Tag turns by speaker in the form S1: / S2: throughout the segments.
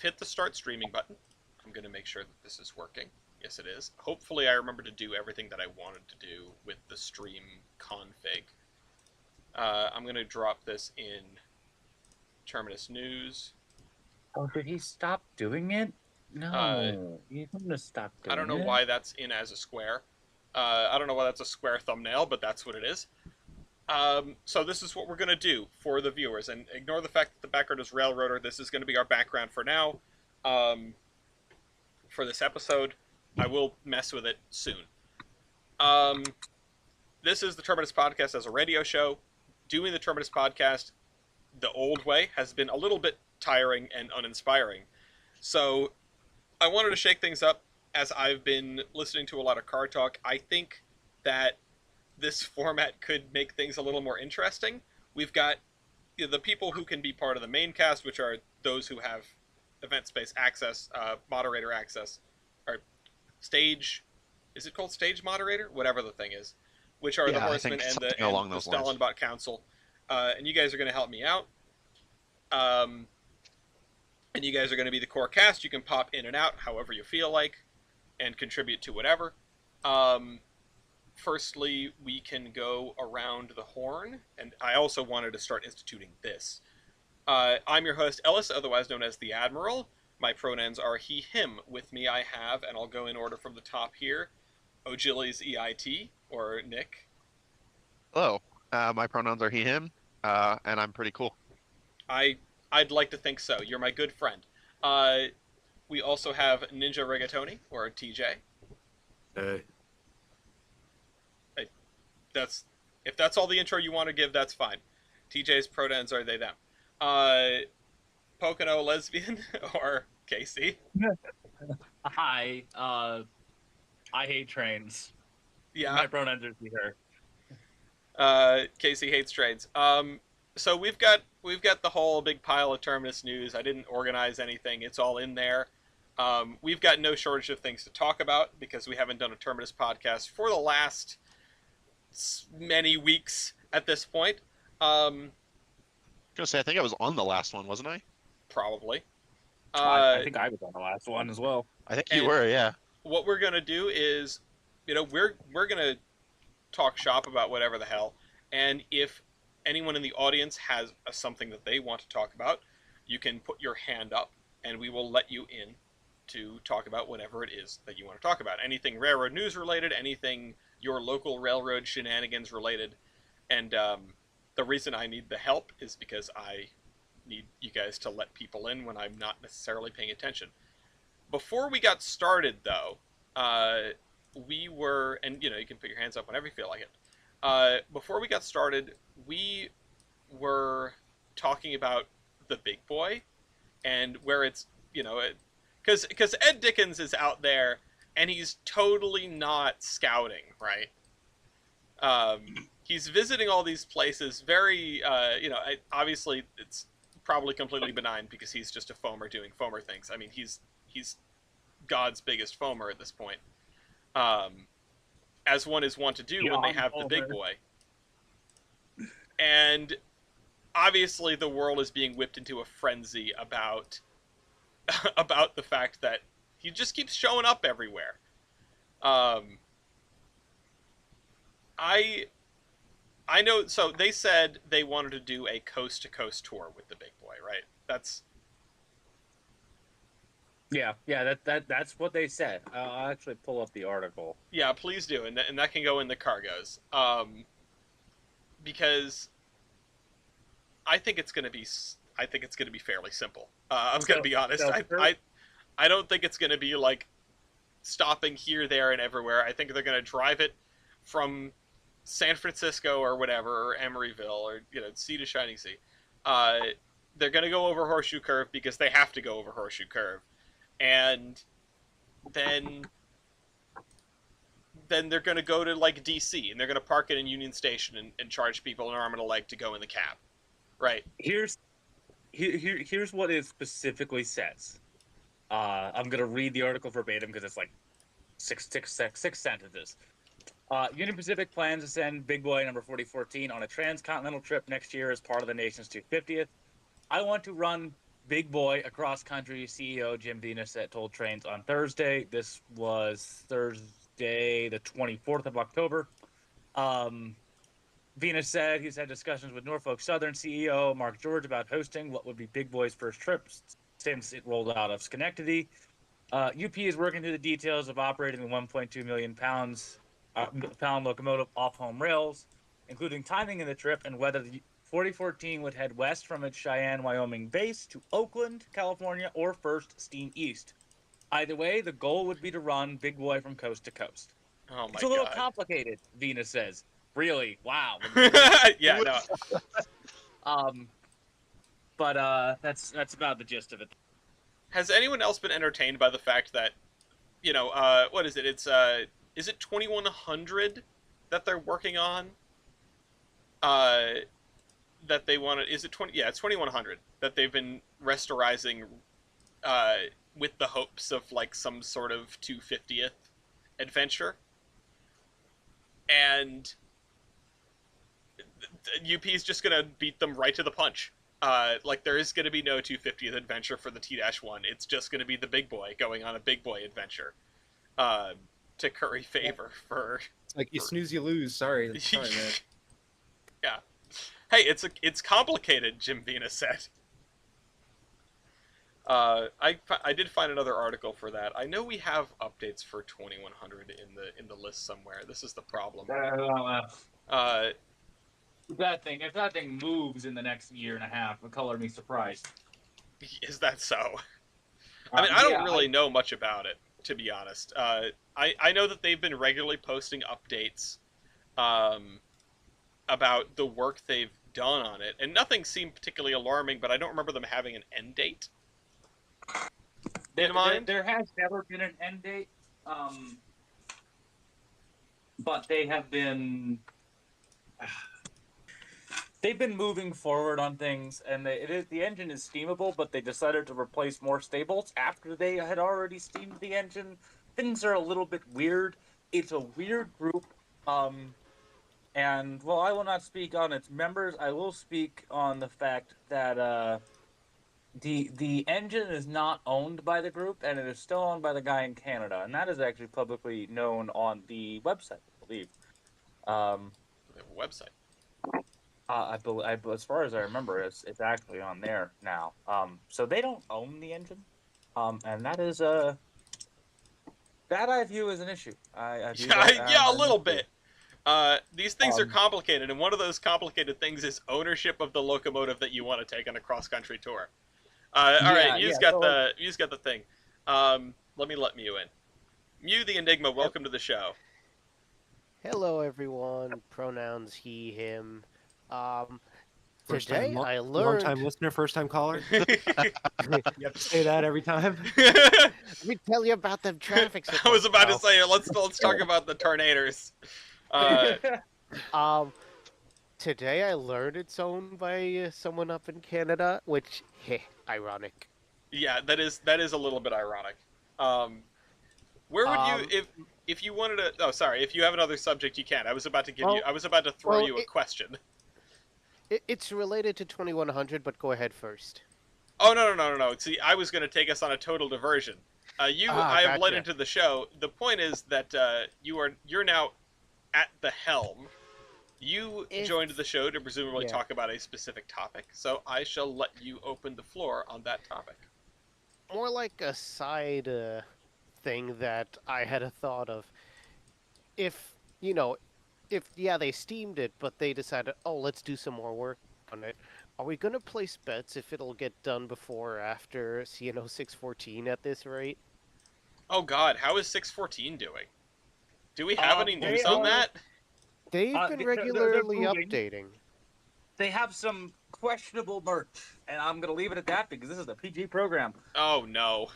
S1: I've hit the start streaming button. I'm going to make sure that this is working. Yes, it is. Hopefully I remember to do everything that I wanted to do with the stream config. I'm going to drop this in Terminus News.
S2: Oh, did he stop doing it?
S1: Uh,
S2: No, he couldn't have stopped
S1: I don't
S2: doing
S1: know
S2: it.
S1: why that's in as a square. I don't know why that's a square thumbnail, but that's what it is. So this is what we're going to do for the viewers, and ignore the fact that the background is Railroader. This is going to be our background for now. For this episode, I will mess with it soon. This is the Terminus Podcast as a radio show. Doing the Terminus Podcast the old way has been a little bit tiring and uninspiring. So I wanted to shake things up as I've been listening to a lot of car talk. I think that this format could make things a little more interesting. We've got the people who can be part of the main cast, which are those who have event space access, moderator access, or stage. Is it called stage moderator? Whatever the thing is, which are the
S3: Yeah, I
S1: Horsemen
S3: think
S1: and
S3: something
S1: the
S3: along those lines.
S1: Stalinbot Council. And you guys are going to help me out. And you guys are going to be the core cast. You can pop in and out however you feel like and contribute to whatever. Firstly, we can go around the horn, and I also wanted to start instituting this. I'm your host, Ellis, otherwise known as the Admiral. My pronouns are he, him. With me I have, and I'll go in order from the top here, Ogillies EIT, or Nick.
S3: Hello, my pronouns are he, him, and I'm pretty cool.
S1: I'd like to think so. You're my good friend. We also have Ninja Rigatoni, or TJ. That's if that's all the intro you want to give, that's fine. TJ's pronouns are they them. Pocono lesbian or Casey.
S2: Hi, I hate trains.
S1: Yeah.
S2: My pronouns are she, her.
S1: Casey hates trains. So we've got the whole big pile of Terminus news. I didn't organize anything. It's all in there. We've got no shortage of things to talk about because we haven't done a Terminus podcast for the last many weeks at this point.
S3: I was gonna say, I think I was on the last one, wasn't I?
S1: Probably.
S2: I think I was on the last one as well.
S3: I think you were, yeah.
S1: What we're gonna do is, we're gonna talk shop about whatever the hell, and if anyone in the audience has something that they want to talk about, you can put your hand up, and we will let you in to talk about whatever it is that you want to talk about. Anything railroad news related, anything your local railroad shenanigans related, and the reason I need the help is because I need you guys to let people in when I'm not necessarily paying attention. Before we got started, though, we were, and you can put your hands up whenever you feel like it. Before we got started, we were talking about the big boy and where it's, because Ed Dickens is out there and he's totally not scouting, right? He's visiting all these places very, obviously it's probably completely benign because he's just a foamer doing foamer things. I mean, he's God's biggest foamer at this point. As one is wont to do when they have the big boy. And obviously the world is being whipped into a frenzy about the fact that he just keeps showing up everywhere. I know, so they said they wanted to do a coast-to-coast tour with the big boy, right? That's...
S2: Yeah, that's what they said. I'll actually pull up the article.
S1: Yeah, please do, and that can go in the cargoes. Because I think it's going to be fairly simple. I'm going to be honest. I don't think it's going to be like stopping here, there, and everywhere. I think they're going to drive it from San Francisco or whatever, or Emeryville, or sea to shining sea. They're going to go over Horseshoe Curve because they have to go over Horseshoe Curve, and then they're going to go to like DC, and they're going to park it in Union Station and charge people an arm and a leg to go in the cab, right?
S2: Here's what it specifically says. I'm going to read the article verbatim because it's like six sentences. Union Pacific plans to send Big Boy number 4014 on a transcontinental trip next year as part of the nation's 250th. I want to run Big Boy Across Country CEO Jim Venus told Trains on Thursday. This was Thursday, the 24th of October. Venus said he's had discussions with Norfolk Southern CEO Mark George about hosting what would be Big Boy's first trip since it rolled out of Schenectady. UP is working through the details of operating the 1.2 million pound locomotive off home rails, including timing of the trip and whether the 4014 would head west from its Cheyenne, Wyoming base to Oakland, California, or first steam east. Either way, the goal would be to run Big Boy from coast to coast.
S1: Oh
S2: It's
S1: my
S2: a little
S1: god.
S2: complicated, Venus says. Really? Wow.
S1: Yeah, no.
S2: That's about the gist of it.
S1: Has anyone else been entertained by the fact that, what is it? It's is it 2100 that they're working on? Uh, that they want to. Is it 20? Yeah, it's 2100 that they've been restorizing, uh, with the hopes of like some sort of 250th adventure, and UP's just gonna beat them right to the punch. Like there is gonna be no 250th adventure for the T-1. It's just gonna be the big boy going on a big boy adventure, uh, to curry favor for.
S4: It's like you snooze, you lose. Sorry, sorry, man.
S1: Yeah. Hey, it's complicated. Jim Venus said. I did find another article for that. I know we have updates for 2100 in the list somewhere. This is the problem. Uh,
S2: If that thing moves in the next year and a half, it'll color me surprised.
S1: is that so? I mean, I don't really know much about it, to be honest. I know that they've been regularly posting updates, about the work they've done on it, and nothing seemed particularly alarming. But I don't remember them having an end date in mind.
S2: There has never been an end date, but they have been. They've been moving forward on things, and the engine is steamable, but they decided to replace more stables after they had already steamed the engine. Things are a little bit weird. It's a weird group, and well, I will not speak on its members. I will speak on the fact that the engine is not owned by the group, and it is still owned by the guy in Canada, and that is actually publicly known on the website, I believe.
S1: They have a website.
S2: As far as I remember, it's actually on there now. So they don't own the engine, and that is that I view as an issue. I view that
S1: Yeah, a
S2: as
S1: little
S2: an issue.
S1: bit. These things are complicated, and one of those complicated things is ownership of the locomotive that you want to take on a cross-country tour. All right, you've got the thing. Let me let Mew in. Mew the Enigma, welcome to the show.
S5: Hello, everyone. Pronouns he, him.
S4: First
S5: Today
S4: time,
S5: I
S4: long
S5: learned.
S4: time listener, first time caller. You have to say that every time.
S5: Let me tell you about the traffic.
S1: I was about to say, let's talk about the tornadoes.
S5: Today I learned it's owned by someone up in Canada, which, ironic.
S1: Yeah, that is a little bit ironic. Where would you if you wanted to? Oh, sorry. If you have another subject, you can. I was about to throw you a question.
S5: It's related to 2100, but go ahead first.
S1: Oh no! See, I was going to take us on a total diversion. I have led
S5: Gotcha.
S1: into the show. The point is that you're now at the helm. You joined the show to presumably talk about a specific topic, so I shall let you open the floor on that topic.
S5: More like a side thing that I had a thought of. If they steamed it, but they decided, oh, let's do some more work on it. Are we going to place bets if it'll get done before or after CNO 614 at this rate?
S1: Oh God, how is 614 doing? Do we have any news on that?
S5: They've been
S2: they're
S5: regularly
S2: moving.
S5: updating.
S2: They have some questionable merch, and I'm gonna leave it at that because this is a PG program.
S1: Oh no.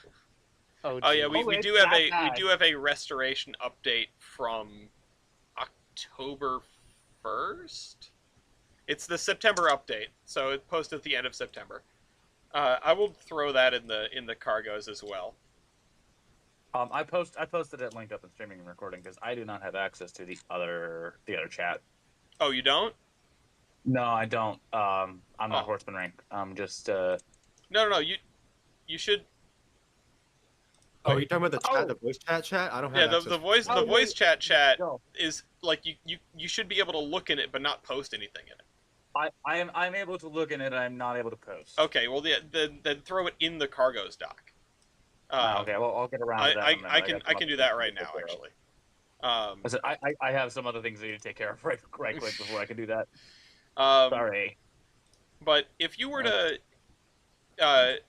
S5: Oh
S1: yeah,
S5: geez.
S1: we do have a restoration update from October 1st. It's the September update, so it posted at the end of September. I will throw that in the cargoes as well.
S2: I posted it linked up in streaming and recording because I do not have access to the other chat.
S1: Oh, you don't?
S2: No, I don't. I'm not Horseman rank. I'm just
S1: No. You should.
S4: Oh,
S1: Wait.
S4: you're talking about the chat,
S2: Oh.
S4: the voice chat? I don't
S1: Yeah,
S4: have access.
S1: the voice
S2: Oh,
S1: the voice chat
S2: No,
S1: is like you should be able to look in it but not post anything in it.
S2: I'm able to look in it. I'm not able to post.
S1: Okay, well yeah, then throw it in the cargo's dock.
S2: Okay, well I'll get around to that
S1: I
S2: in a minute.
S1: I can
S2: got some
S1: I can
S2: other
S1: do
S2: things
S1: that
S2: to
S1: right
S2: take
S1: now
S2: care of.
S1: actually.
S2: I said I have some other things I need to take care of right quick before I can do that.
S1: Um,
S2: Sorry.
S1: but if you were to,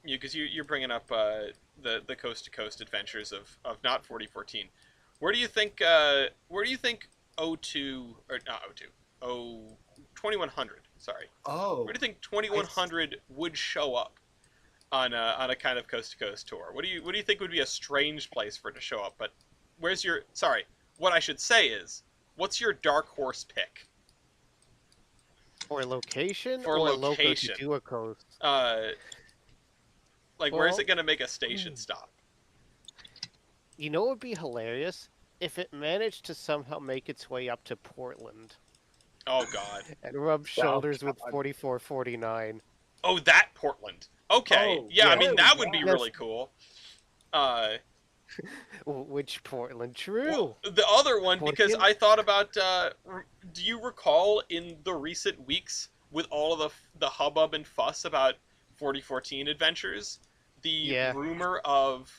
S1: because you're bringing up the coast to coast adventures of not 4014, where do you think O2 or not O2 O 2100 sorry
S4: Oh,
S1: where do you think 2100 would show up on a kind of coast to coast tour? What do you think would be a strange place for it to show up? But where's your sorry? What I should say is, what's your dark horse pick
S5: Or location,
S1: for
S5: or loco to
S1: location?
S5: do a coast.
S1: Like where is
S5: Well,
S1: it going to make a station stop?
S5: You know what would be hilarious? If it managed to somehow make its way up to Portland
S1: Oh God.
S5: and rub
S2: Oh,
S5: shoulders with
S2: God.
S5: 4449.
S1: Oh, that Portland. Okay.
S2: Oh,
S1: Yeah, I
S2: yeah.
S1: mean that would be
S5: Yes.
S1: really cool. Uh,
S5: Which Portland? True.
S1: well, the other one because
S5: Portland?
S1: I thought about. Do you recall in the recent weeks with all of the hubbub and fuss about 4014 adventures, the
S5: Yeah.
S1: rumor of,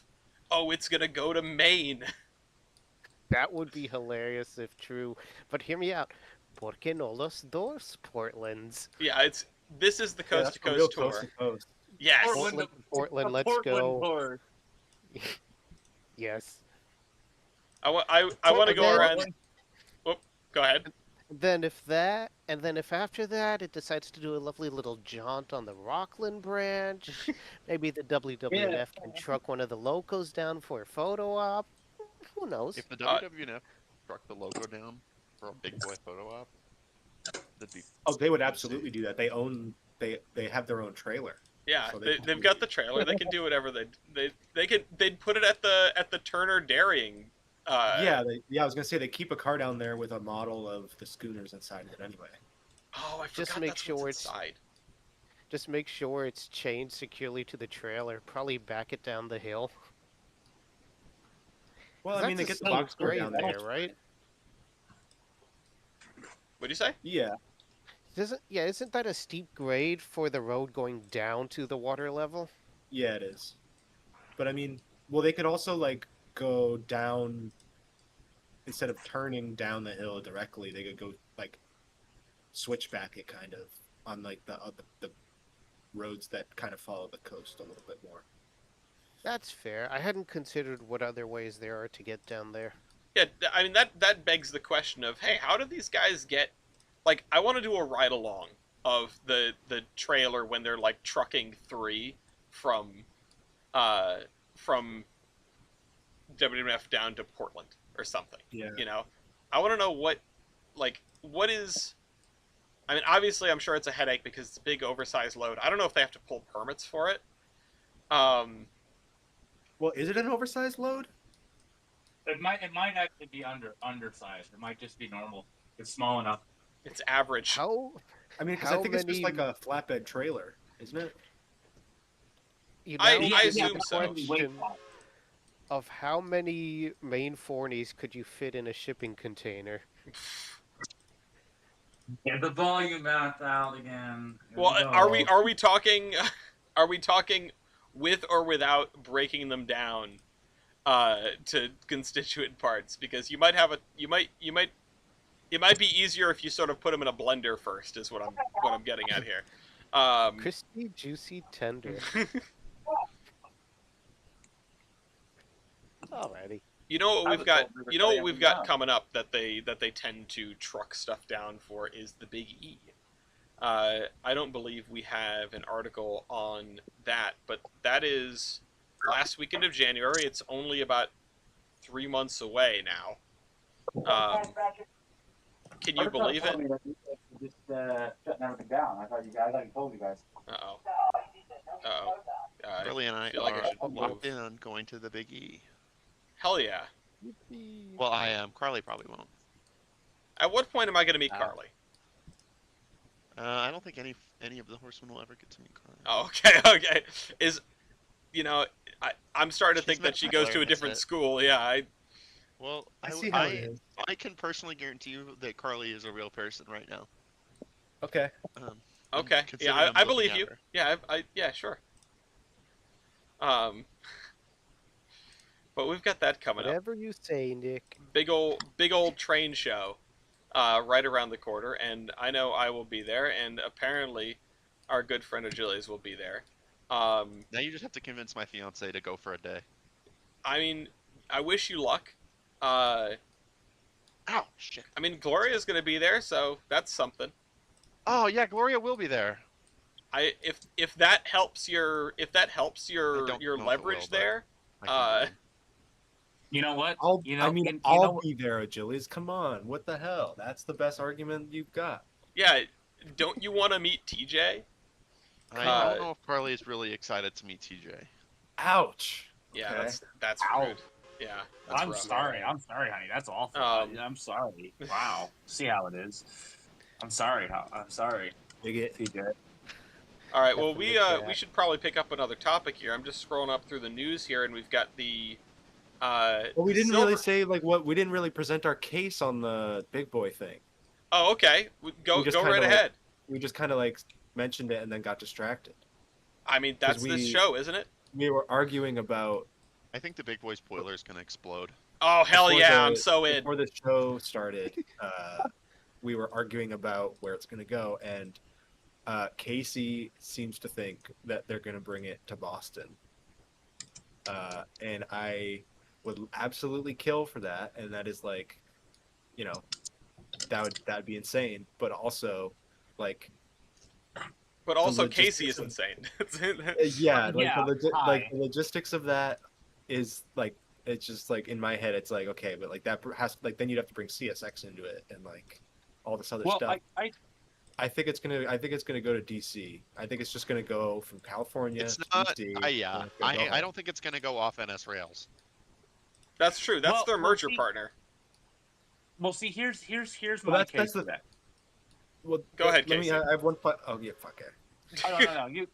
S1: oh, it's gonna go to Maine.
S5: That would be hilarious if true. But hear me out. ¿Por qué no los dos Portlands?
S1: Yeah, this is the
S4: yeah,
S1: coast
S4: that's
S1: to
S4: a real
S1: coast tour.
S4: coast to coast.
S1: Yes.
S5: Portland, let's
S2: Portland
S5: go.
S2: tour.
S5: Yes.
S1: I want to go
S5: Then-
S1: around. Whoop. Go ahead.
S5: Then if after that it decides to do a lovely little jaunt on the Rockland branch, maybe the WWF can truck one of the locos down for a photo op. Who knows?
S3: If the WWF struck the logo down for a big boy photo op, that'd be.
S4: Oh, they would absolutely do that. They have their own trailer.
S1: Yeah,
S4: So they
S1: they've got the trailer. They can do whatever they'd put it at the Turner Dairying.
S4: I was gonna say they keep a car down there with a model of the schooners inside of it anyway.
S1: Oh, I
S5: Just
S1: forgot
S5: make
S1: that's
S5: sure
S1: what's
S5: it's-
S1: inside.
S5: Just make sure it's chained securely to the trailer. Probably back it down the hill.
S4: Well, I mean, they
S5: That's
S4: get
S5: a
S4: the box
S5: steep
S4: car
S5: grade
S4: down
S5: there,
S4: there.
S5: right?
S1: What'd you say?
S4: Yeah,
S5: Isn't that a steep grade for the road going down to the water level?
S4: yeah, it is. But I mean, well, they could also like go down instead of turning down the hill directly. They could go like switch back it kind of on like the roads that kind of follow the coast a little bit more.
S5: That's fair. I hadn't considered what other ways there are to get down there.
S1: Yeah, I mean that begs the question of, hey, how do these guys get? Like, I want to do a ride along of the trailer when they're like trucking 3 from WWF down to Portland or something.
S4: Yeah.
S1: You know, I want to know what is. I mean, obviously, I'm sure it's a headache because it's a big, oversized load. I don't know if they have to pull permits for it.
S4: Well, is it an oversized load?
S2: It might actually be undersized. It might just be normal. It's small enough.
S1: It's average.
S5: How
S4: I mean, because I
S5: How
S4: think it's just
S5: many-
S4: like a flatbed trailer, isn't it?
S5: you
S1: I
S5: now
S1: assume
S5: the
S1: so.
S5: question of how many main fornies could you fit in a shipping container?
S2: Get the volume math out again. Here
S1: Well,
S2: we go.
S1: are we talking are we talking with or without breaking them down to constituent parts? Because you might have it might be easier if you sort of put them in a blender first. Is what I'm getting at here.
S5: Crispy, juicy, tender. Alrighty.
S1: You know what
S2: I
S1: we've
S2: was
S1: got.
S2: told we were
S1: You know what
S2: going
S1: we've got
S2: down.
S1: coming up that they tend to truck stuff down for is the Big E. I don't believe we have an article on that, but that is last weekend of January. It's only about 3 months away now. Can you believe it?
S2: Just shutting everything down. I thought you told you guys.
S1: Uh-oh. Uh-oh.
S3: Burley and I
S1: feel like I
S3: are
S1: should
S3: locked
S1: move.
S3: in on going to the Big E.
S1: Hell yeah.
S3: Well, I am. Carly probably won't.
S1: At what point am I going to meet Carly?
S3: I don't think any of the horsemen will ever get to meet Carly.
S1: Oh, okay, okay. Is you know, I'm starting to
S3: She's
S1: think that
S3: met
S1: she goes
S3: Tyler,
S1: to a
S3: that's
S1: different
S3: it.
S1: school. Yeah,
S3: Well,
S4: I see how it is.
S3: I can personally guarantee you that Carly is a real person right now.
S4: Okay.
S1: okay. Yeah,
S3: Considering I'm
S1: I
S3: looking
S1: believe
S3: at
S1: you.
S3: her.
S1: Yeah, yeah, sure. Um, but we've got that coming up.
S5: Whatever you say, Nick.
S1: Big old train show, right around the corner, and I know I will be there, and apparently, our good friend Achilles will be there. Um,
S3: Now you just have to convince my fiance to go for a day.
S1: I mean, I wish you luck. Uh,
S3: Ow, shit.
S1: I mean, Gloria's going to be there, so that's something.
S3: Oh yeah, Gloria will be there.
S1: If that helps
S3: I don't
S1: your
S3: know if it will,
S1: leverage
S3: but
S1: there,
S3: I can
S1: uh,
S3: dream.
S2: You know what?
S4: I'll be there, Achilles. Come on, what the hell? That's the best argument you've got.
S1: yeah, don't you want to meet TJ?
S3: I
S1: Uh,
S3: don't know if Carly is really excited to meet TJ.
S4: Ouch.
S1: Yeah,
S4: Okay.
S1: that's
S2: Ow.
S1: rude. Yeah, that's
S2: I'm
S1: rough.
S2: sorry. I'm sorry, honey. That's awful.
S1: Um,
S2: I'm sorry. Wow. See how it is. I'm sorry. I'm sorry.
S4: Dig it.
S2: TJ.
S1: All right, well
S5: Definitely
S1: we
S5: that.
S1: should probably pick up another topic here. I'm just scrolling up through the news here, and we've got the
S4: Well, we
S1: the
S4: didn't
S1: silver.
S4: really say like what we didn't really present our case on the big boy thing.
S1: Oh, okay.
S4: We just
S1: Go
S4: kind
S1: right
S4: of like
S1: ahead.
S4: we just kind of like mentioned it and then got distracted
S1: I mean,
S4: because
S1: that's this show, isn't it?
S4: we were arguing about
S3: I think the big boy spoiler is gonna explode.
S1: Oh hell
S4: before
S1: yeah,
S4: the
S1: I'm so in.
S4: before the show started. We were arguing about where it's going to go, and Casey seems to think that they're going to bring it to Boston, and I would absolutely kill for that. And that is like, you know, that'd be insane. But also, like,
S1: But also,
S4: logistics
S1: Casey is
S4: of-
S1: insane.
S4: yeah, like
S2: Yeah,
S4: like
S2: hi.
S4: the logistics of that is like it's just like in my head, it's like okay, but like that has like then you'd have to bring CSX into it and like all this other
S2: Well,
S4: stuff.
S2: I
S4: I think it's gonna go to DC. I think it's just gonna go from California
S3: It's
S4: to
S3: not.
S4: DC.
S3: Yeah.
S4: and it's gonna go
S3: I
S4: home.
S3: don't think it's gonna go off NS rails.
S1: That's true. That's their
S2: well,
S1: merger
S2: see-
S1: partner.
S2: well, see, here's
S4: Well,
S2: my
S4: that's
S2: case
S4: the
S2: for that.
S4: well.
S1: Go ahead,
S4: Let me.
S1: Casey.
S4: I have one. Oh yeah, fuck it.
S2: Oh, no. You.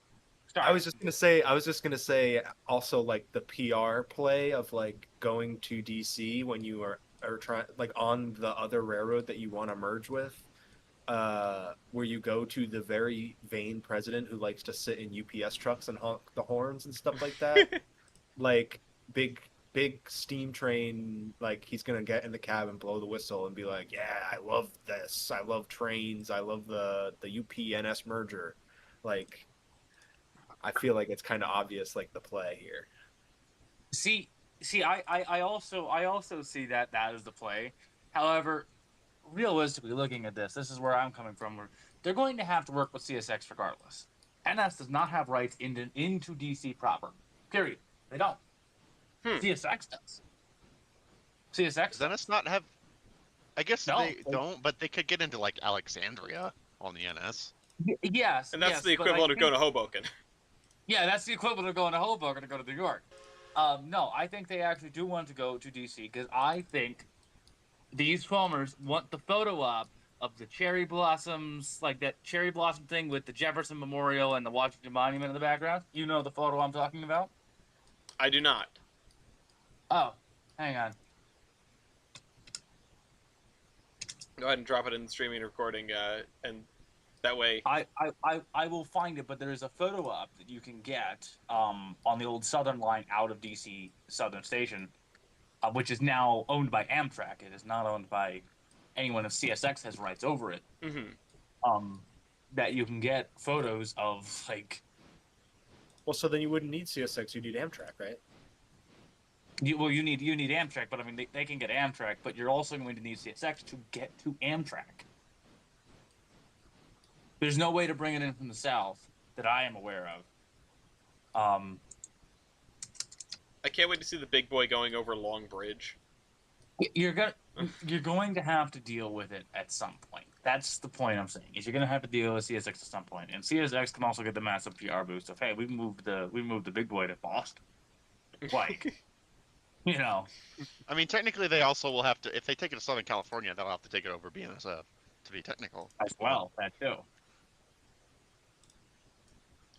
S2: Sorry.
S4: I was just gonna say. Also, like the PR play of like going to DC when you are trying like on the other railroad that you want to merge with. Where you go to the very vain president who likes to sit in UPS trucks and honk the horns and stuff like that. Like big steam train, like he's gonna get in the cab and blow the whistle and be like, yeah, I love this, I love trains, I love the UPNS merger. Like I feel like it's kind of obvious, like the play here.
S2: See, I also see that is the play. However, realistically looking at this is where I'm coming from. Where they're going to have to work with CSX regardless. NS does not have rights into DC proper. Period. They don't. CSX does. CSX
S3: Does NS not have? I guess
S2: No,
S3: they don't, but they could get into like Alexandria on the NS.
S2: Yes,
S1: And that's
S2: yes,
S1: the
S2: but I
S1: equivalent of
S2: think-
S1: going to Hoboken.
S2: Yeah, that's the equivalent of going to Hoboken to go to New York. No, I think they actually do want to go to DC because I think these farmers want the photo op of the cherry blossoms, like that cherry blossom thing with the Jefferson Memorial and the Washington Monument in the background. You know the photo I'm talking about?
S1: I do not.
S2: Oh, hang on.
S1: Go ahead and drop it in the streaming recording, and that way.
S2: I will find it, but there is a photo op that you can get on the old Southern line out of DC Southern Station, which is now owned by Amtrak. It is not owned by anyone if CSX has rights over it.
S1: Mm-hmm.
S2: That you can get photos of like
S4: Well, so then you wouldn't need CSX, you need Amtrak, right?
S2: you need Amtrak, but I mean they can get Amtrak, but you're also going to need CSX to get to Amtrak. There's no way to bring it in from the south that I am aware of.
S1: I can't wait to see the big boy going over Long Bridge.
S2: You're going to have to deal with it at some point. That's the point I'm saying. Is you're going to have to deal with CSX at some point, and CSX can also get the massive PR boost of hey, we moved the big boy to Boston. Like, you know,
S3: I mean, technically, they also will have to. If they take it to Southern California, they'll have to take it over BNSF to be technical.
S2: as well that too.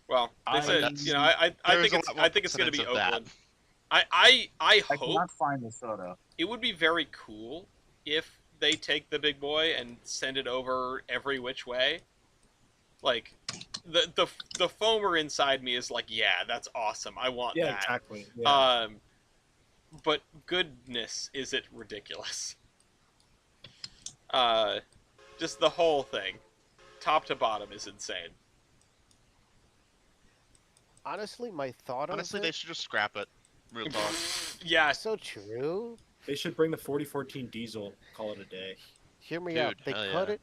S1: Well, they said,
S3: That's-
S1: I
S3: There's
S1: think
S3: a
S1: it's
S3: lot more
S1: I think it's going to be
S3: precedence of that.
S1: Oakland. I
S2: I
S1: hope
S2: cannot find the soda.
S1: it would be very cool if they take the big boy and send it over every which way. Like the foamer inside me is like, yeah, that's awesome. I want
S4: Yeah,
S1: that.
S4: exactly. Yeah.
S1: But goodness, is it ridiculous? Uh, just the whole thing, top to bottom, is insane.
S5: Honestly, my thought
S3: Honestly,
S5: of
S3: they
S5: it,
S3: should just scrap it. Real talk.
S1: Yeah,
S5: so true.
S4: They should bring the 4014 diesel. Call it a day.
S5: Hear me
S3: Dude,
S5: out. They
S3: hell
S5: cut
S3: yeah.
S5: it.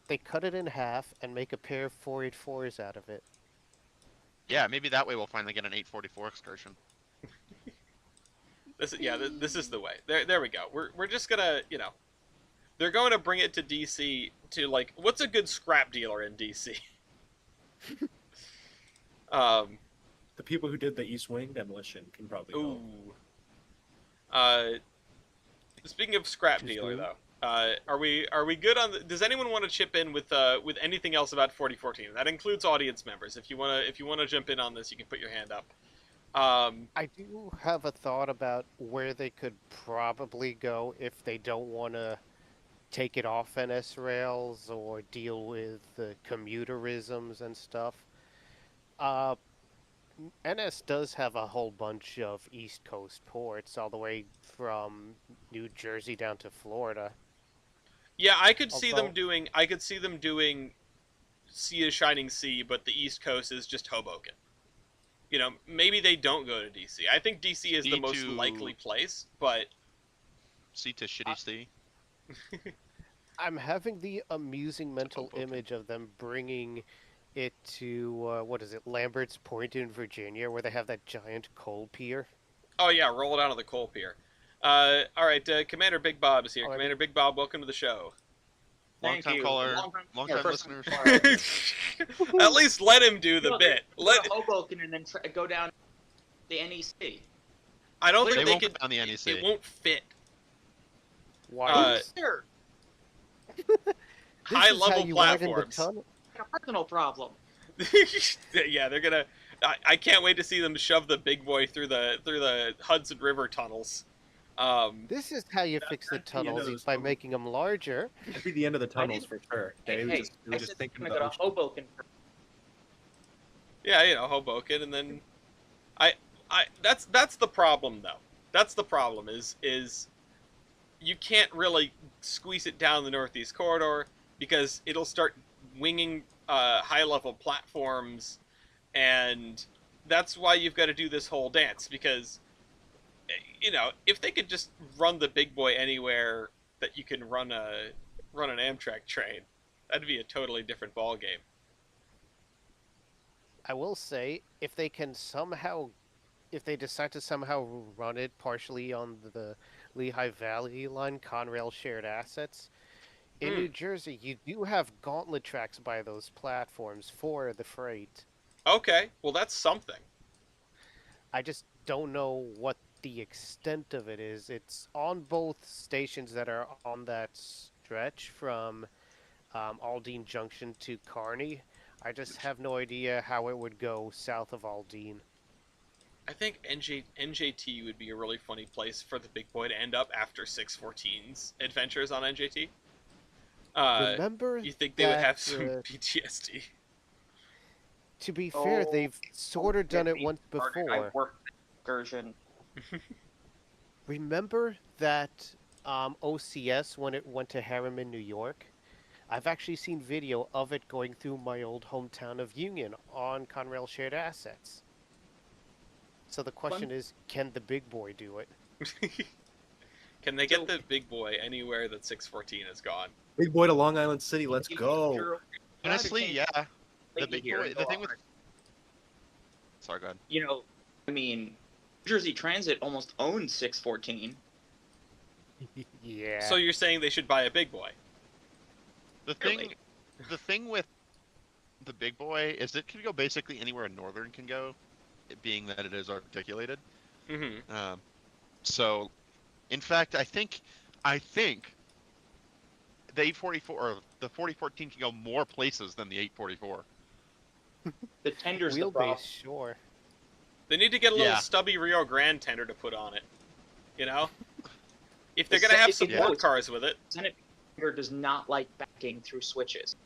S5: They cut it in half and make a pair of 484s out of it.
S3: Yeah, maybe that way we'll finally get an 844 excursion.
S1: this is the way. There we go. We're just gonna, they're going to bring it to DC to, like, what's a good scrap dealer in DC?
S4: The people who did the East Wing demolition can probably go.
S1: Ooh. Speaking of scrap
S5: Too
S1: dealer,
S5: soon?
S1: though, are we good on? Does anyone want to chip in with anything else about 4014? That includes audience members. If you wanna jump in on this, you can put your hand up.
S5: I do have a thought about where they could probably go if they don't want to take it off NS rails or deal with the commuterisms and stuff. Uh, NS does have a whole bunch of East Coast ports, all the way from New Jersey down to Florida.
S1: Yeah, I could see them
S5: Although-
S1: doing. I could see them doing Sea of Shining Sea, but the East Coast is just Hoboken. Maybe they don't go to DC. I think DC is the
S3: Sea
S1: most
S3: to-
S1: likely place, but
S3: C to shitty C.
S5: I'm having the amusing mental
S3: Hoboken.
S5: image of them bringing it to, what is it, Lambert's Point in Virginia, where they have that giant coal pier.
S1: oh yeah, roll it out of the coal pier. All right, Commander Big Bob is here.
S5: Oh, I
S1: Commander Big Bob, welcome to the show.
S3: Long
S6: Thank
S3: time
S6: you.
S3: caller,
S6: Long-time
S3: long
S6: caller,
S3: time
S6: first-time
S3: listeners.
S6: caller.
S1: At least let him do the
S6: Look,
S1: bit.
S6: Go to Hoboken and then go down the NEC.
S1: I don't
S3: They
S1: think they
S3: won't
S1: could.
S3: put down the NEC.
S1: It won't fit.
S5: Why?
S6: Sure,
S1: High
S5: This is how
S1: level
S5: you widen the
S1: platforms.
S5: tunnel.
S6: got a personal problem.
S1: Yeah, they're gonna. I can't wait to see them shove the big boy through the Hudson River tunnels.
S5: This is how you fix the
S4: that's the end of
S5: tunnels,
S4: those
S5: is by
S4: tunnels.
S5: making them larger.
S4: That'd be the end of the tunnels for sure. They were
S6: Hey,
S4: just, they were
S6: I
S4: just
S6: said
S4: thinking
S6: I'm
S4: of
S6: gonna
S4: the
S6: go to
S4: ocean.
S6: Hoboken.
S1: Yeah, Hoboken, and then I that's the problem though. That's the problem is you can't really squeeze it down the Northeast Corridor because it'll start winging high level platforms, and that's why you've got to do this whole dance because if they could just run the big boy anywhere that you can run an Amtrak train, that'd be a totally different ball game.
S5: I will say, if they decide to somehow run it partially on the Lehigh Valley line, Conrail shared assets, in New Jersey, you do have gauntlet tracks by those platforms for the freight.
S1: Okay, well that's something.
S5: I just don't know what the extent of it is. It's on both stations that are on that stretch from Aldine Junction to Kearney. I just have no idea how it would go south of Aldine.
S1: I think NJT would be a really funny place for the big boy to end up after 614's adventures on NJT.
S5: Remember
S1: You think they would have
S5: that,
S1: some PTSD?
S5: to be fair,
S6: Oh,
S5: they've sort of done it
S6: Get me
S5: once
S6: started.
S5: before.
S6: I worked the excursion.
S5: Remember that OCS when it went to Harriman, New York? I've actually seen video of it going through my old hometown of Union on Conrail shared assets. So the question is, can the big boy do it?
S1: Can they get
S6: So-
S1: the big boy anywhere that 614 has gone?
S4: Big boy to Long Island City. Let's go.
S6: You're-
S3: Honestly,
S6: change
S3: yeah. The
S6: lately
S3: big
S6: here
S3: boy.
S6: and
S3: The
S6: go
S3: thing with.
S6: on.
S3: Sorry, go ahead.
S6: I mean, New Jersey Transit almost owns 614.
S5: Yeah.
S1: So you're saying they should buy a big boy?
S6: Really?
S3: The thing with the big boy is it can go basically anywhere a northern can go, it being that it is articulated.
S1: Mm-hmm.
S3: So, in fact, I think the 844 or the 4014 can go more places than the 844.
S6: The tender's the
S5: Wheelbase,
S6: problem.
S5: sure.
S1: They need to get a little
S3: Yeah.
S1: stubby Rio Grande tender to put on it. You know, if they're
S6: The
S1: gonna have
S6: it
S1: support
S6: knows.
S1: cars with it,
S6: Senate tender does not like backing through switches.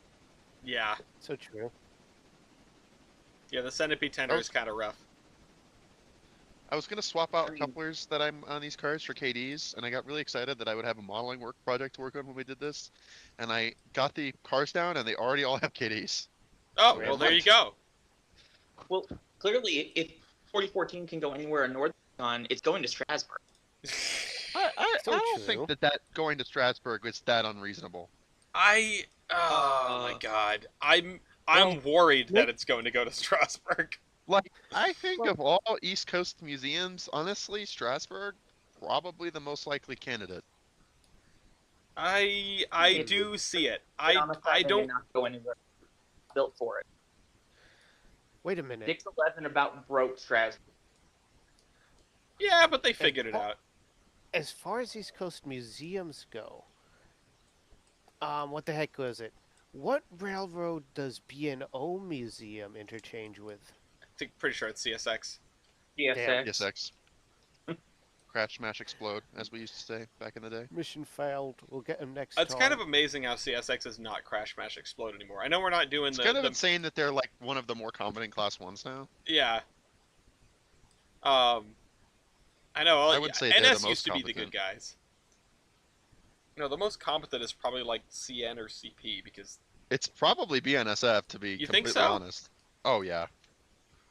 S1: yeah,
S5: So true.
S1: yeah, the Centipede tender is kind of rough.
S3: I was gonna swap out
S6: I mean-
S3: couplers that I'm on these cars for KDs, and I got really excited that I would have a modeling work project to work on when we did this, and I got the cars down, and they already all have KDs.
S1: Oh,
S3: Wait,
S1: well, there
S3: what?
S1: you go.
S6: Well, clearly, if 4014 can go anywhere in Northern it's going to Strasbourg.
S3: I
S5: So
S3: don't
S5: true.
S3: think that going to Strasbourg is that unreasonable.
S1: Oh my God, I'm
S3: well,
S1: worried that
S3: look-
S1: it's going to go to Strasbourg.
S3: Like, I think of all East Coast museums, honestly, Strasbourg probably the most likely candidate.
S1: I
S6: Maybe.
S1: do see it.
S6: But on the
S1: I
S6: side, they may
S1: don't.
S6: not go anywhere. Built for it.
S5: Wait a minute.
S6: 611 about broke Strasbourg.
S1: Yeah, but they figured it out.
S5: As far as East Coast museums go, what the heck was it? What railroad does B&O Museum interchange with?
S1: Pretty sure it's CSX.
S6: GSX.
S3: ESX. Crash, smash, explode, as we used to say back in the day.
S5: Mission failed. We'll get him next
S1: It's
S5: time.
S1: kind of amazing how CSX is not Crash Smash Explode anymore. I know we're not doing
S3: It's
S1: the,
S3: kind of
S1: the
S3: insane that they're like one of the more competent class ones now.
S1: yeah. I know.
S3: I would say they're the
S1: NS
S3: most
S1: used to be the
S3: competent.
S1: good guys. No, the most competent is probably like CN or CP because
S3: It's probably BNSF to be
S1: You think
S3: completely
S1: so?
S3: honest. Oh yeah.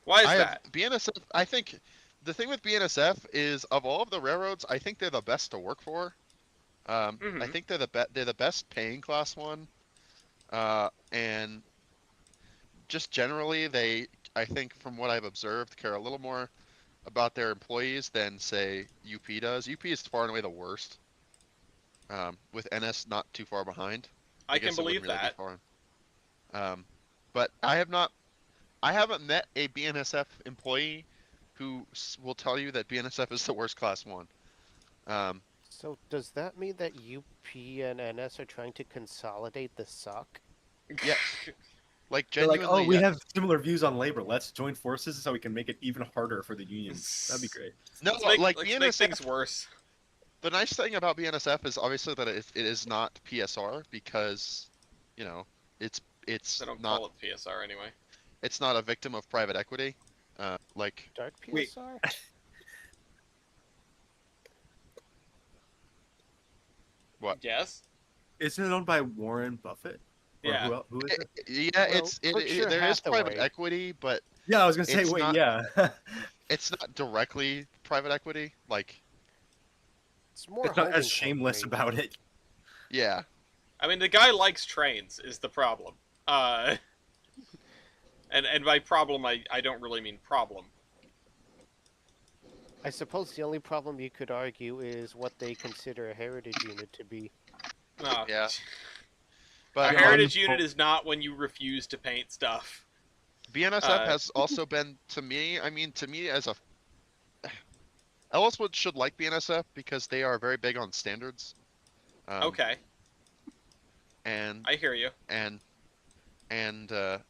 S1: why is
S3: I
S1: that?
S3: have BNSF. I think the thing with BNSF is of all of the railroads, I think they're the best to work for. I
S1: Mhm.
S3: think they're the best paying class one, and just generally they, I think from what I've observed, care a little more about their employees than say UP does. UP is far and away the worst, with NS not too far behind.
S1: I can
S3: guess it wouldn't
S1: believe
S3: really be
S1: that.
S3: far. But I haven't met a BNSF employee who will tell you that BNSF is the worst class one.
S5: So does that mean that UP and NS are trying to consolidate the suck?
S3: Yes. Like
S4: They're like,
S3: genuinely,
S4: oh, we
S3: yes.
S4: have similar views on labor. Let's join forces so we can make it even harder for the unions. That'd be great.
S3: No,
S1: Let's make,
S3: like
S1: let's make
S3: BNSF.
S1: things worse.
S3: The nice thing about BNSF is obviously that it is not PSR because, you know, it's
S1: They don't
S3: not
S1: call it PSR anyway.
S3: it's not a victim of private equity. Like
S5: Dark
S4: Wait.
S5: PSR?
S3: what?
S1: Yes.
S4: Isn't it owned by Warren Buffett? Or
S1: Yeah.
S4: who is it?
S3: Yeah,
S5: Well, Berkshire
S3: there is private
S5: Hathaway.
S3: equity, but
S4: Yeah, I was gonna say,
S3: it's
S4: wait,
S3: not-
S4: yeah.
S3: it's not directly private equity. Like,
S5: It's more
S4: it's not
S5: holding
S4: as shameless
S5: company.
S4: about it.
S3: yeah,
S1: I mean, the guy likes trains is the problem. And by problem, I don't really mean problem.
S5: I suppose the only problem you could argue is what they consider a heritage unit to be.
S1: No.
S3: Yeah.
S1: A
S3: but
S1: heritage unit is not when you refuse to paint stuff.
S3: BNSF has also been to me. I mean, to me as a Elliswood should like BNSF because they are very big on standards.
S1: Okay,
S3: And
S1: I hear you.
S3: and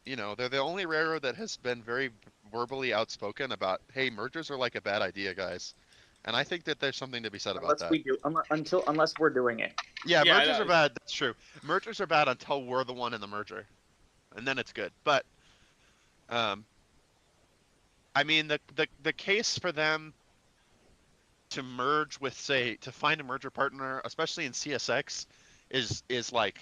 S3: you know, they're the only railroad that has been very verbally outspoken about, hey, mergers are like a bad idea, guys. And I think that there's something to be said about
S6: Unless
S3: that.
S6: we do, unless we're doing it.
S3: Yeah,
S1: Yeah,
S3: mergers
S1: I
S3: are bad. That's true. Mergers are bad until we're the one in the merger, and then it's good. But, I mean, the case for them to merge with, say, to find a merger partner, especially in CSX, is like,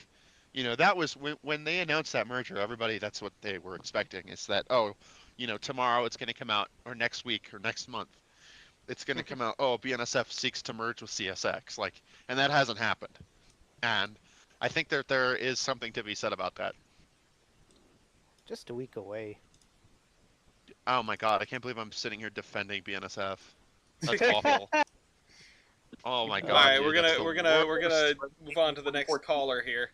S3: you know, that was when they announced that merger. Everybody, that's what they were expecting. Is that, oh, you know, tomorrow it's going to come out, or next week, or next month, it's going to come out. Oh, BNSF seeks to merge with CSX, like, and that hasn't happened. And I think that there is something to be said about that.
S5: Just a week away.
S3: Oh my god, I can't believe I'm sitting here defending BNSF. That's awful. Oh my god.
S1: All right,
S3: dude,
S1: we're
S3: that's
S1: gonna
S3: the
S1: we're gonna move on to the next
S6: 2014.
S1: caller here.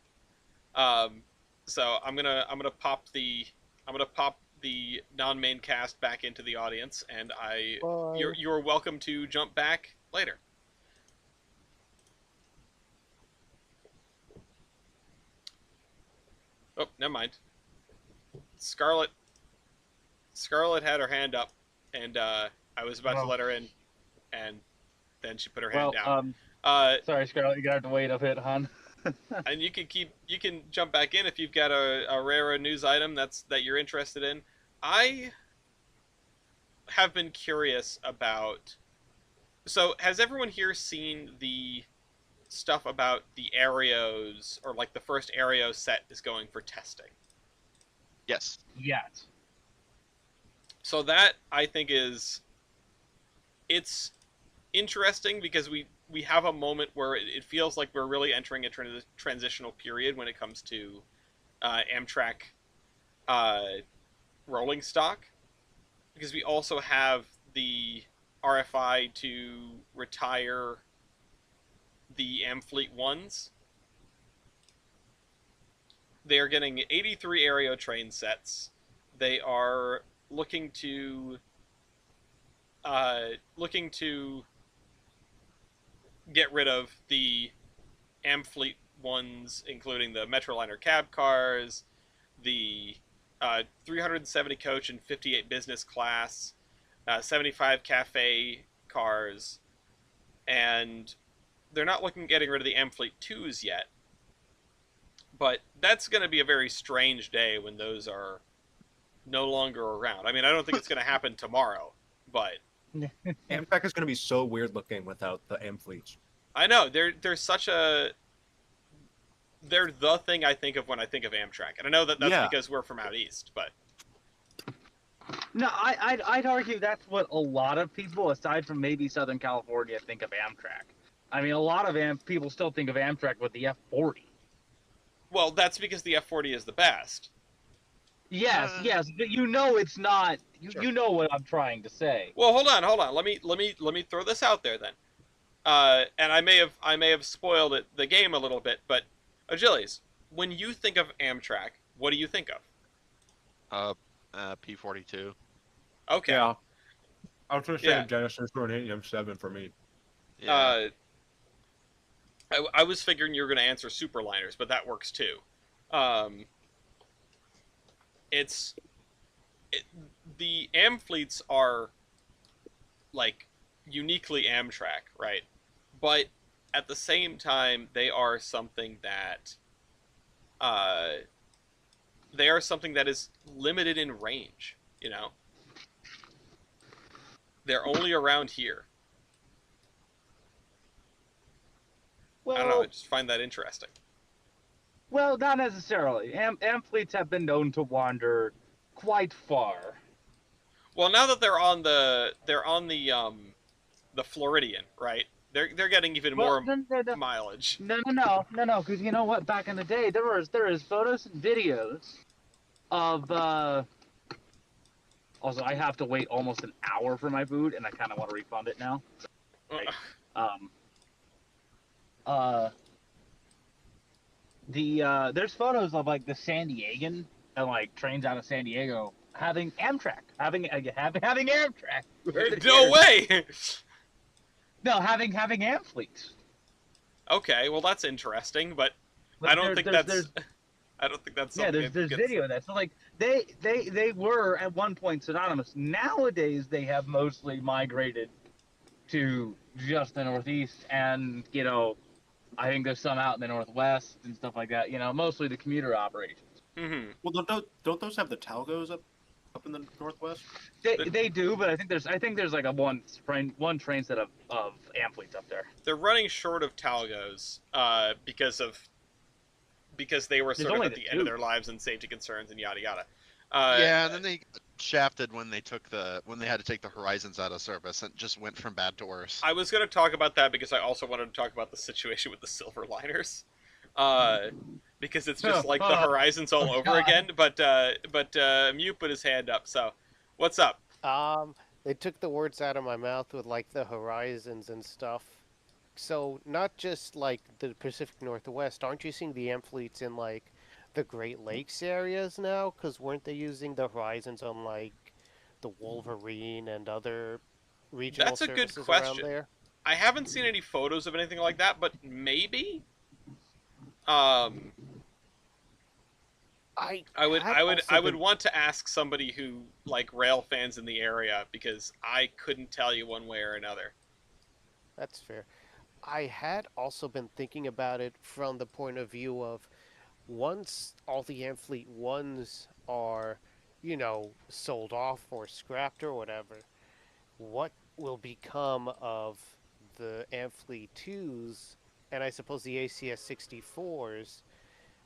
S1: So I'm gonna pop the non-main cast back into the audience, and
S5: Bye.
S1: you're welcome to jump back later. Oh, never mind. Scarlet, Scarlett had her hand up, and I was about to
S2: Oh.
S1: let her in, and then she put her
S2: Well,
S1: hand down.
S2: sorry, Scarlett, you're gonna have to wait a bit, hon.
S1: And you can jump back in if you've got a rare news item that you're interested in. I have been curious about. So, has everyone here seen the stuff about the Aereos, or like the first Aereo set is going for testing?
S3: Yes.
S2: Yes.
S1: So that I think it's interesting because we have a moment where it feels like we're really entering a transitional period when it comes to Amtrak uh, rolling stock, because we also have the RFI to retire the Amfleet ones. They are getting 83 Aereo train sets. They are looking to get rid of the Amfleet ones, including the Metroliner cab cars, the 370 coach and 58 business class, 75 cafe cars, and they're not looking at getting rid of the Amfleet 2s yet. But that's going to be a very strange day when those are no longer around. I mean, I don't think it's going to happen tomorrow, but
S4: Amtrak is going to be so weird looking without the Amfleets.
S1: I know they're such a they're the thing I think of when I think of Amtrak, and I know that's because we're from out east, but
S2: No, I'd argue that's what a lot of people, aside from maybe Southern California, think of Amtrak. I mean, a lot of people still think of Amtrak with the F40.
S1: well, that's because the F40 is the best.
S2: Yes, yes, but you know it's not.
S3: Sure.
S2: You know what I'm trying to say.
S1: Well, hold on. Let me throw this out there then. And I may have spoiled the game a little bit, but Achilles, when you think of Amtrak, what do you think of?
S3: P42.
S1: Okay.
S4: Yeah. I was going to say
S1: Yeah.
S4: Genesis or an AM7 for me.
S3: Yeah.
S1: I was figuring you were going to answer Superliners, but that works too. The Amfleets are like uniquely Amtrak, right? But at the same time, they are something that is limited in range. You know, they're only around here.
S2: Well,
S1: I don't know. I just find that interesting.
S2: Well, not necessarily. Ampletes have been known to wander quite far.
S1: Well, now that they're on the Floridian, right? They're getting even more mileage.
S2: No, because you know what? Back in the day, there is photos and videos of. Also, I have to wait almost an hour for my food, and I kind of want to refund it now. There's photos of like the San Diegan and like trains out of San Diego having Amtrak, having Amtrak.
S1: No way.
S2: No, having Amfleets.
S1: Okay, well that's interesting, but I don't think that's
S2: Yeah,
S1: something.
S2: there's video of that. So like they were at one point synonymous. Nowadays they have mostly migrated to just the Northeast, and you know, I think there's some out in the Northwest and stuff like that. You know, mostly the commuter operations.
S1: Mm-hmm.
S4: Well, don't those have the Talgos up in the Northwest?
S2: They do, but I think there's like a one train set of Amfleets up there.
S1: They're running short of Talgos because they were
S2: There's
S1: sort of
S2: only
S1: at
S2: the
S1: the end of
S2: two.
S1: their lives and safety concerns and yada yada.
S3: Yeah, and then they shafted when they had to take the Horizons out of service, and just went from bad to worse.
S1: I was going to talk about that because I also wanted to talk about the situation with the silver liners, because it's just like the Horizons all over
S2: God.
S1: again. But Mute put his hand up. So, what's up?
S5: They took the words out of my mouth with like the horizons and stuff. So not just like the Pacific Northwest, aren't you seeing the Amfleets in like the Great Lakes areas now? Because weren't they using the horizons on like the Wolverine and other regional
S1: That's a good
S5: services
S1: question.
S5: around there?
S1: I haven't seen any photos of anything like that, but maybe. I would want to ask somebody who like rail fans in the area because I couldn't tell you one way or another.
S5: That's fair. I had also been thinking about it from the point of view of once all the Amphlete ones are, sold off or scrapped or whatever, what will become of the Amphlete 2s and I suppose the ACS 64s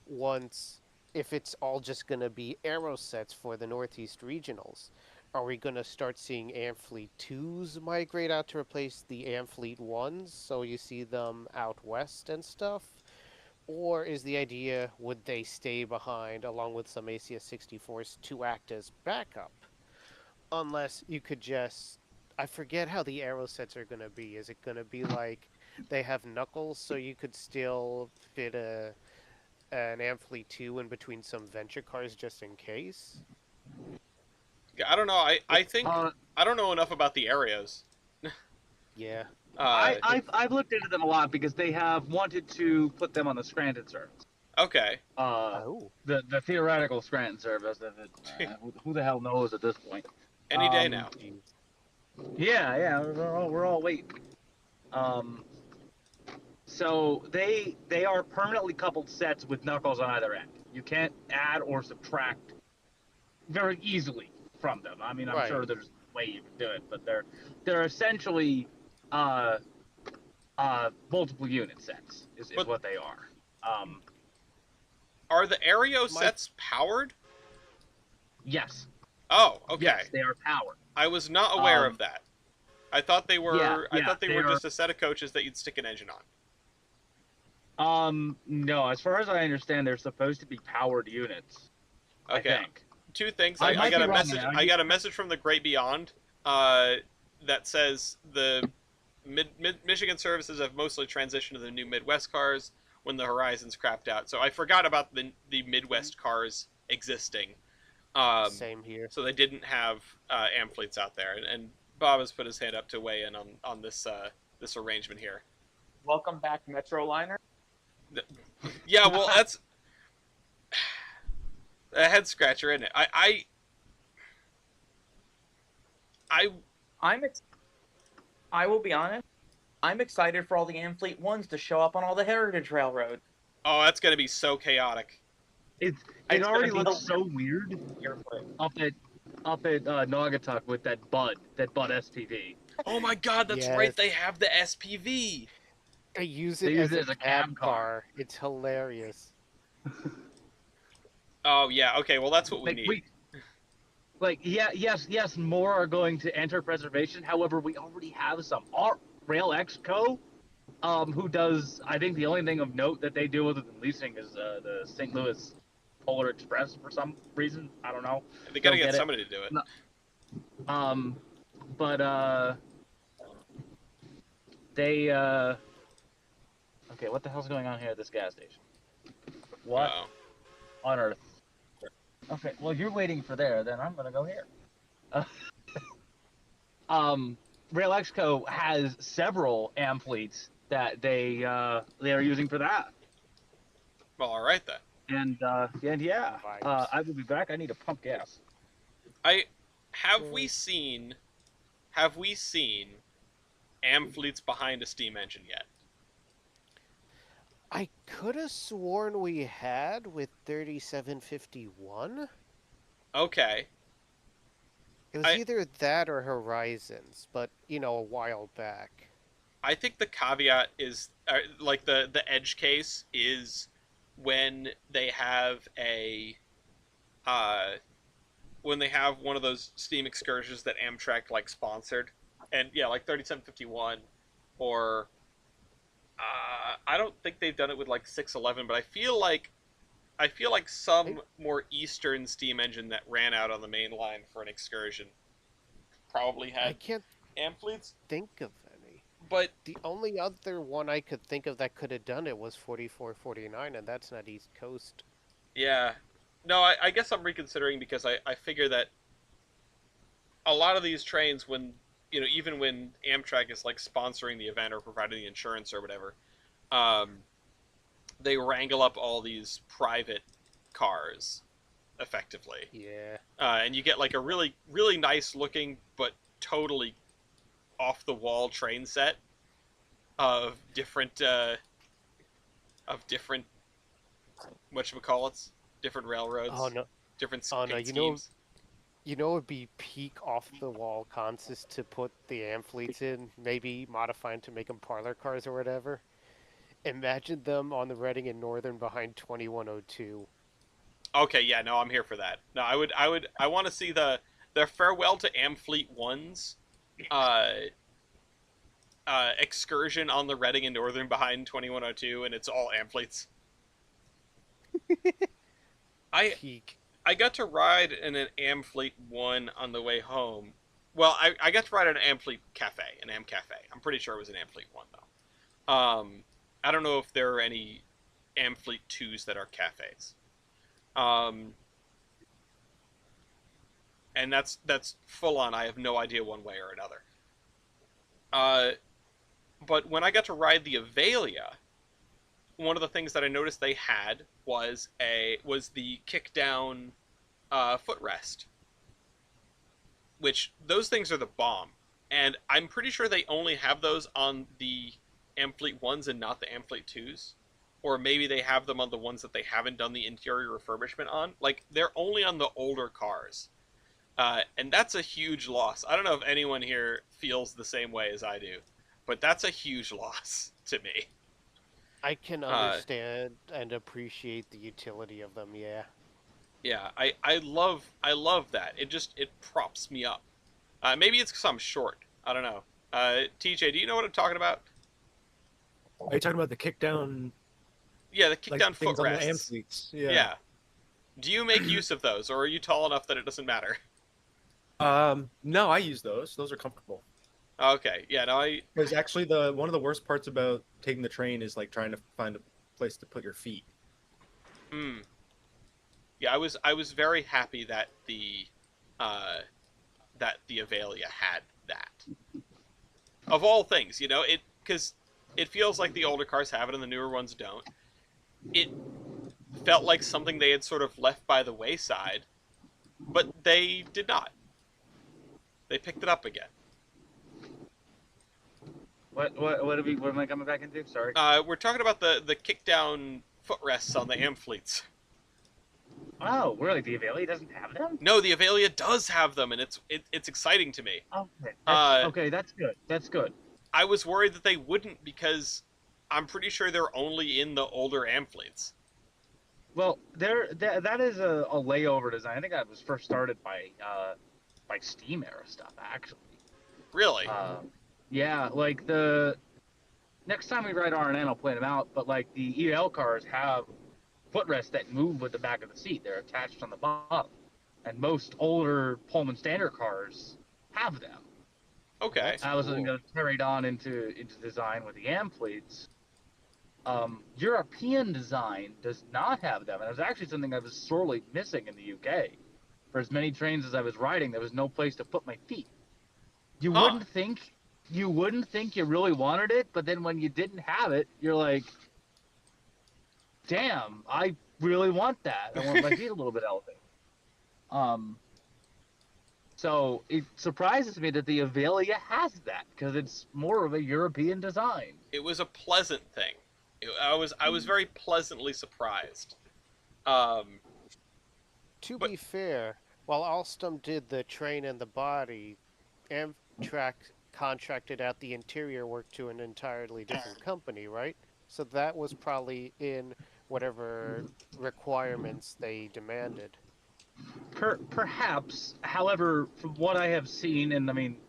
S5: once, if it's all just going to be arrow sets for the Northeast regionals? Are we going to start seeing Amphlete 2s migrate out to replace the Amphlete 1s so you see them out west and stuff? Or is the idea, would they stay behind along with some ACS 64s to act as backup? Unless you could just. I forget how the arrow sets are going to be. Is it going to be like they have knuckles so you could still fit an Amphlete 2 in between some venture cars just in case?
S1: Yeah, I don't know. I think
S2: Uh,
S1: I don't know enough about the areas.
S5: Yeah.
S2: I've looked into them a lot because they have wanted to put them on the Scranton service.
S1: Okay.
S5: Oh.
S2: The theoretical Scranton service. Who the hell knows at this point?
S1: Any day now.
S5: Geez.
S2: Yeah, we're all waiting. So they are permanently coupled sets with knuckles on either end. You can't add or subtract very easily from them. I mean, I'm
S5: Right.
S2: sure there's a way you can do it, but they're essentially multiple unit sets is
S1: But-
S2: what they are.
S1: Are the Aereo
S5: My-
S1: sets powered?
S2: Yes.
S1: Oh, okay.
S2: Yes, they are powered.
S1: I was not aware
S2: Um,
S1: of that. I thought they were. I
S2: yeah,
S1: thought they
S2: they
S1: were
S2: are-
S1: just a set of coaches that you'd stick an engine on.
S2: No, as far as I understand, they're supposed to be powered units.
S1: Okay.
S2: I think.
S1: Two things.
S2: I
S1: I
S2: might
S1: got
S2: be
S1: a
S2: wrong
S1: message.
S2: there.
S1: I got a message from the Great Beyond that says the Michigan services have mostly transitioned to the new Midwest cars when the Horizons crapped out. So I forgot about the Midwest cars existing.
S5: Same here.
S1: So they didn't have Ampletes out there, and Bob has put his hand up to weigh in on this this arrangement here.
S6: Welcome back, Metroliner.
S1: Yeah, well, that's a head scratcher, isn't it?
S6: I will be honest. I'm excited for all the Amphlete ones to show up on all the Heritage Railroads.
S1: Oh, that's gonna be so chaotic.
S2: It
S6: It's
S2: already
S6: gonna be
S2: looks so weird up at Naugatuck with that Bud SPV.
S1: Oh my God, that's
S5: Yes.
S1: right. They have the SPV.
S5: They use
S2: They
S5: it
S2: use
S5: as
S2: it
S5: a cab car. It's hilarious.
S1: Oh yeah. Okay. Well, that's what we need.
S2: Yes, more are going to enter preservation. However, we already have some. Our Rail X Co. Who does? I think the only thing of note that they do other than leasing is the St. Louis Polar Express for some reason. I don't know.
S1: They gotta
S2: Don't
S1: get
S2: get it.
S1: somebody to do it.
S2: No. But they okay, what the hell's going on here at this gas station? What
S1: Uh-oh.
S2: on earth? Okay, well you're waiting for there, then I'm gonna go here. Rail Exco has several Ampletes that they are using for that.
S1: Well, all right then.
S2: And yeah,
S5: Vibes.
S2: I will be back. I need to pump gas.
S1: Have we seen Ampletes behind a steam engine yet?
S5: I could have sworn we had with 3751.
S1: Okay.
S5: It was either that or Horizons, but, a while back.
S1: I think the caveat is like the edge case is when they have one of those steam excursions that Amtrak like sponsored, and yeah, like 3751, or I don't think they've done it with like 611, but I feel like some more eastern steam engine that ran out on the main line for an excursion probably
S5: I
S1: had
S5: can't
S1: Ampletes,
S5: think of any.
S1: but
S5: The only other one I could think of that could have done it was 4449, and that's not East Coast.
S1: yeah. No, I guess I'm reconsidering because I figure that a lot of these trains, when even when Amtrak is like sponsoring the event or providing the insurance or whatever, they wrangle up all these private cars effectively.
S5: Yeah.
S1: And you get like a really, really nice looking but totally off the wall train set of different whatchamacallits, different
S5: Oh
S1: railroads,
S5: no.
S1: different
S5: Oh no.
S1: paint schemes.
S5: You know, it'd be peak off the wall consist to put the amphitheats in, maybe modifying to make them parlor cars or whatever. Imagine them on the Reading and Northern behind 2102.
S1: Okay, yeah, no, I'm here for that. No, I want to see the farewell to Amfleet ones, uh, excursion on the Reading and Northern behind 2102, and it's all Amfleets. I
S5: Peak.
S1: I got to ride in an Amfleet one on the way home. Well, I got to ride at an Amfleet cafe, an Am Cafe. I'm pretty sure it was an Amfleet one though. I don't know if there are any Amfleet twos that are cafes. Um, and that's full on. I have no idea one way or another. Uh, but when I got to ride the Avelia, one of the things that I noticed they had was the kick down footrest, which those things are the bomb. And I'm pretty sure they only have those on the Amfleet ones and not the Amfleet twos. Or maybe they have them on the ones that they haven't done the interior refurbishment on. Like, they're only on the older cars. And that's a huge loss. I don't know if anyone here feels the same way as I do, but that's a huge loss to me.
S5: I can
S1: Uh,
S5: understand and appreciate the utility of them, yeah.
S1: yeah, I love that. It props me up. Maybe it's because I'm short. I don't know. TJ, do you know what I'm talking about?
S4: Are you talking about the kickdown,
S1: Yeah, the kick
S4: like
S1: down
S4: things on the
S1: footrests.
S4: amphitheats?
S1: Yeah. Do you make use of those, or are you tall enough that it doesn't matter?
S4: No, I use those. Those are comfortable.
S1: Okay, yeah, no,
S4: Because actually, the one of the worst parts about taking the train is like trying to find a place to put your feet.
S1: hmm. Yeah, I was very happy that the Avelia had that. Of all things, because it feels like the older cars have it and the newer ones don't. It felt like something they had sort of left by the wayside, but they did not. They picked it up again.
S2: What am I coming back into? Sorry.
S1: We're talking about the kick down footrests on the Amfleets.
S2: Oh, really? The Avelia doesn't have them?
S1: No, the Avelia does have them, and it's exciting to me.
S2: Okay.
S1: Uh,
S2: Okay, that's good. That's good.
S1: I was worried that they wouldn't because I'm pretty sure they're only in the older Amfleets.
S2: Well, that is a layover design. I think that was first started by Steam era stuff, actually.
S1: Really?
S2: Yeah, like the next time we ride R&N, I'll point them out. But like the EL cars have footrests that move with the back of the seat. They're attached on the bottom, and most older Pullman standard cars have them.
S1: Okay.
S5: That's
S2: I was
S5: cool.
S2: going to carry it on into design with the Amfleets. European design does not have them, and it was actually something I was sorely missing in the UK. For as many trains as I was riding, there was no place to put my feet. You
S1: Huh.
S2: wouldn't think you really wanted it, but then when you didn't have it, you're like, damn, I really want that. I want my feet a little bit elevated. So it surprises me that the Avelia has that because it's more of a European design.
S1: It was a pleasant thing. I was very pleasantly surprised. Um,
S5: To
S1: But-
S5: be fair, while Alstom did the train and the body, Amtrak contracted out the interior work to an entirely different company, right? So that was probably in whatever requirements they demanded.
S2: Perhaps, however, from what I have seen, and I mean,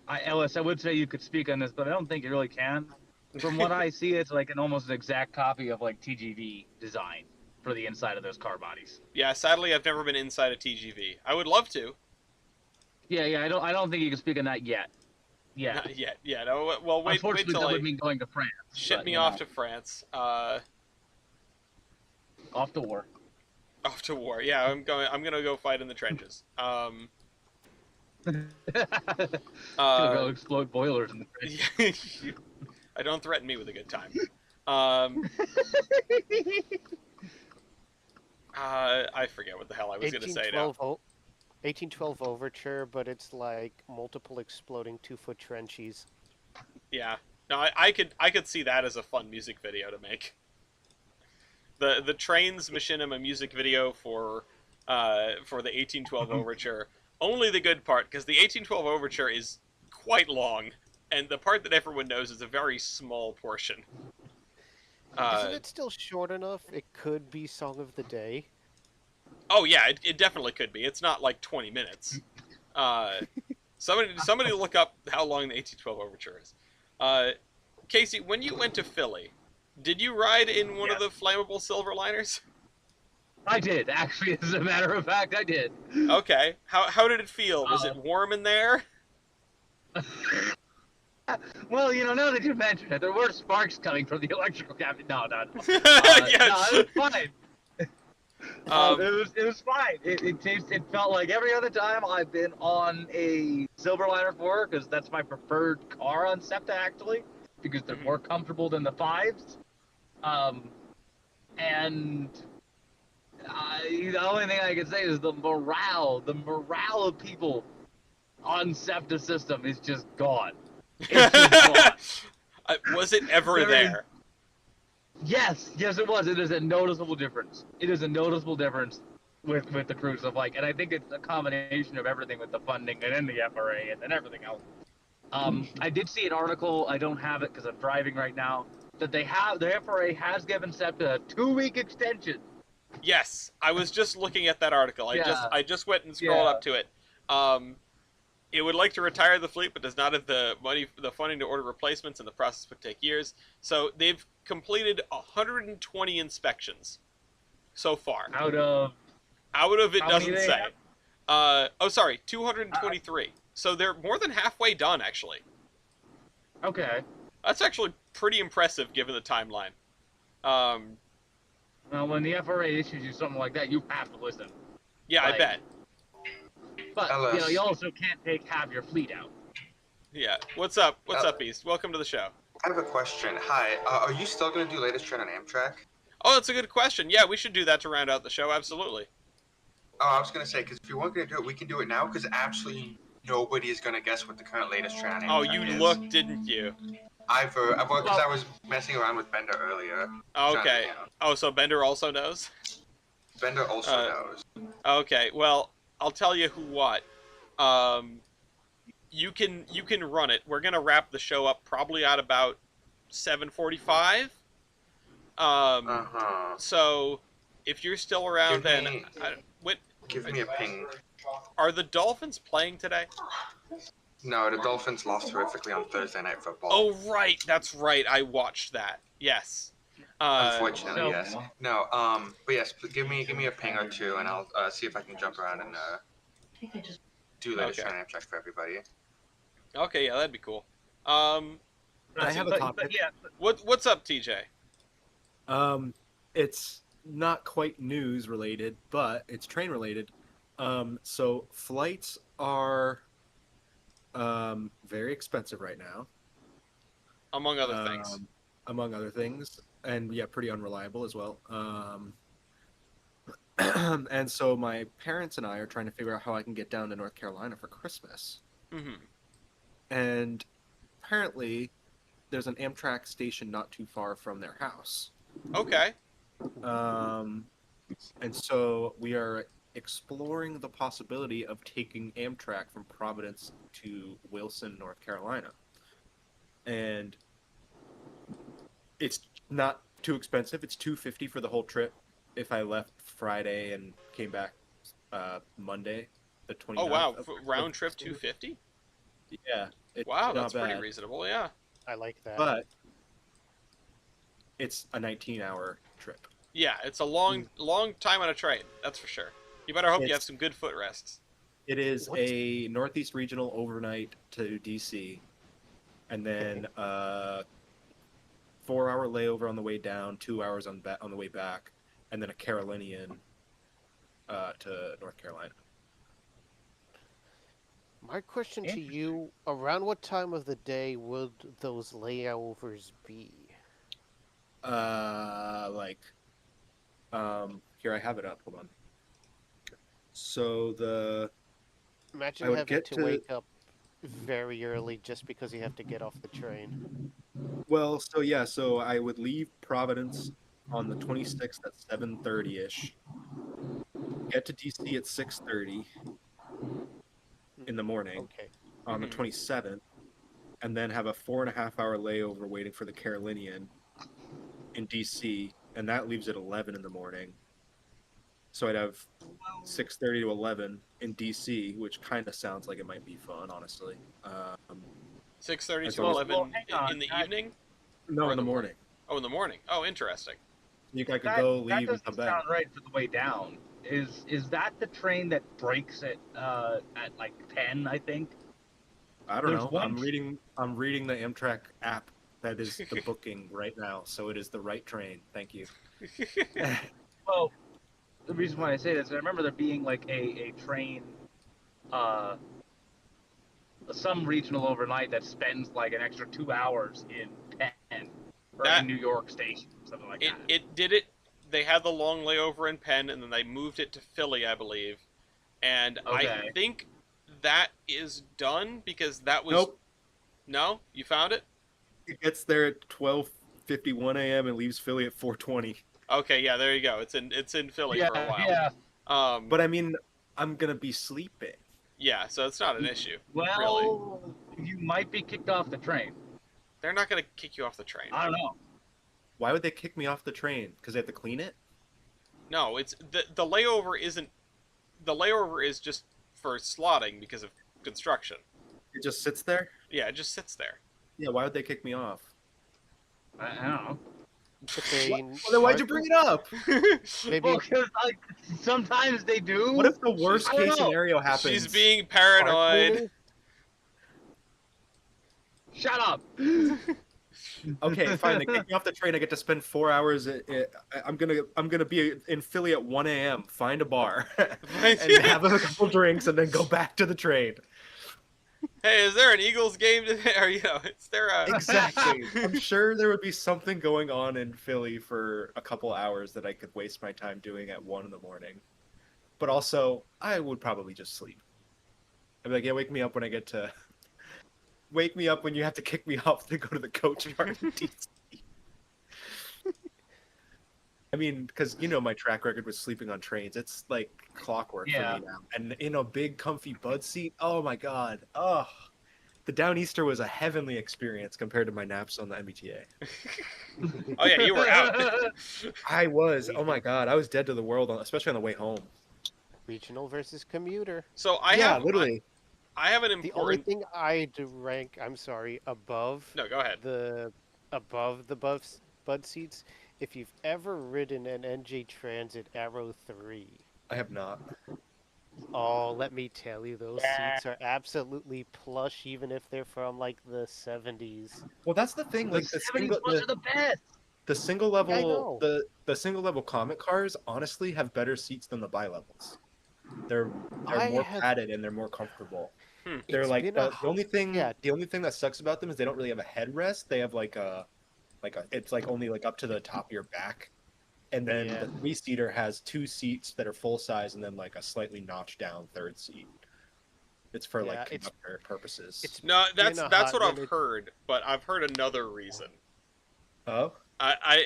S2: Ellis, I would say you could speak on this, but I don't think you really can. From what I see, it's like an almost exact copy of like TGV design for the inside of those car bodies.
S1: yeah, sadly, I've never been inside a TGV. I would love to.
S2: Yeah, I don't think you can speak on that yet. Yeah.
S1: Not yet. Yeah, no. Well, wait
S2: Unfortunately,
S1: till
S2: that
S1: I
S2: would mean going to France.
S1: ship
S2: but,
S1: me
S2: you
S1: off
S2: know,
S1: to France.
S2: off to war.
S1: Off to war. Yeah, I'm gonna go fight in the trenches.
S2: Gonna go explode boilers in the fridge.
S1: don't threaten me with a good time. I forget what the hell I was going to say now.
S5: 1812 Overture, but it's like multiple exploding 2-foot trenchies.
S1: Yeah. No, I could see that as a fun music video to make. The Trains Machinima music video for the 1812 Overture. Only the good part, because the 1812 Overture is quite long, and the part that everyone knows is a very small portion.
S5: Isn't it still short enough? It could be Song of the Day.
S1: Oh yeah, it definitely could be. It's not like 20 minutes. Somebody look up how long the 1812 Overture is. Casey, when you went to Philly, did you ride in one of the flammable silver liners?
S2: I did, actually, as a matter of fact, I did.
S1: Okay. How did it feel? Was it warm in there?
S2: Well, now that you mention it, there were sparks coming from the electrical cabinet. No, no.
S1: Yeah.
S2: No, it was fine. It was fine. It felt like every other time I've been on a Silverliner 4, because that's my preferred car on SEPTA, actually, because they're more comfortable than the 5s. And the only thing I can say is the morale of people on SEPTA system is just gone. It's just gone.
S1: Was it ever there?
S2: Yes, it was. It is a noticeable difference. It is a noticeable difference with the crews of like, and I think it's a combination of everything with the funding and then the FRA and everything else. I did see an article. I don't have it because I'm driving right now. That the FRA has given SEPTA a 2-week extension.
S1: Yes, I was just looking at that article. I just went and scrolled up to it. It would like to retire the fleet, but does not have the funding to order replacements, and the process would take years. So they've completed 120 inspections so far.
S2: Out of
S1: it
S2: how
S1: doesn't
S2: many
S1: say. Sorry, 223. So they're more than halfway done, actually.
S2: Okay.
S1: That's actually pretty impressive given the timeline.
S2: Well, when the FRA issues you something like that, you have to listen.
S1: Yeah, I bet.
S2: But you also can't take half your fleet out.
S1: Yeah. What's up? What's up, Beast? Welcome to the show.
S7: I have a question. Hi, are you still going to do latest train on Amtrak?
S1: Oh, that's a good question. Yeah, we should do that to round out the show. Absolutely.
S7: Oh, I was going to say, because if you weren't going to do it, we can do it now, because absolutely nobody is going to guess what the current latest train on Amtrak is.
S1: Oh, you looked, didn't you?
S7: Because I was messing around with Bender earlier.
S1: Okay. Oh, so Bender also knows?
S7: Bender also knows.
S1: Okay, well, I'll tell you what. You can run it. We're gonna wrap the show up probably at about 7:45. So if you're still around,
S7: Give me a ping.
S1: Are the Dolphins playing today?
S7: No, the Dolphins lost horrifically on Thursday Night Football.
S1: Oh right, that's right. I watched that. Yes.
S7: Unfortunately, yes. No. But yes, give me a ping or two, and I'll see if I can jump around and do latest train on Amtrak for everybody.
S1: Okay, yeah, that'd be cool.
S4: I have a topic.
S1: What's up, TJ?
S4: It's not quite news related, but it's train related. So flights are very expensive right now.
S1: Among other things.
S4: Among other things, and yeah, pretty unreliable as well. And so my parents and I are trying to figure out how I can get down to North Carolina for Christmas.
S1: Mm-hmm.
S4: And apparently, there's an Amtrak station not too far from their house.
S1: Okay.
S4: And so we are exploring the possibility of taking Amtrak from Providence to Wilson, North Carolina. And it's not too expensive. It's $250 for the whole trip if I left Friday and came back Monday, the 29th.
S1: Oh wow, round trip $250?
S4: Yeah.
S1: Wow, that's pretty reasonable. Yeah.
S5: I like that.
S4: But it's a 19-hour trip.
S1: Yeah, it's a long time on a train. That's for sure. You better hope you have some good foot rests.
S4: It is a Northeast Regional overnight to DC, and then 4-hour layover on the way down, 2 hours on the way back, and then a Carolinian to North Carolina.
S5: My question to you, around what time of the day would those layovers be?
S4: Here, I have it up. Hold on. So I
S5: Imagine
S4: would
S5: having
S4: get
S5: to
S4: to
S5: wake up very early just because you have to get off the train.
S4: well, so yeah, so I would leave Providence on the 26th at 7:30 ish. Get to DC at 6:30 in the morning
S5: Okay.
S4: on the
S1: Mhm.
S4: 27th, and then have a 4.5 hour layover waiting for the Carolinian in DC, and that leaves at 11 in the morning. So I'd have 6:30 to 11 in DC, which kind of sounds like it might be fun, honestly.
S1: 6:30
S4: As
S1: to
S4: long as,
S1: 11
S2: hang on.
S1: in the evening
S4: no,
S1: or
S4: in the
S1: morning?
S4: morning.
S1: Oh, in the morning. Oh, interesting.
S4: I could
S2: That
S4: go,
S2: that
S4: leave, and come
S2: doesn't
S4: back.
S2: sound right for the way down. Is that the train that breaks at like 10? I think.
S4: I don't
S2: There's
S4: know.
S2: one.
S4: I'm reading the Amtrak app that is the booking right now, so it is the right train. Thank you.
S2: Well, the reason why I say this, is I remember there being like a train, uh, some regional overnight that spends like an extra 2 hours in Penn or
S1: That
S2: in New York Station, something like
S1: it
S2: that.
S1: it did it. They had the long layover in Penn, and then they moved it to Philly, I believe. And I
S2: Okay.
S1: think that is done because that was
S4: Nope.
S1: no. You found it?
S4: It gets there at 12:51 a.m. and leaves Philly at 4:20.
S1: Okay, yeah. There you go. It's in Philly
S2: Yeah,
S1: for a while.
S2: yeah.
S4: But I mean, I'm gonna be sleeping.
S1: Yeah. So it's not an issue, really.
S2: Well, you might be kicked off the train.
S1: They're not gonna kick you off the train.
S2: I don't know.
S4: Why would they kick me off the train? Because they have to clean it?
S1: No, it's the layover isn't. The layover is just for slotting because of construction.
S4: It just sits there?
S1: Yeah, it just sits there.
S4: Yeah, why would they kick me off?
S2: I don't know.
S5: If they
S4: Well, then why'd you bring it up?
S5: Maybe
S2: Well, 'cause, like, sometimes they do.
S4: What if the worst
S2: I don't
S4: case
S2: know.
S4: scenario happens?
S1: She's being
S5: car
S1: paranoid.
S5: cleaning?
S2: Shut up.
S4: Okay, fine. They kick me off the train. I get to spend 4 hours. I'm gonna be in Philly at 1 a.m. Find a bar and have a couple drinks, and then go back to the train.
S1: Hey, is there an Eagles game today? Or is there a?
S4: Exactly. I'm sure there would be something going on in Philly for a couple hours that I could waste my time doing at 1 in the morning. But also, I would probably just sleep. I'd be like, yeah, wake me up when I get to. Wake me up when you have to kick me off to go to the coach yard in DC. I mean, because you know my track record with sleeping on trains. It's like clockwork
S2: Yeah.
S4: for me now. And in a big, comfy bud seat, oh my god. Oh, the Downeaster was a heavenly experience compared to my naps on the MBTA.
S1: Oh yeah, you were out.
S4: I was. Oh my god, I was dead to the world, especially on the way home.
S5: regional versus commuter.
S1: So I
S4: yeah,
S1: have
S4: literally.
S1: I have an
S5: The only
S1: important.
S5: thing I'd rank, I'm sorry, above
S1: No, go ahead.
S5: the bud seats, if you've ever ridden an NJ Transit Arrow 3,
S4: I have not.
S5: oh, let me tell you, those seats are absolutely plush, even if they're from like the 70s.
S4: Well, that's the thing.
S2: The
S4: Like the
S2: 70s
S4: single,
S2: ones are the best.
S4: the single
S5: I
S4: level,
S5: know.
S4: the single level comic cars honestly have better seats than the bi-levels. They're
S5: I
S4: more
S5: have-
S4: padded and they're more comfortable.
S1: Hmm.
S4: They're
S5: It's
S4: like
S5: been
S4: the only thing.
S5: yeah.
S4: The only thing that sucks about them is they don't really have a headrest. They have like a. It's like only like up to the top of your back, and then
S5: Yeah.
S4: the 3-seater has 2 seats that are full size, and then like a slightly notched down 3rd seat. It's for
S5: Yeah,
S4: like
S5: it's-
S4: conductor purposes.
S5: it's-
S1: No,
S5: been a
S1: that's
S5: hot
S1: what I've
S5: minute.
S1: heard, but I've heard another reason.
S4: Oh,
S1: I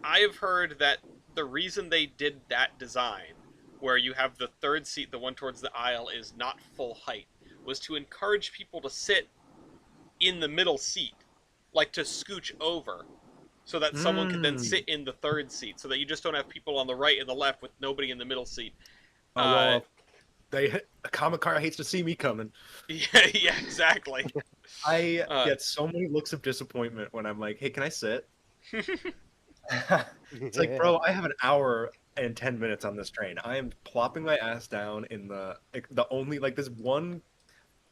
S1: have heard that the reason they did that design, where you have the 3rd seat, the one towards the aisle, is not full height, was to encourage people to sit in the middle seat, like to scooch over, so that someone could then sit in the 3rd seat, so that you just don't have people on the right and the left with nobody in the middle seat.
S4: oh well. A comic car hates to see me coming.
S1: Yeah, exactly.
S4: I
S1: Uh,
S4: get so many looks of disappointment when I'm like, "Hey, can I sit?" It's like, bro, I have an hour and 10 minutes on this train. I am plopping my ass down in the only like this one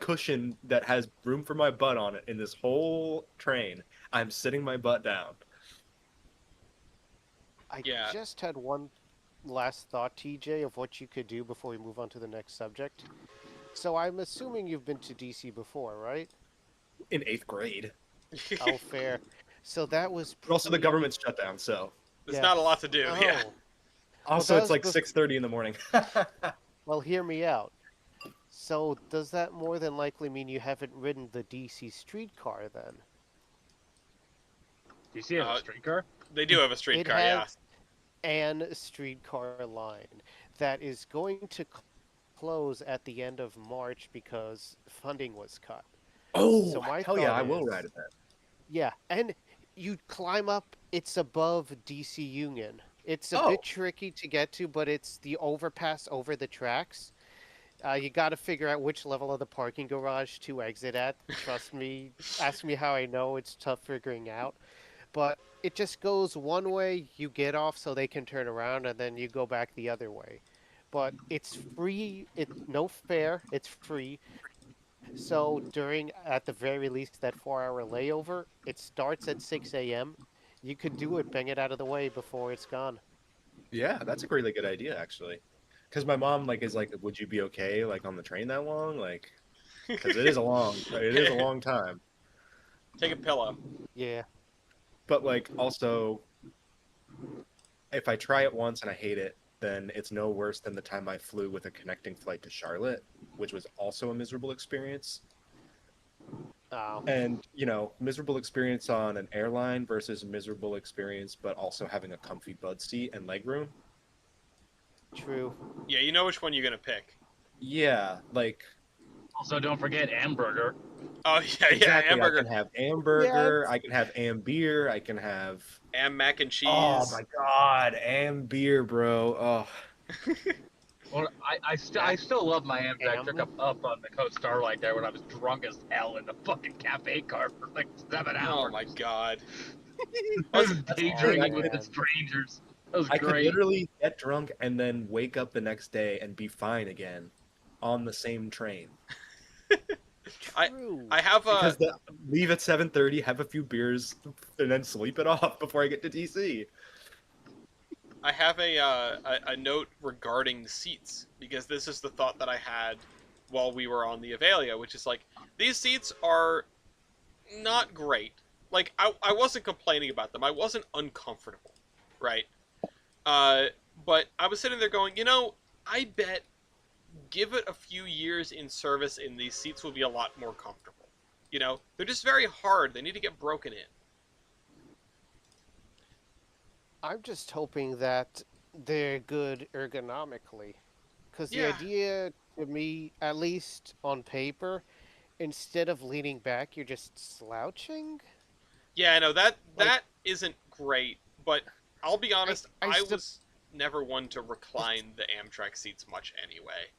S4: cushion that has room for my butt on it in this whole train. I'm sitting my butt down.
S5: I
S1: Yeah.
S5: just had one last thought, TJ, of what you could do before we move on to the next subject. So I'm assuming you've been to DC before, right?
S4: In 8th grade.
S5: Oh, fair. So that was
S4: But also the
S5: pre-
S4: government's shut down, so
S1: There's
S5: Yeah.
S1: not a lot to do. Yeah.
S5: Oh.
S4: Also,
S5: that
S4: it's
S5: was
S4: like
S5: bef-
S4: 6:30 in the morning.
S5: Well, hear me out. So does that more than likely mean you haven't ridden the DC streetcar then?
S2: Do you see it as a
S1: Uh,
S2: streetcar?
S1: they do have a
S5: It
S1: streetcar, yeah.
S5: has an streetcar line that is going to close at the end of March because funding was cut. So
S4: Oh,
S5: my
S4: hell yeah,
S5: thought
S4: I will
S5: is,
S4: ride it then.
S5: yeah, and you climb up, it's above DC Union. It's a
S4: Oh,
S5: bit tricky to get to, but it's the overpass over the tracks. You got to figure out which level of the parking garage to exit at. Trust me, ask me how I know, it's tough figuring out. But it just goes one way, you get off so they can turn around, and then you go back the other way. But it's free, it's no fare, it's free. So at the very least, that 4 hour layover, it starts at 6 a.m. You could do it, bang it out of the way before it's gone.
S4: yeah, that's a really good idea actually. Because my mom like is like, would you be okay like on the train that long? Like, because it is a long time.
S1: Take a pillow.
S5: Yeah,
S4: But like also, if I try it once and I hate it, then it's no worse than the time I flew with a connecting flight to Charlotte, which was also a miserable experience.
S5: oh,
S4: And, miserable experience on an airline versus miserable experience, but also having a comfy bud seat and legroom.
S5: true.
S1: Yeah, you know which one you're gonna pick.
S4: Yeah, like
S2: Also, don't forget Hamburger.
S1: Oh yeah, yeah,
S4: exactly. I
S1: hamburger,
S4: can have
S5: Yeah,
S4: hamburger, I can have beer, I can have.
S1: and mac and
S4: Oh
S1: cheese.
S4: my god, beer, bro. Oh,
S2: Well, I still love my Amtrak trip
S5: Am.
S2: up on the Coast Starlight there when I was drunk as hell in the fucking cafe car for like 7 hours.
S1: Oh my god.
S2: I was
S4: that's the thing.
S2: daydreaming with the
S5: Man.
S2: strangers. That was
S4: I could
S2: great.
S4: literally get drunk and then wake up the next day and be fine again on the same train.
S5: True.
S1: I have
S4: Because leave at 7:30, have a few beers, and then sleep it off before I get to DC.
S1: I have a note regarding the seats because this is the thought that I had while we were on the Avalia, which is like these seats are not great. Like I wasn't complaining about them. I wasn't uncomfortable, right? But I was sitting there going, I bet give it a few years in service and these seats will be a lot more comfortable. They're just very hard. They need to get broken in.
S5: I'm just hoping that they're good ergonomically. Because the
S1: Yeah.
S5: idea to me, at least on paper, instead of leaning back, you're just slouching.
S1: Yeah, I know that
S5: Like-
S1: that isn't great, but I'll be honest,
S5: I
S1: I
S5: sup-
S1: was never one to recline the Amtrak seats much anyway.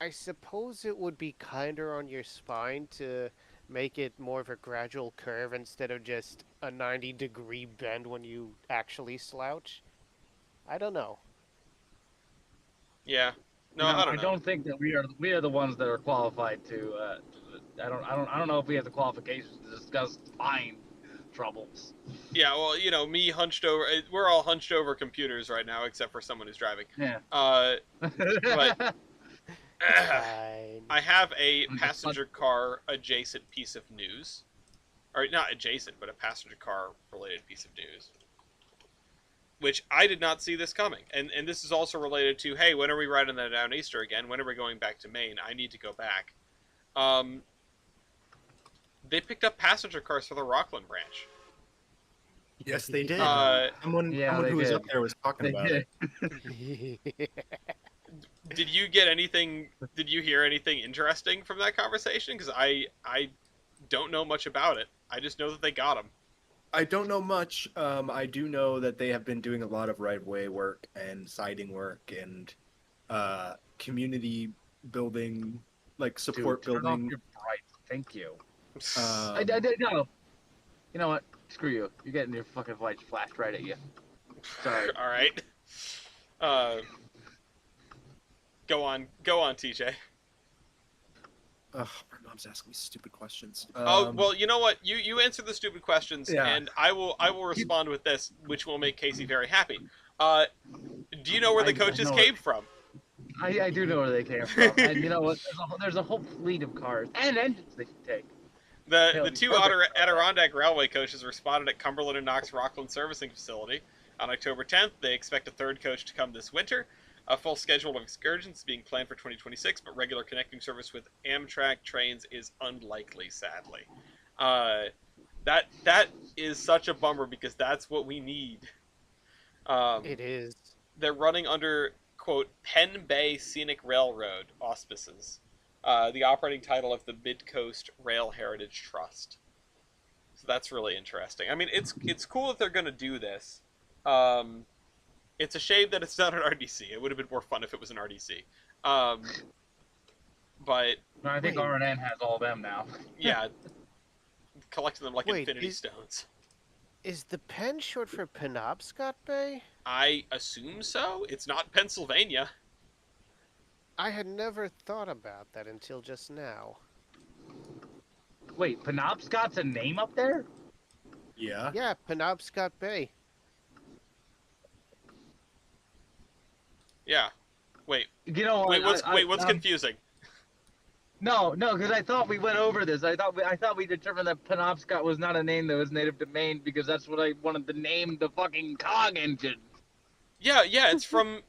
S5: I suppose it would be kinder on your spine to make it more of a gradual curve instead of just a 90-degree bend when you actually slouch. I don't know.
S1: Yeah. No,
S2: You know,
S1: I don't know.
S2: don't think that we are the ones that are qualified to. I don't know if we have the qualifications to discuss spine troubles.
S1: Yeah, well, me hunched over. We're all hunched over computers right now, except for someone who's driving.
S2: Yeah.
S1: But
S5: Fine.
S1: I have a passenger car adjacent piece of news, or not adjacent, but a passenger car related piece of news, which I did not see this coming. And this is also related to, hey, when are we riding the Down Easter again? When are we going back to Maine? I need to go back. They picked up passenger cars for the Rockland branch.
S4: Yes, they did. Someone
S2: they
S4: who was
S2: did.
S4: up there was talking about it.
S1: Did you get anything? Did you hear anything interesting from that conversation? Because I don't know much about it. I just know that they got them.
S4: I don't know much. I do know that they have been doing a lot of right-of-way work and siding work and community building, like support
S2: Dude, turn off
S4: building.
S2: your brights. Thank you.
S4: Um,
S2: No. You know what? Screw you. You're getting your fucking lights flashed right at you. Sorry.
S1: All right. Go on, TJ.
S4: Ugh, my mom's asking me stupid questions.
S1: Oh well, you know what? You answer the stupid questions,
S4: Yeah.
S1: and I will respond with this, which will make Casey very happy. Do you know where the coaches
S2: know
S1: came from?
S2: I do know where they came from. And you know what? There's a whole fleet of cars and engines they should take.
S1: The
S2: Hell,
S1: two
S2: perfect.
S1: Adirondack Railway coaches responded at Cumberland and Knox Rockland Servicing Facility. On October 10th, they expect a third coach to come this winter. A full schedule of excursions is being planned for 2026, but regular connecting service with Amtrak trains is unlikely, sadly. That is such a bummer because that's what we need.
S5: It is.
S1: They're running under, quote, Penn Bay Scenic Railroad auspices, the operating title of the Mid-Coast Rail Heritage Trust. So that's really interesting. I mean, it's cool that they're going to do this. It's a shame that it's not an RDC. It would have been more fun if it was an RDC. But
S2: No, I think
S5: Wait.
S2: RNN has all them now.
S1: yeah, collecting them like
S5: Wait,
S1: Infinity Stones.
S5: Is the pen short for Penobscot Bay?
S1: I assume so. It's not Pennsylvania.
S5: I had never thought about that until just now.
S2: Wait, Penobscot's a name up there?
S4: Yeah.
S5: Yeah, Penobscot Bay.
S1: Yeah. Wait.
S2: You know,
S1: What's confusing?
S2: No, because I thought we went over this. I thought we determined that Penobscot was not a name that was native to Maine because that's what I wanted to name the fucking cog engine.
S1: Yeah. It's from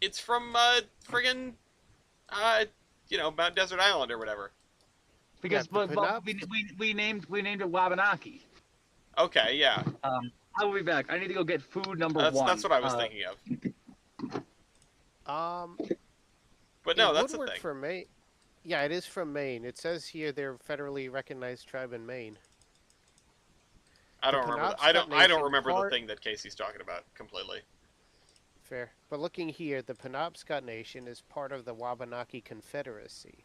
S1: friggin' Mount Desert Island or whatever.
S2: Because
S5: Yeah,
S2: but we named it Wabanaki.
S1: Okay. Yeah.
S2: I will be back. I need to go get food number
S1: That's
S2: one.
S1: that's what I was thinking of. But no, that's the
S5: would work
S1: thing.
S5: for Maine. Yeah, it is from Maine. It says here they're a federally recognized tribe in Maine.
S1: I
S5: the
S1: don't remember.
S5: Penobscot
S1: I don't
S5: Nation
S1: remember the
S5: part-
S1: thing that Casey's talking about completely.
S5: Fair. But looking here, the Penobscot Nation is part of the Wabanaki Confederacy.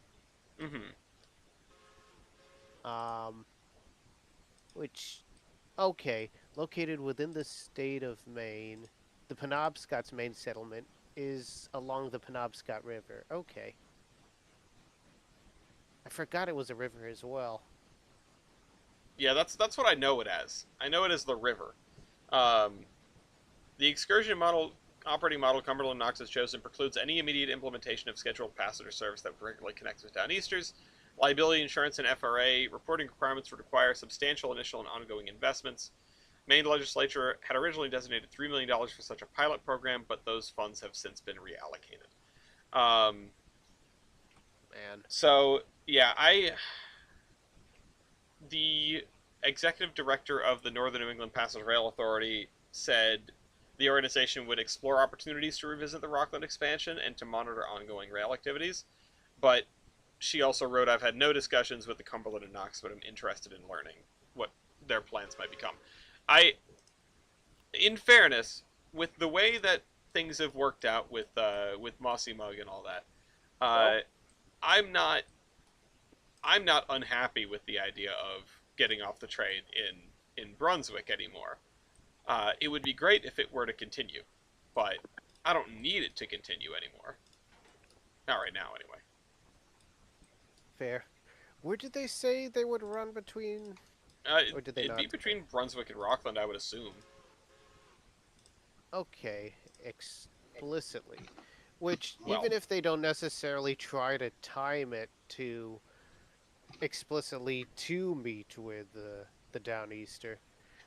S1: Mm-hmm.
S5: Which, okay, located within the state of Maine, the Penobscot's main settlement is along the Penobscot River. Okay. I forgot it was a river as well.
S1: Yeah, that's what I know it as. I know it as the river. The excursion operating model Cumberland Knox has chosen precludes any immediate implementation of scheduled passenger service that regularly connects with Downeasters. Liability insurance and FRA reporting requirements would require substantial initial and ongoing investments. Maine legislature had originally designated $3 million for such a pilot program, but those funds have since been reallocated.
S5: Man.
S1: So, yeah, the executive director of the Northern New England Passenger Rail Authority said the organization would explore opportunities to revisit the Rockland expansion and to monitor ongoing rail activities. But she also wrote, I've had no discussions with the Cumberland and Knox, but I'm interested in learning what their plans might become. In fairness, with the way that things have worked out with Mossy Mug and all that, I'm not unhappy with the idea of getting off the train in Brunswick anymore. It would be great if it were to continue, but I don't need it to continue anymore. Not right now, anyway.
S5: Fair. Where did they say they would run between? Or did they
S1: It'd be
S5: not?
S1: between Brunswick and Rockland, I would assume.
S5: Okay, explicitly. Which,
S1: Well-
S5: even if they don't necessarily try to time it to explicitly to meet with the Downeaster,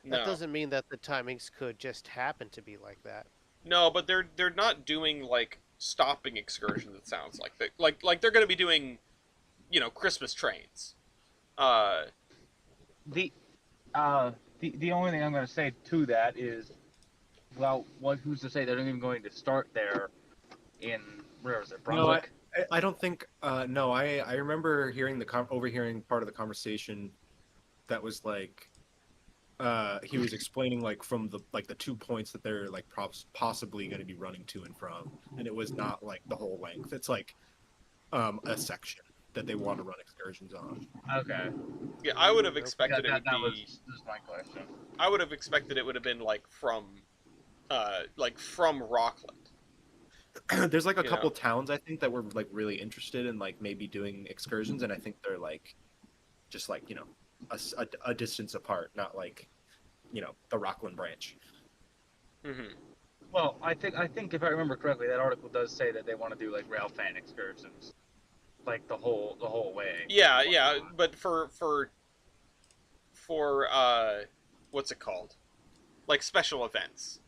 S5: that
S1: No.
S5: doesn't mean that the timings could just happen to be like that.
S1: No, but they're not doing like stopping excursions. It sounds like like they're going to be doing, Christmas trains.
S2: The only thing I'm going to say to that is, well, who's to say they're not even going to start there in, where is it, Brunswick?
S4: No, I don't think. No, I remember hearing overhearing part of the conversation that was like, he was explaining like from the 2 points that they're like possibly going to be running to and from, and it was not like the whole length. It's like a section that they want to run excursions on.
S2: Okay.
S1: Yeah, I would have expected it would
S2: that was
S1: be.
S2: my question.
S1: I would have expected it would have been from Rockland.
S4: There's like a
S1: You
S4: couple
S1: know.
S4: towns I think that were like really interested in like maybe doing excursions, and I think they're like just like a distance apart, not like the Rockland branch.
S1: Mm-hmm.
S2: Well, I think if I remember correctly, that article does say that they want to do like rail fan excursions, like the whole way.
S1: Yeah, but for what's it called? like special events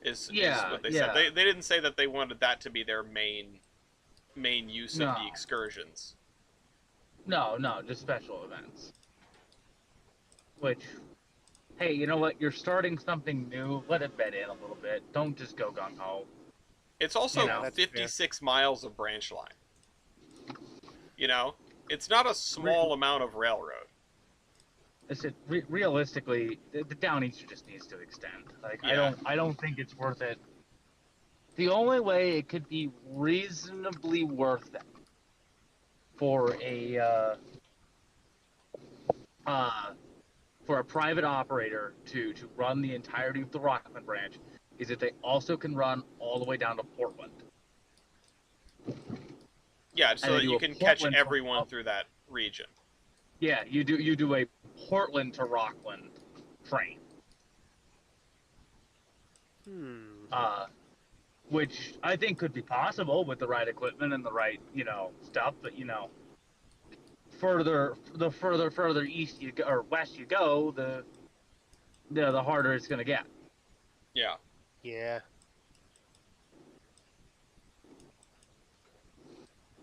S1: is
S2: Yeah,
S1: what they
S2: yeah.
S1: said. They didn't say that they wanted that to be their main use of
S2: No.
S1: the excursions.
S2: No, just special events. Which, hey, you know what? You're starting something new. Let it bed in a little bit. Don't just go gung ho.
S1: It's
S2: You
S1: also
S2: know.
S5: That's fair.
S1: 56 miles of branch line. You know, it's not a small amount of railroad.
S2: Listen, realistically, the Downeaster just needs to extend. Like,
S1: Yeah.
S2: I don't think it's worth it. The only way it could be reasonably worth it for a private operator to run the entirety of the Rockland branch is if they also can run all the way down to Portland.
S1: Yeah, so
S2: And
S1: that
S2: they do
S1: you
S2: a
S1: can catch
S2: Portland
S1: everyone
S2: to-
S1: through that region.
S2: Yeah, you do a Portland to Rockland train. Which I think could be possible with the right equipment and the right, stuff. But further east you go, or west you go, the harder it's gonna get.
S1: Yeah.
S5: Yeah.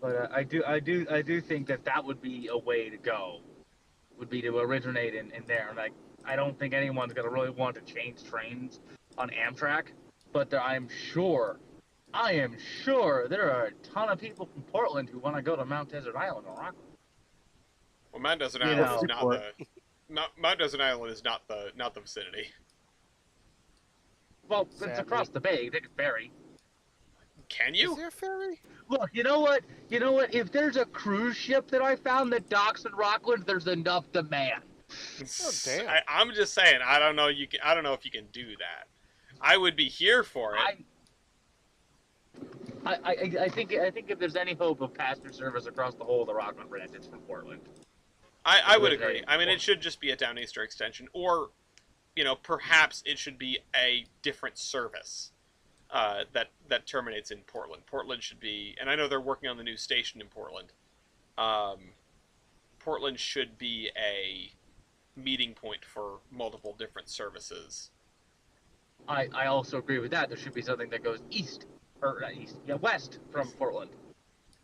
S2: But I do think that would be a way to go. Would be to originate in there. Like, I don't think anyone's gonna really want to change trains on Amtrak, but I am sure there are a ton of people from Portland who want to go to Mount Desert Island or Rockland.
S1: Well, Mount Desert
S2: You
S1: Island
S2: know.
S1: is not Mount Desert Island is not the vicinity.
S2: Well, it's
S5: Sadly.
S2: across the bay. They could ferry.
S1: Can
S5: Is
S1: you?
S5: there a ferry?
S2: Look, you know what? If there's a cruise ship that I found that docks in Rockland, there's enough demand.
S5: Oh, damn.
S1: I'm just saying. I don't know. I don't know if you can do that. I would be here for it.
S2: I think if there's any hope of passenger service across the whole of the Rockland branch, it's from Portland.
S1: I would agree. I mean, it should just be a Downeaster extension, or, perhaps it should be a different service that terminates in Portland. Portland should be, and I know they're working on the new station in Portland. Portland should be a meeting point for multiple different services.
S2: I also agree with that. There should be something that goes west from Portland.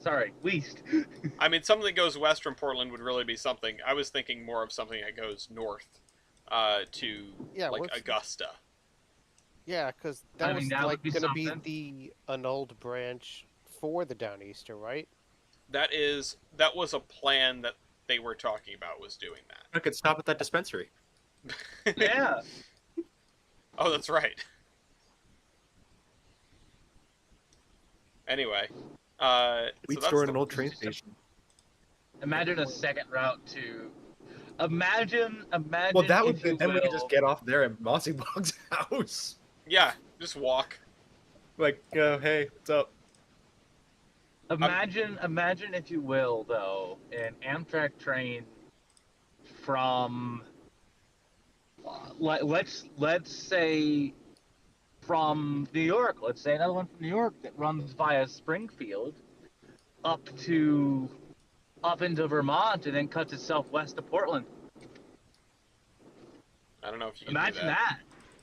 S2: Sorry, west.
S1: I mean, something that goes west from Portland would really be something. I was thinking more of something that goes north to Augusta.
S5: Yeah, because that was going to be the annulled branch for the Downeaster, right?
S1: That was a plan that they were talking about, was doing that.
S4: I could stop at that dispensary.
S2: Yeah.
S1: Oh, that's right. Anyway,
S4: We'd
S1: so
S4: store in an old train station.
S2: Imagine a second route to. Imagine.
S4: Well, that would
S2: then
S4: we could just get off there at Mossy Bog's house.
S1: Yeah, just walk.
S4: Like, hey, what's up?
S2: Imagine, if you will, though, an Amtrak train from, let's say, from New York. Let's say another one from New York that runs via Springfield up into Vermont and then cuts itself west to Portland.
S1: I don't know if you can
S2: Imagine
S1: do that.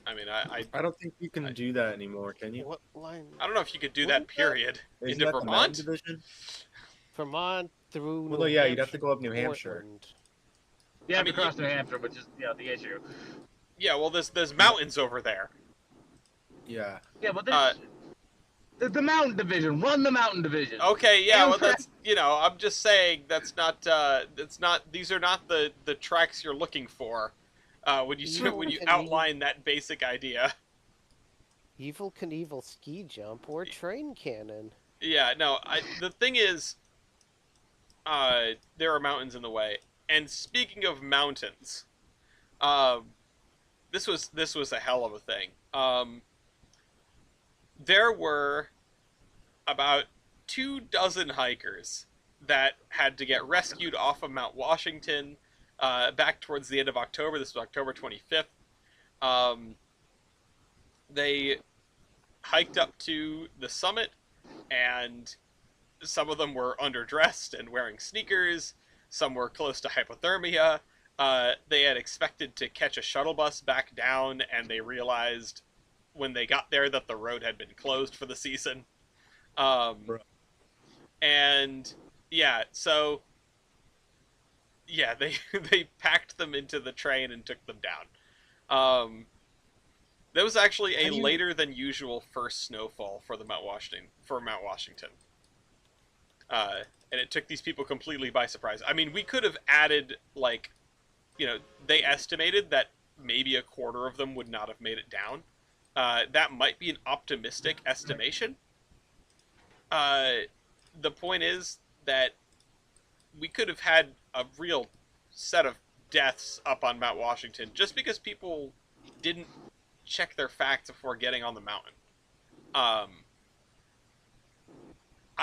S1: I mean,
S4: I don't think you can do that anymore, can you?
S5: What line?
S1: I don't know if you could do that, period.
S4: Isn't
S1: Into
S4: that the Mountain
S1: Vermont?
S4: Division?
S5: Vermont through
S4: Well,
S5: New
S4: yeah, you'd
S5: Hampshire,
S4: have to go up New Hampshire.
S5: Portland.
S2: Yeah,
S1: I mean,
S2: across New Hampshire, which is the issue.
S1: Yeah, well, there's mountains over there.
S4: Yeah.
S2: Yeah, but there's the Mountain Division. Run the Mountain Division.
S1: Okay, yeah, well,
S2: Amtrak-
S1: that's, I'm just saying that's not, these are not the tracks you're looking for when you outline that basic idea.
S5: Evil Knievel ski jump or train cannon.
S1: Yeah, no, the thing is, there are mountains in the way. And speaking of mountains, this was a hell of a thing. There were about 24 hikers that had to get rescued off of Mount Washington back towards the end of October. This was October 25th. They hiked up to the summit, and some of them were underdressed and wearing sneakers. Some were close to hypothermia. they had expected to catch a shuttle bus back down, and they realized when they got there that the road had been closed for the season. And yeah, so yeah, they they packed them into the train and took them down. That was actually a later than usual first snowfall for Mount Washington. And it took these people completely by surprise. I mean, we could have added, like, they estimated that maybe a quarter of them would not have made it down. That might be an optimistic estimation. The point is that we could have had a real set of deaths up on Mount Washington just because people didn't check their facts before getting on the mountain. I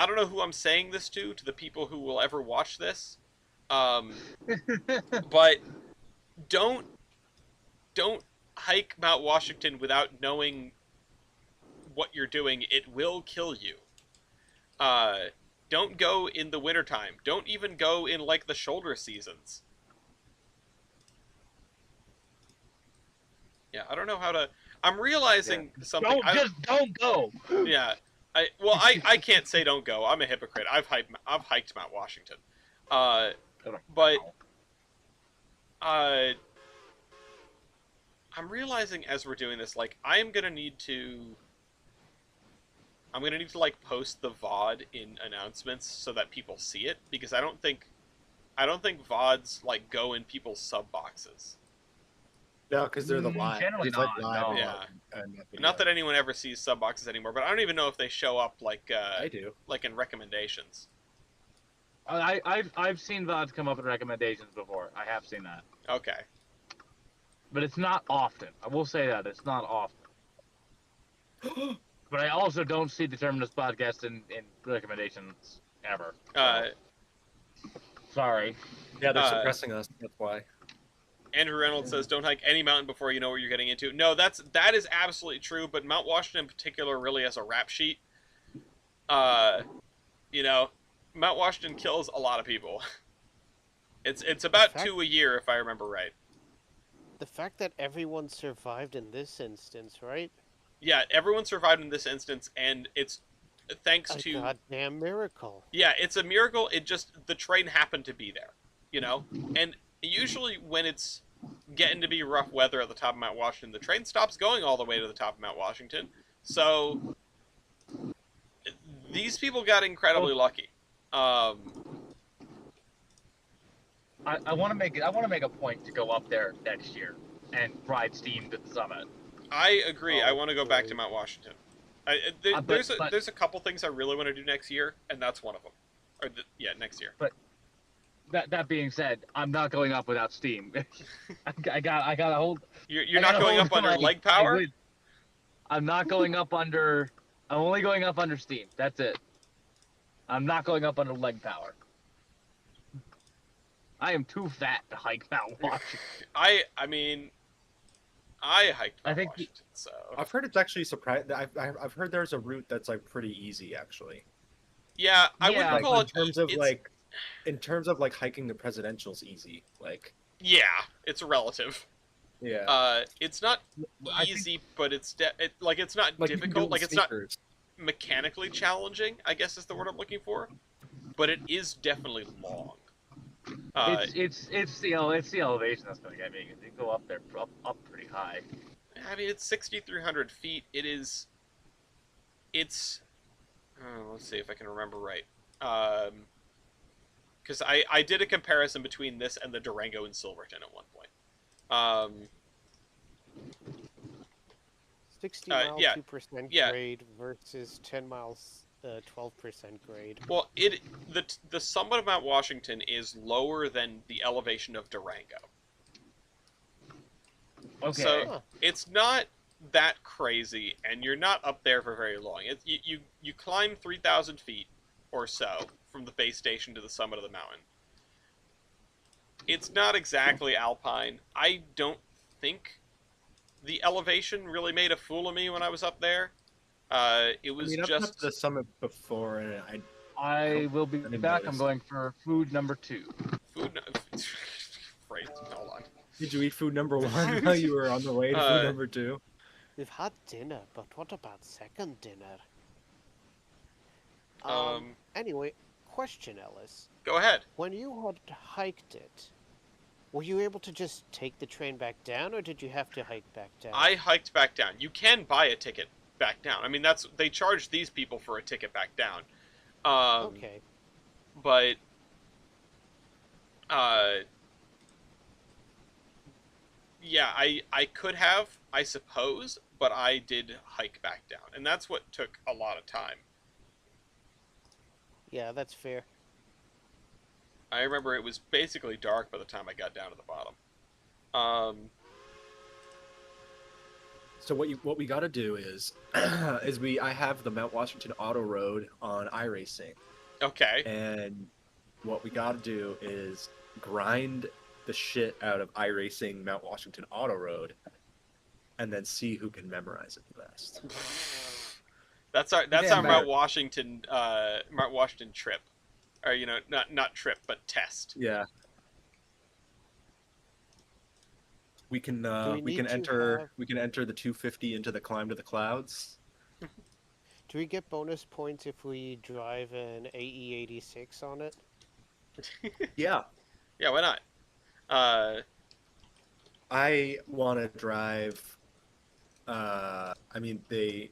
S1: don't know who I'm saying this to the people who will ever watch this. But don't hike Mount Washington without knowing what you're doing. It will kill you. Don't go in the wintertime. Don't even go in, like, the shoulder seasons. Yeah, I don't know how to... I'm realizing something...
S2: Don't go!
S1: Yeah. I can't say don't go. I'm a hypocrite. I've hiked Mount Washington. But... I'm realizing as we're doing this, like, I'm gonna need to, like, post the VOD in announcements so that people see it, because I don't think VODs, like, go in people's sub boxes.
S4: No, because they're the live.
S2: Generally
S4: it's like
S2: not,
S4: live.
S2: no.
S1: Yeah. Not that anyone ever sees sub boxes anymore, but I don't even know if they show up, like,
S4: I do.
S1: like, in recommendations.
S2: I've seen VODs come up in recommendations before. I have seen that.
S1: Okay.
S2: But it's not often. I will say that. It's not often. But I also don't see the Terminus podcast in recommendations ever. Sorry.
S4: Yeah, they're suppressing us. That's why.
S1: Andrew Reynolds says, don't hike any mountain before you know what you're getting into. No, that is absolutely true, but Mount Washington in particular really has a rap sheet. Mount Washington kills a lot of people. It's about 2 a year, if I remember right.
S5: The fact that everyone survived in this instance, right?
S1: Yeah, everyone survived in this instance, and it's thanks
S5: a
S1: to...
S5: goddamn miracle.
S1: Yeah, it's a miracle. The train happened to be there, And usually when it's getting to be rough weather at the top of Mount Washington, the train stops going all the way to the top of Mount Washington. So these people got incredibly lucky.
S2: I want to make a point to go up there next year and ride Steam to the summit.
S1: I agree. I want to go back to Mount Washington. There's a couple things I really want to do next year, and that's one of them. Next year.
S2: But that being said, I'm not going up without Steam. I got a hold.
S1: You're not going up under leg power?
S2: I'm not going up under. I'm only going up under Steam. That's it. I'm not going up under leg power. I am too fat to hike Mount Washington.
S1: I hiked Mount Washington, so...
S4: I've heard it's actually surprising. I've heard there's a route that's, like, pretty easy, actually.
S1: Yeah, I wouldn't call it...
S4: In terms of hiking the presidential's easy, like...
S1: Yeah, it's relative.
S4: Yeah.
S1: It's not easy, but it's it's not difficult. Like, it's not mechanically challenging, I guess is the word I'm looking for. But it is definitely long.
S2: It's the elevation that's going to get me. You go up there, up pretty high.
S1: I mean, it's 6,300 feet. It's. Let's see if I can remember right. Because I did a comparison between this and the Durango in Silverton at one point.
S5: 60 miles, 2% grade versus 10 miles. 12% grade.
S1: Well, the summit of Mount Washington is lower than the elevation of Durango.
S2: Okay.
S1: So it's not that crazy, and you're not up there for very long. You climb 3,000 feet or so from the base station to the summit of the mountain. It's not exactly alpine. I don't think the elevation really made a fool of me when I was up there. It was
S4: I've
S1: just
S4: been to the summit before, and
S2: I will be back. I'm going for food number 2.
S1: Food. Right. Hold
S4: Did you eat food number 1 while you were on the way to food number 2?
S5: We've had dinner, but what about second dinner?
S1: Um,
S5: Anyway, question, Ellis.
S1: Go ahead.
S5: When you had hiked it, were you able to just take the train back down, or did you have to hike back down?
S1: I hiked back down. You can buy a ticket back down. I mean, they charge these people for a ticket back down.
S5: Okay.
S1: But yeah, I could have, I suppose, but I did hike back down, and that's what took a lot of time.
S5: Yeah, that's fair.
S1: I remember it was basically dark by the time I got down to the bottom.
S4: So what we got to do is I have the Mount Washington Auto Road on iRacing,
S1: Okay.
S4: and what we got to do is grind the shit out of iRacing Mount Washington Auto Road, and then see who can memorize it the best.
S1: That's our
S4: Yeah,
S1: Mount Washington trip, or not trip but test.
S4: Yeah. We can
S5: we
S4: enter the 250 into the climb to the clouds.
S5: Do we get bonus points if we drive an AE86 on it?
S4: Yeah.
S1: Yeah, why not?
S4: I want to drive. I mean, they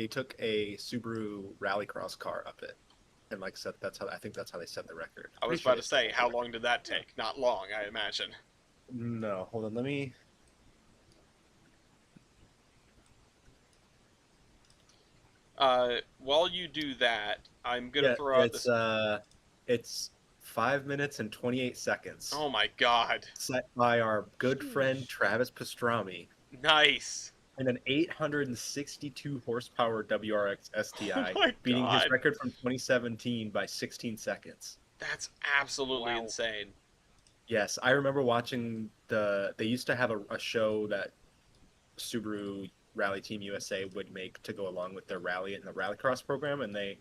S4: took a Subaru Rallycross car up it, and like said, I think that's how they set the record.
S1: I was about to say, how long did that take? Not long, I imagine.
S4: No, hold on. Let me.
S1: While you do that, I'm gonna throw out this.
S4: It's 5 minutes and 28 seconds.
S1: Oh my god!
S4: Set by our good friend Travis Pastrami.
S1: Nice.
S4: And an 862 horsepower WRX STI,
S1: Oh my
S4: beating his
S1: God.
S4: record from 2017 by 16 seconds.
S1: That's absolutely insane.
S4: Yes, I remember watching they used to have a show that Subaru Rally Team USA would make to go along with their rally and the Rallycross program, and they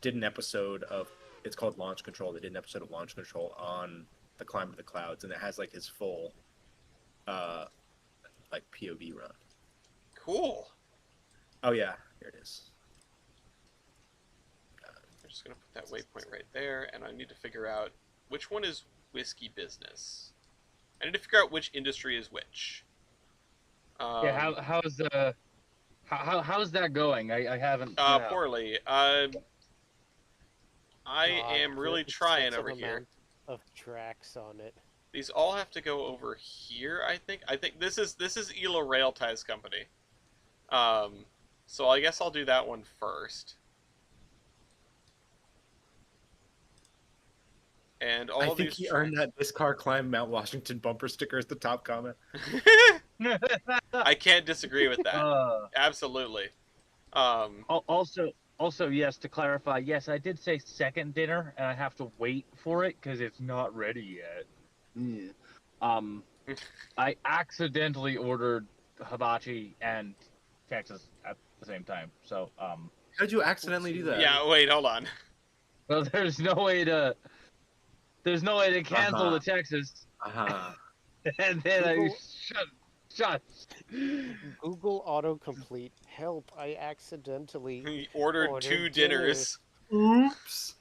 S4: did an episode of, it's called Launch Control. They did an episode of Launch Control on the Climb to the Clouds, and it has like his full like POV run.
S1: Cool.
S4: Oh yeah, here it is.
S1: I'm just gonna put that waypoint right there, and I need to figure out which one is whiskey business. I need to figure out which industry is which.
S2: Yeah, how's that going? I haven't.
S1: Poorly. I am really trying over here.
S5: Of tracks on it.
S1: These all have to go over here. I think this is Elo Rail Ties Company. So I guess I'll do that one first. And all
S4: I
S1: these
S4: think he earned that "This car climbed Mount Washington" bumper sticker as the top comment.
S1: I can't disagree with that. Absolutely.
S2: Also, yes, to clarify, yes, I did say second dinner, and I have to wait for it because it's not ready yet. I accidentally ordered hibachi and Texas at the same time. So,
S4: How did you accidentally do that?
S1: Yeah, wait, hold on.
S2: well, there's no way to cancel the Texas. And then
S5: Google,
S2: I shut.
S5: Google autocomplete. Help! I accidentally
S1: He ordered 2 dinners.
S4: Oops.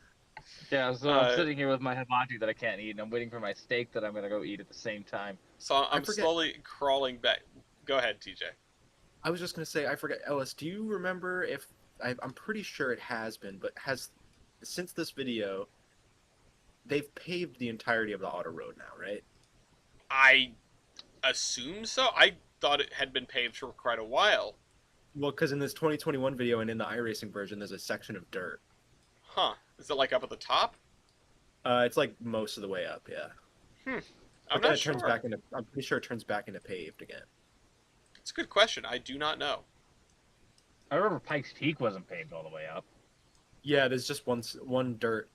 S2: Yeah, so I'm sitting here with my hibachi that I can't eat, and I'm waiting for my steak that I'm gonna go eat at the same time.
S1: So I'm slowly crawling back. Go ahead, TJ.
S4: I was just gonna say, I forget, Ellis. Do you remember if I'm pretty sure it has been, but since this video, they've paved the entirety of the auto road now, right?
S1: I assume so. I thought it had been paved for quite a while.
S4: Well, because in this 2021 video and in the iRacing version, there's a section of dirt.
S1: Huh. Is it like up at the top?
S4: It's like most of the way up, yeah.
S1: I'm
S4: But
S1: not sure.
S4: I'm pretty sure it turns back into paved again.
S1: It's a good question. I do not know.
S2: I remember Pikes Peak wasn't paved all the way up.
S4: Yeah, there's just one dirt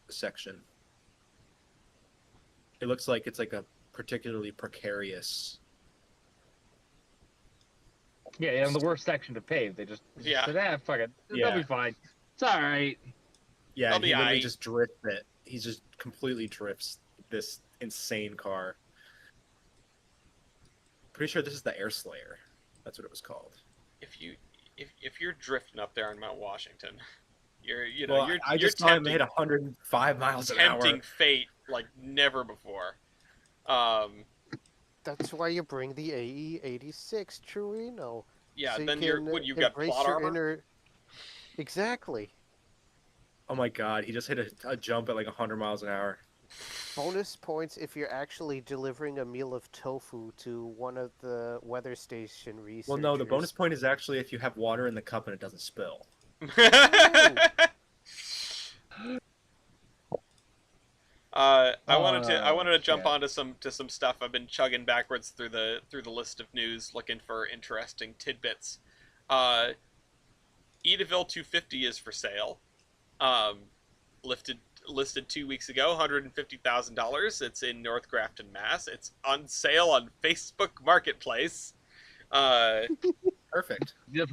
S4: section. It looks like it's like a particularly precarious.
S2: Yeah, and the worst section to pave. They just said, fuck it. They'll be fine. It's alright.
S4: Yeah,
S1: They'll
S4: he
S1: be
S4: literally
S1: aight.
S4: just drifts it. He just completely drifts this insane car. pretty sure this is the Air Slayer. That's what it was called.
S1: If you're drifting up there on Mount Washington, you're
S4: I
S1: you're
S4: just saw him
S1: tempting
S4: hit 105 miles an hour.
S1: tempting fate like never before.
S5: That's why you bring the AE-86 Truino.
S1: Yeah,
S5: so
S1: then
S5: you can
S1: you've got
S5: embrace
S1: plot
S5: your
S1: armor.
S5: inner. Exactly.
S4: Oh my god, he just hit a jump at like 100 miles an hour.
S5: Bonus points if you're actually delivering a meal of tofu to one of the weather station researchers.
S4: Well, no, the bonus point is actually if you have water in the cup and it doesn't spill.
S1: I wanted to jump
S4: shit.
S1: onto some stuff. I've been chugging backwards through the list of news, looking for interesting tidbits. Edaville 250 is for sale. Listed 2 weeks ago, $150,000. It's in North Grafton, Mass. It's on sale on Facebook Marketplace.
S4: Perfect.
S2: The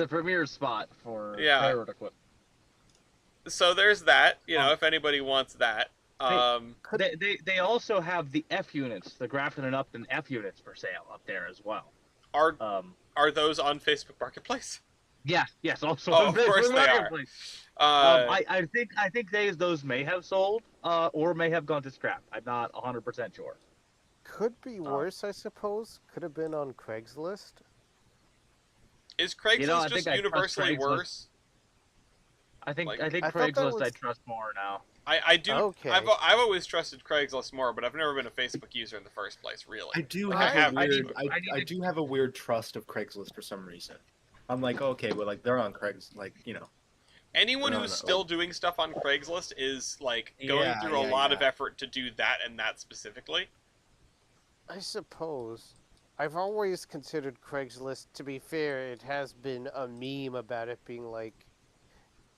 S2: premier spot for
S1: Yeah.
S2: railroad equipment.
S1: So there's that. If anybody wants that.
S2: They also have the F units, the Grafton and Upton F units for sale up there as well.
S1: Are those on Facebook Marketplace?
S2: Yes, also
S1: Oh,
S2: on
S1: of course
S2: Facebook
S1: they are.
S2: Marketplace. I think those may have sold, or may have gone to scrap. I'm not 100% sure.
S5: Could be worse, I suppose. Could have been on Craigslist.
S1: Is Craigslist
S2: I
S1: just
S2: think I trust
S1: universally
S2: Craigslist.
S1: worse?
S2: I think
S1: Like-
S5: I thought that
S2: Craigslist I
S5: was-
S2: trust more now.
S1: I do.
S5: Okay.
S1: I've always trusted Craigslist more, but I've never been a Facebook user in the first place. Really.
S4: I do
S5: I
S4: have
S1: have
S4: a weird.
S2: I need
S4: I
S2: to-
S4: do have a weird trust of Craigslist for some reason. I'm like, okay, well, like they're on Craigslist, like
S1: Anyone
S4: No,
S1: who's
S4: no.
S1: still doing stuff on Craigslist is like going
S4: Yeah,
S1: through a
S4: yeah,
S1: lot
S4: yeah.
S1: of effort to do that and that specifically.
S5: I suppose. I've always considered Craigslist, to be fair, it has been a meme about it being, like,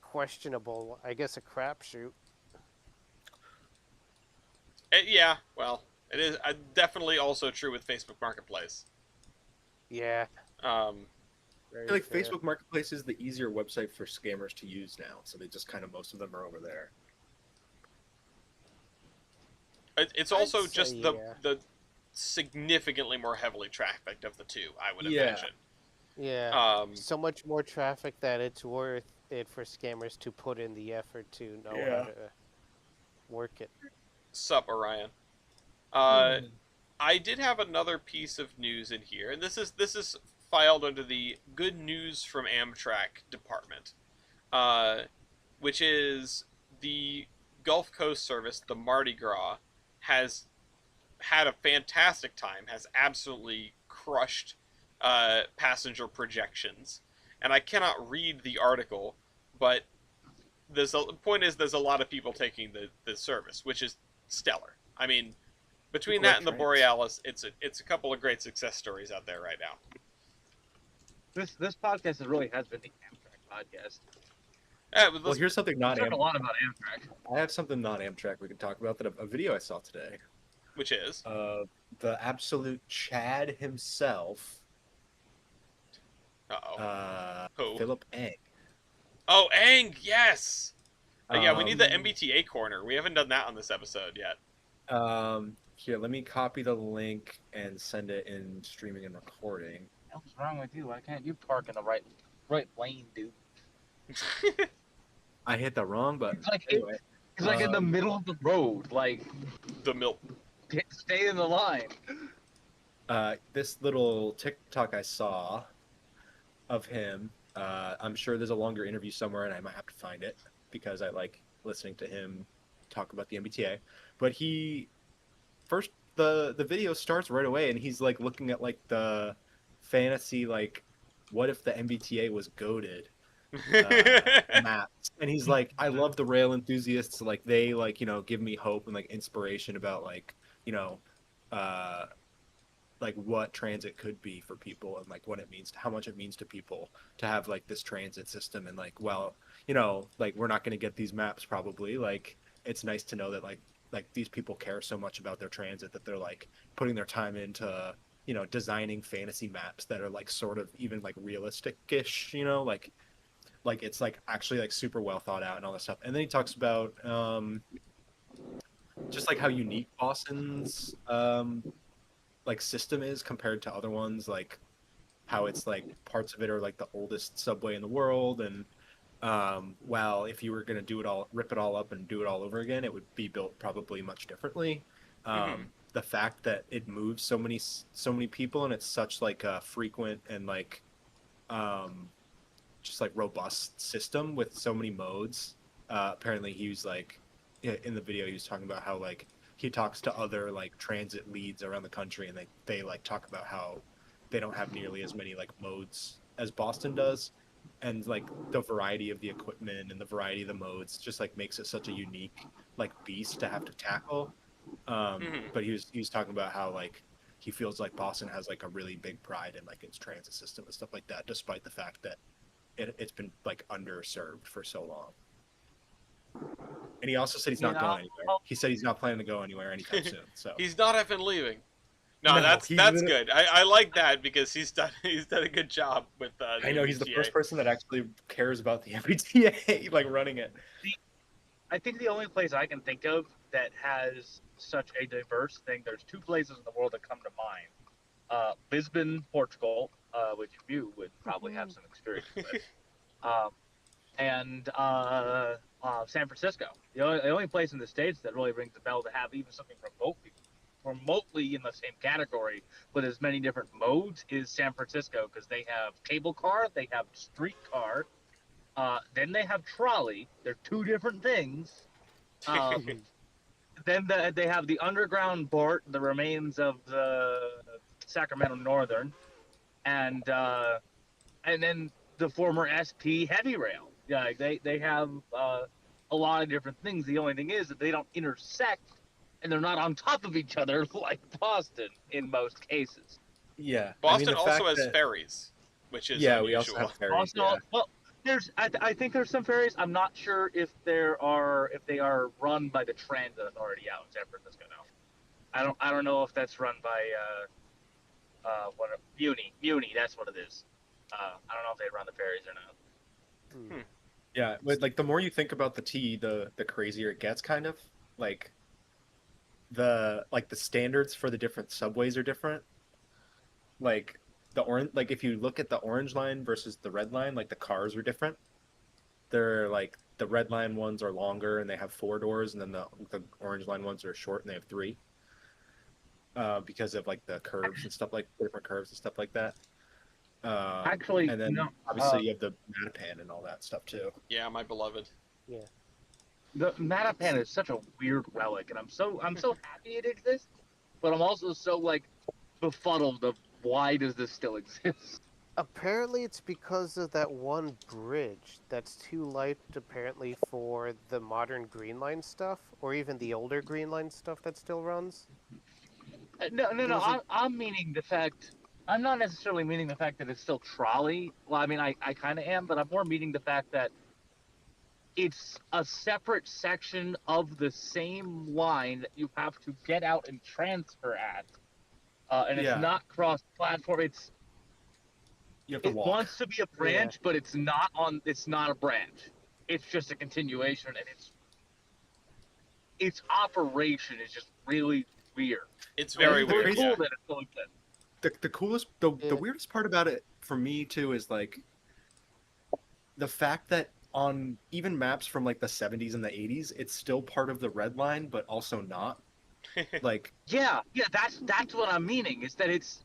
S5: questionable. I guess a crapshoot.
S1: Yeah, well, it is definitely also true with Facebook Marketplace.
S5: Yeah.
S4: I feel like Facebook Marketplace is the easier website for scammers to use now, so they just kind of most of them are over there.
S1: It's
S5: I'd
S1: also
S5: say
S1: just
S5: yeah.
S1: the significantly more heavily trafficked of the two, I would
S4: Yeah.
S1: imagine.
S5: Yeah. So much more traffic that it's worth it for scammers to put in the effort to know
S4: Yeah.
S5: how to work it.
S1: Sup, Orion. I did have another piece of news in here, and this is filed under the Good News from Amtrak department, which is the Gulf Coast service, the Mardi Gras, has had a fantastic time, has absolutely crushed passenger projections, and I cannot read the article, but the point is there's a lot of people taking the service, which is stellar. I mean, between
S4: Great
S1: that and the
S4: trains.
S1: Borealis, it's a couple of great success stories out there right now.
S2: This podcast really has been the Amtrak podcast.
S1: Yeah, but
S4: Well, here's something
S2: We
S4: not
S2: talk a
S4: Amtrak.
S2: lot about Amtrak.
S4: I have something not Amtrak we can talk about, that a video I saw today.
S1: which is
S4: The absolute Chad himself,
S1: Who?
S4: Philip Eng.
S1: Oh, Aang, yes. Yeah, we need the
S4: Um,
S1: MBTA corner. We haven't done that on this episode yet.
S4: Here, let me copy the link and send it in streaming and recording.
S2: What's wrong with you? Why can't you park in the right lane, dude?
S4: I hit the wrong button.
S2: It's like
S4: Anyway,
S2: it's like in the middle of the road. Like,
S1: The milk.
S2: stay in the line.
S4: this little TikTok I saw of him, I'm sure there's a longer interview somewhere, and I might have to find it because I like listening to him talk about the MBTA. But the video starts right away, and he's like looking at like the fantasy, like, what if the MBTA was goated maps, and he's like, I love the rail enthusiasts, like they like give me hope and like inspiration about like like what transit could be for people, and like what it means, how much it means to people to have like this transit system, and like, well, like we're not going to get these maps probably, like it's nice to know that like these people care so much about their transit that they're like putting their time into designing fantasy maps that are like sort of even like realistic-ish, like it's like actually like super well thought out and all that stuff. And then he talks about just like how unique Boston's like system is compared to other ones, like how it's like parts of it are like the oldest subway in the world, and well, if you were going to do it all, rip it all up and do it all over again, it would be built probably much differently.
S1: Hmm.
S4: The fact that it moves so many people and it's such like a frequent and like um, just like robust system with so many modes. Apparently, he was like in the video he was talking about how like he talks to other like transit leads around the country and they like talk about how they don't have nearly as many like modes as Boston does, and like the variety of the equipment and the variety of the modes just like makes it such a unique like beast to have to tackle.
S1: Hmm.
S4: But he was talking about how like he feels like Boston has like a really big pride in like its transit system and stuff like that, despite the fact that it's been like underserved for so long. And he also said he's
S2: You
S4: not going
S2: know,
S4: anywhere. He said he's not planning to go anywhere anytime soon. So
S1: He's not effing leaving. No,
S4: No,
S1: that's
S4: he
S1: that's
S4: literally-
S1: good. I like that because he's done a good job with the
S4: I know he's the
S1: MBTA.
S4: first person that actually cares about the MBTA, like running it.
S2: I think the only place I can think of that has such a diverse thing, there's two places in the world that come to mind. Lisbon, Portugal, which you would probably have some experience with, um, and San Francisco. The only place in the States that really rings a bell to have even something remotely in the same category with as many different modes is San Francisco, because they have cable car, they have streetcar, then they have trolley. They're two different things. Um, then they have the underground BART, the remains of the Sacramento Northern, and then the former SP Heavy Rail. Yeah, they have a lot of different things. The only thing is that they don't intersect, and they're not on top of each other like Boston in most cases.
S4: Yeah,
S1: Boston
S4: the
S1: also
S4: fact
S1: has
S4: that
S1: ferries, which is
S4: yeah, we also
S1: unusual.
S4: have ferries.
S2: Also,
S4: Yeah,
S2: well, I think there's some ferries. I'm not sure if they are run by the transit authority out in San Francisco now. I don't know if that's run by what Muni, that's what it is. I don't know if they run the ferries or not.
S5: Hmm.
S4: yeah. But like the more you think about the T, the crazier it gets. Kind of like the standards for the different subways are different. Like the orange, like if you look at the orange line versus the red line, like the cars are different. They're like the red line ones are longer and they have four doors, and then the orange line ones are short and they have three. Because of like the curves and stuff like different curves and stuff like that.
S2: Actually,
S4: And then obviously you have the Matapan and all that stuff too.
S1: Yeah, my beloved.
S5: Yeah.
S2: the Matapan is such a weird relic, and I'm so happy it exists, but I'm also so like befuddled of why does this still exist?
S5: Apparently, it's because of that one bridge that's too light, apparently, for the modern Green Line stuff, or even the older Green Line stuff that still runs.
S2: No, no,
S5: There
S2: no.
S5: was a-
S2: I'm meaning the fact. I'm not necessarily meaning the fact that it's still trolley. Well, I mean, I kind of am, but I'm more meaning the fact that it's a separate section of the same line that you have to get out and transfer at, and it's
S4: Yeah.
S2: not cross-platform.
S4: You have to
S2: It
S4: walk.
S2: wants to be a branch, but it's not on. It's not a branch. It's just a continuation, and its operation is just really weird.
S1: It's very
S2: It's really
S1: weird.
S2: cool
S1: Yeah.
S2: that it's still exists.
S4: The coolest the
S5: Yeah.
S4: weirdest part about it for me too is like the fact that on even maps from like the 70s and the 80s, it's still part of the red line, but also not. Like
S2: Yeah, that's what I'm meaning. Is that it's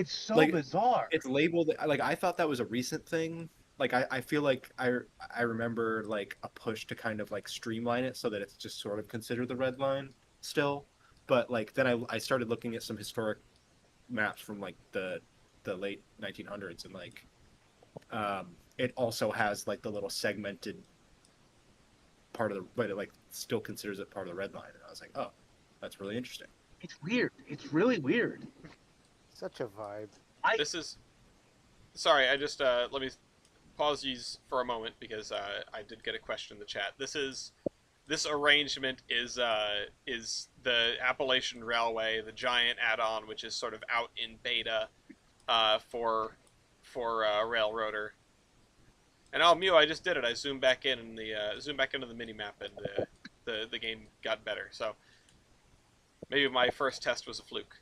S2: so
S4: Like,
S2: bizarre.
S4: it's labeled like I thought that was a recent thing. Like I feel like I remember like a push to kind of like streamline it so that it's just sort of considered the red line still. But like then I started looking at some historic maps from like the late 1900s, and like it also has like the little segmented part of the, but it like still considers it part of the red line, and I was like, oh, that's really interesting.
S2: It's weird. It's really weird.
S5: Such a vibe.
S1: This is. Sorry, I just let me pause these for a moment because I did get a question in the chat. This arrangement is the Appalachian Railway, the giant add-on, which is sort of out in beta for Railroader. And oh, Mew, I just did it. I zoomed back in and zoomed back into the mini map, and the game got better. So maybe my first test was a fluke.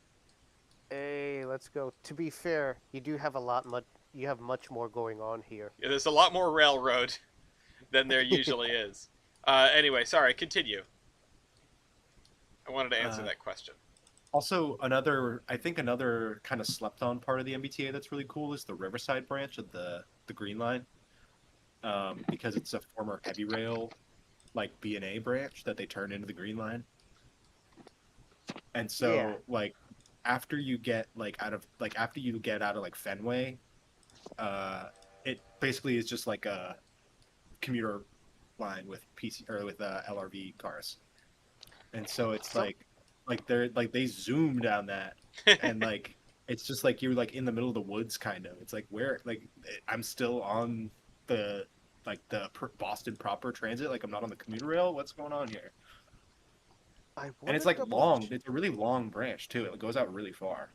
S5: Hey, let's go. To be fair, you do have a lot much. You have much more going on here.
S1: Yeah, there's a lot more railroad than there usually is. Anyway, sorry, continue. I wanted to answer
S4: Uh,
S1: that question.
S4: Also, I think another kind of slept on part of the MBTA that's really cool is the Riverside branch of the Green Line, because it's a former heavy rail like B&A branch that they turned into the Green Line. And
S5: Yeah.
S4: so like after you get out of like Fenway, uh, it basically is just like a commuter line with PC or with LRV cars. And so it's
S5: Some
S4: like they're like they zoom down that, and like it's just like you're like in the middle of the woods kind of. It's like where like I'm still on the Boston proper transit, like I'm not on the commuter rail. What's going on here?
S5: I
S4: And
S5: want
S4: it's
S5: to
S4: like
S5: double.
S4: long. It's a really long branch too. It goes out really far.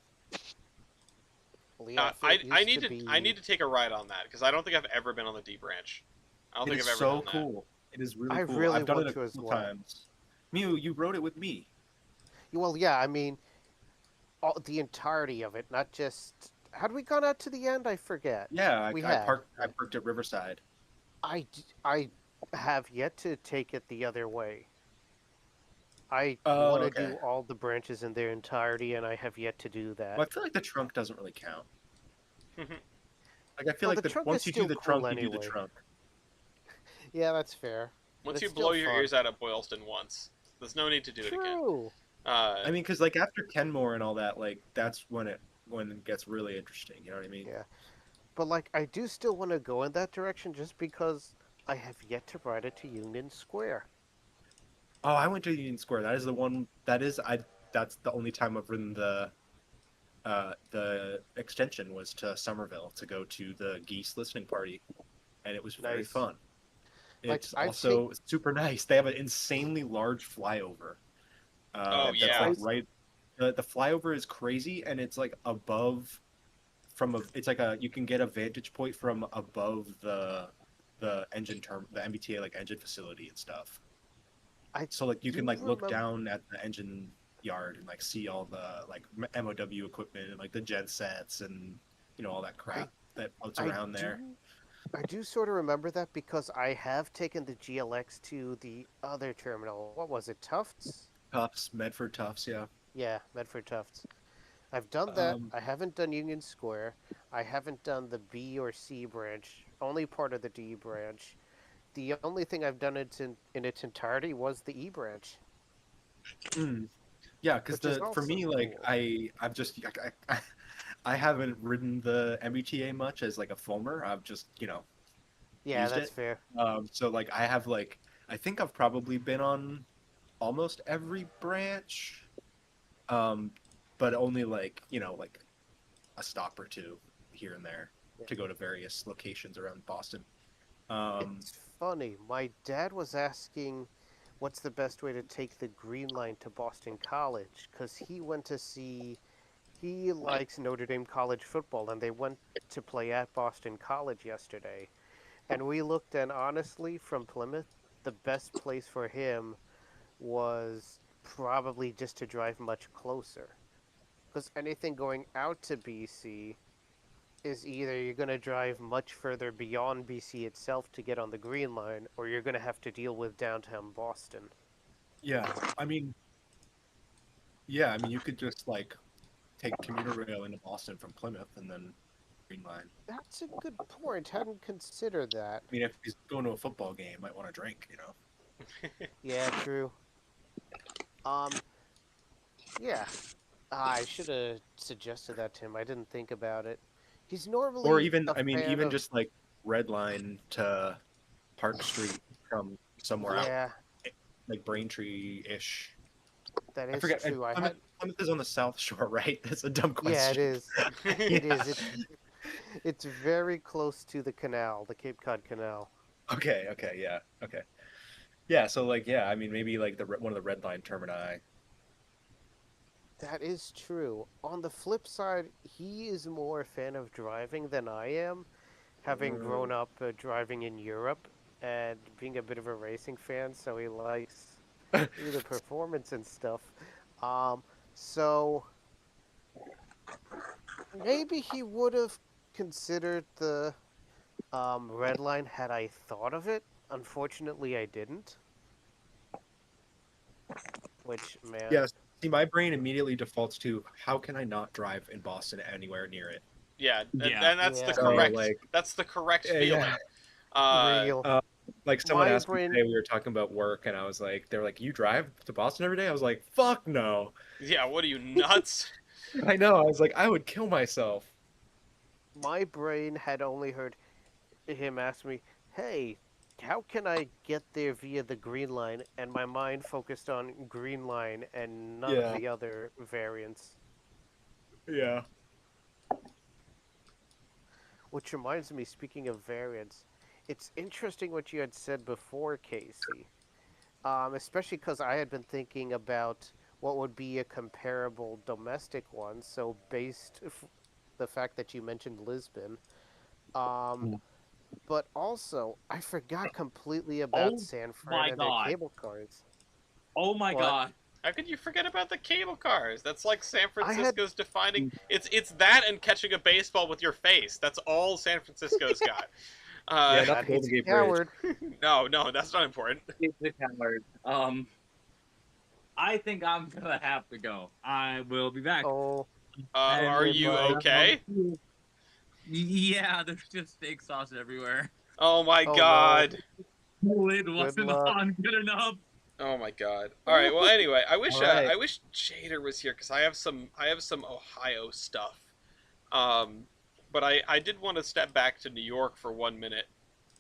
S5: Leonfield
S1: I
S5: used
S1: need
S5: to
S1: I
S5: be.
S1: need to take a ride on that because I don't think I've ever been on the D branch. I don't
S4: It
S1: think
S4: is
S1: I've ever
S4: so
S1: done that.
S4: cool. It is really
S5: I
S4: cool.
S5: really
S4: I've done it
S5: want
S4: a
S5: to as
S4: couple
S5: well.
S4: times. Mew, you rode it with me.
S5: Well, yeah. I mean, the entirety of it, not just. Had we gone out to the end? I forget.
S4: Yeah,
S5: We
S4: I
S5: had.
S4: parked. I parked at Riverside.
S5: I have yet to take it the other way. I
S4: Oh,
S5: want to
S4: okay.
S5: do all the branches in their entirety, and I have yet to do that.
S4: Well, I feel like the trunk doesn't really count. Like I feel
S5: Well,
S4: like
S5: the
S4: that
S5: trunk is
S4: once you do
S5: still
S4: the trunk,
S5: cool
S4: you do the
S5: anyway.
S4: trunk.
S5: Yeah, that's fair. But
S1: Once
S5: it's
S1: you
S5: still
S1: blow your
S5: fun.
S1: ears out at Boylston once, there's no need to do it again.
S5: True.
S1: Uh,
S4: I mean, because like after Kenmore and all that, like that's when it gets really interesting. You know what I mean?
S5: Yeah. But like I do still want to go in that direction just because I have yet to ride it to Union Square.
S4: Oh, I went to Union Square. That is the one. That is I. That's the only time I've ridden the extension was to Somerville to go to the Geese listening party, and it was very
S5: Nice.
S4: fun.
S5: Like
S4: It's
S5: I've take
S4: also super nice. They have an insanely large flyover.
S1: oh
S4: That's
S1: yeah,
S4: like
S5: crazy.
S4: right. The flyover is crazy, and it's like above from a. It's like a you can get a vantage point from above the MBTA like engine facility and stuff.
S5: I
S4: So like you can
S5: do
S4: like look
S5: remember.
S4: down at the engine yard and like see all the like MOW equipment and like the gen sets and all that
S5: I
S4: crap that floats
S5: I
S4: around there.
S5: do I do sort of remember that because I have taken the GLX to the other terminal. What was it, Tufts?
S4: Tufts, Medford Tufts, yeah.
S5: Yeah, Medford Tufts. I've done that.
S4: Um,
S5: I haven't done Union Square. I haven't done the B or C branch. Only part of the D branch. The only thing I've done it in its entirety was the E branch,
S4: mm, yeah, because
S5: which is
S4: the for
S5: also
S4: me like
S5: cool.
S4: I've just I haven't ridden the MBTA much as like a foamer. I've just
S5: Yeah,
S4: used
S5: that's
S4: it.
S5: fair.
S4: So like I have like I think I've probably been on almost every branch, um, but only like like a stop or two here and there
S5: Yeah.
S4: to go to various locations around Boston. Um,
S5: It's funny. My dad was asking what's the best way to take the Green Line to Boston College because he went to see. He likes Notre Dame college football, and they went to play at Boston College yesterday. And we looked, and honestly, from Plymouth, the best place for him was probably just to drive much closer. Because anything going out to BC is either you're going to drive much further beyond BC itself to get on the Green Line, or you're going to have to deal with downtown Boston.
S4: yeah, I mean, yeah, I mean, you could just like take commuter rail into Boston from Plymouth and then Green Line.
S5: That's a good point. Hadn't considered that.
S4: I mean, if he's going to a football game, might want to drink.
S5: Yeah, true. Um, yeah. I should have suggested that to him. I didn't think about it. He's
S4: Or
S5: normally
S4: even,
S5: a
S4: I mean,
S5: fan
S4: even
S5: of.
S4: just like Red Line to Park Street from somewhere out,
S5: Yeah,
S4: like Braintree-ish.
S5: that
S4: I
S5: is
S4: forget.
S5: true. I
S4: Plymouth,
S5: had.
S4: Plymouth is on the South Shore, right? That's a dumb
S5: Yeah, it
S4: question.
S5: is. It
S4: Yeah.
S5: is. It's very close to the canal, the Cape Cod Canal.
S4: Okay. Okay. Yeah. Okay. Yeah. So like, yeah. I mean, maybe like one of the Red Line termini.
S5: That is true. On the flip side, he is more a fan of driving than I am, having
S4: Mm.
S5: grown up driving in Europe and being a bit of a racing fan, so he likes the performance and stuff. Um, so Maybe he would have considered the red line had I thought of it. Unfortunately, I didn't. Which, man,
S4: Yes. See, my brain immediately defaults to how can I not drive in Boston anywhere near it?
S1: Yeah, and
S2: Yeah.
S1: that's the
S5: Yeah.
S4: So
S1: correct.
S4: like,
S1: That's the correct
S4: yeah.
S1: feeling. Uh,
S5: real.
S4: Uh, like someone
S5: My
S4: asked me
S5: brain,
S4: today, we were talking about work, and I was like, they were like, "You drive to Boston every day?" I was like, "Fuck no."
S1: yeah, what are you nuts?
S4: I know. I was like, I would kill myself.
S5: my brain had only heard him ask me, "Hey, how can I get there via the Green Line?" And my mind focused on Green Line and none of
S4: Yeah.
S5: the other variants.
S4: Yeah.
S5: Which reminds me, speaking of variants, it's interesting what you had said before, Casey. Especially because I had been thinking about what would be a comparable domestic one. So the fact that you mentioned Lisbon, um,
S2: Mm.
S5: but also I forgot completely about
S2: Oh
S5: San Fran
S2: my
S5: and their
S2: god.
S5: cable cars.
S2: Oh my
S5: What?
S2: god.
S1: How could you forget about the cable cars? That's like San
S5: I had
S1: Francisco's defining. It's that and catching a baseball with your face. That's all San Francisco's got.
S4: Yeah,
S1: Uh,
S4: not
S5: that
S4: the
S5: he's
S4: Golden
S5: a
S4: Gate Bridge.
S5: coward.
S1: no, that's not important.
S2: It's a coward. I think I'm gonna have to go. I will be back.
S5: Oh,
S2: And
S1: Are
S5: okay,
S1: you
S5: bud.
S1: okay?
S2: Yeah, there's just steak sauce everywhere.
S1: Oh my
S5: Oh no.
S1: god.
S2: The lid
S5: Good
S2: wasn't
S5: luck.
S2: on good enough.
S1: Oh my god. All right. Well, anyway,
S4: All right.
S1: I wish Jader was here because I have some Ohio stuff. Um, but I did want to step back to New York for 1 minute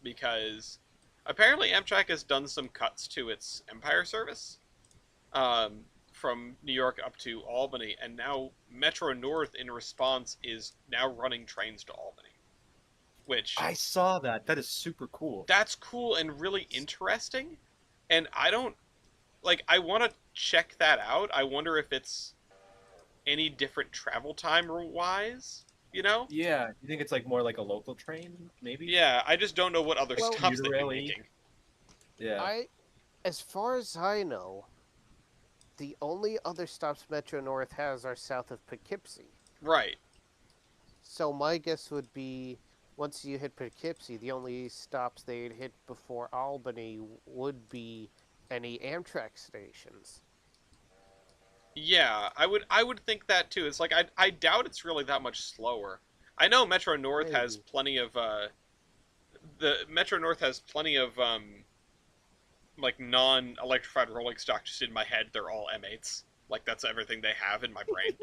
S1: because apparently Amtrak has done some cuts to its Empire service from New York up to Albany, and now Metro North, in response, is now running trains to Albany, which
S4: I saw that. That is super cool.
S1: that's cool and really interesting. And I don't like. I want to check that out. I wonder if it's any different travel time wise. You know?
S4: Yeah. You think it's like more like a local train, maybe?
S1: Yeah, I just don't know what other
S5: Well,
S1: stops they'd be
S4: Commuter rail-y.
S1: making.
S4: Yeah.
S5: As far as I know, the only other stops Metro North has are south of Poughkeepsie.
S1: Right.
S5: So my guess would be once you hit Poughkeepsie, the only stops they'd hit before Albany would be any Amtrak stations.
S1: Yeah, I would think that too. It's like I doubt it's really that much slower. I know Metro North has
S5: Maybe.
S1: plenty of the Metro North has plenty of like non-electrified rolling stock. Just in my head, they're all M8s. Like that's everything they have in my brain.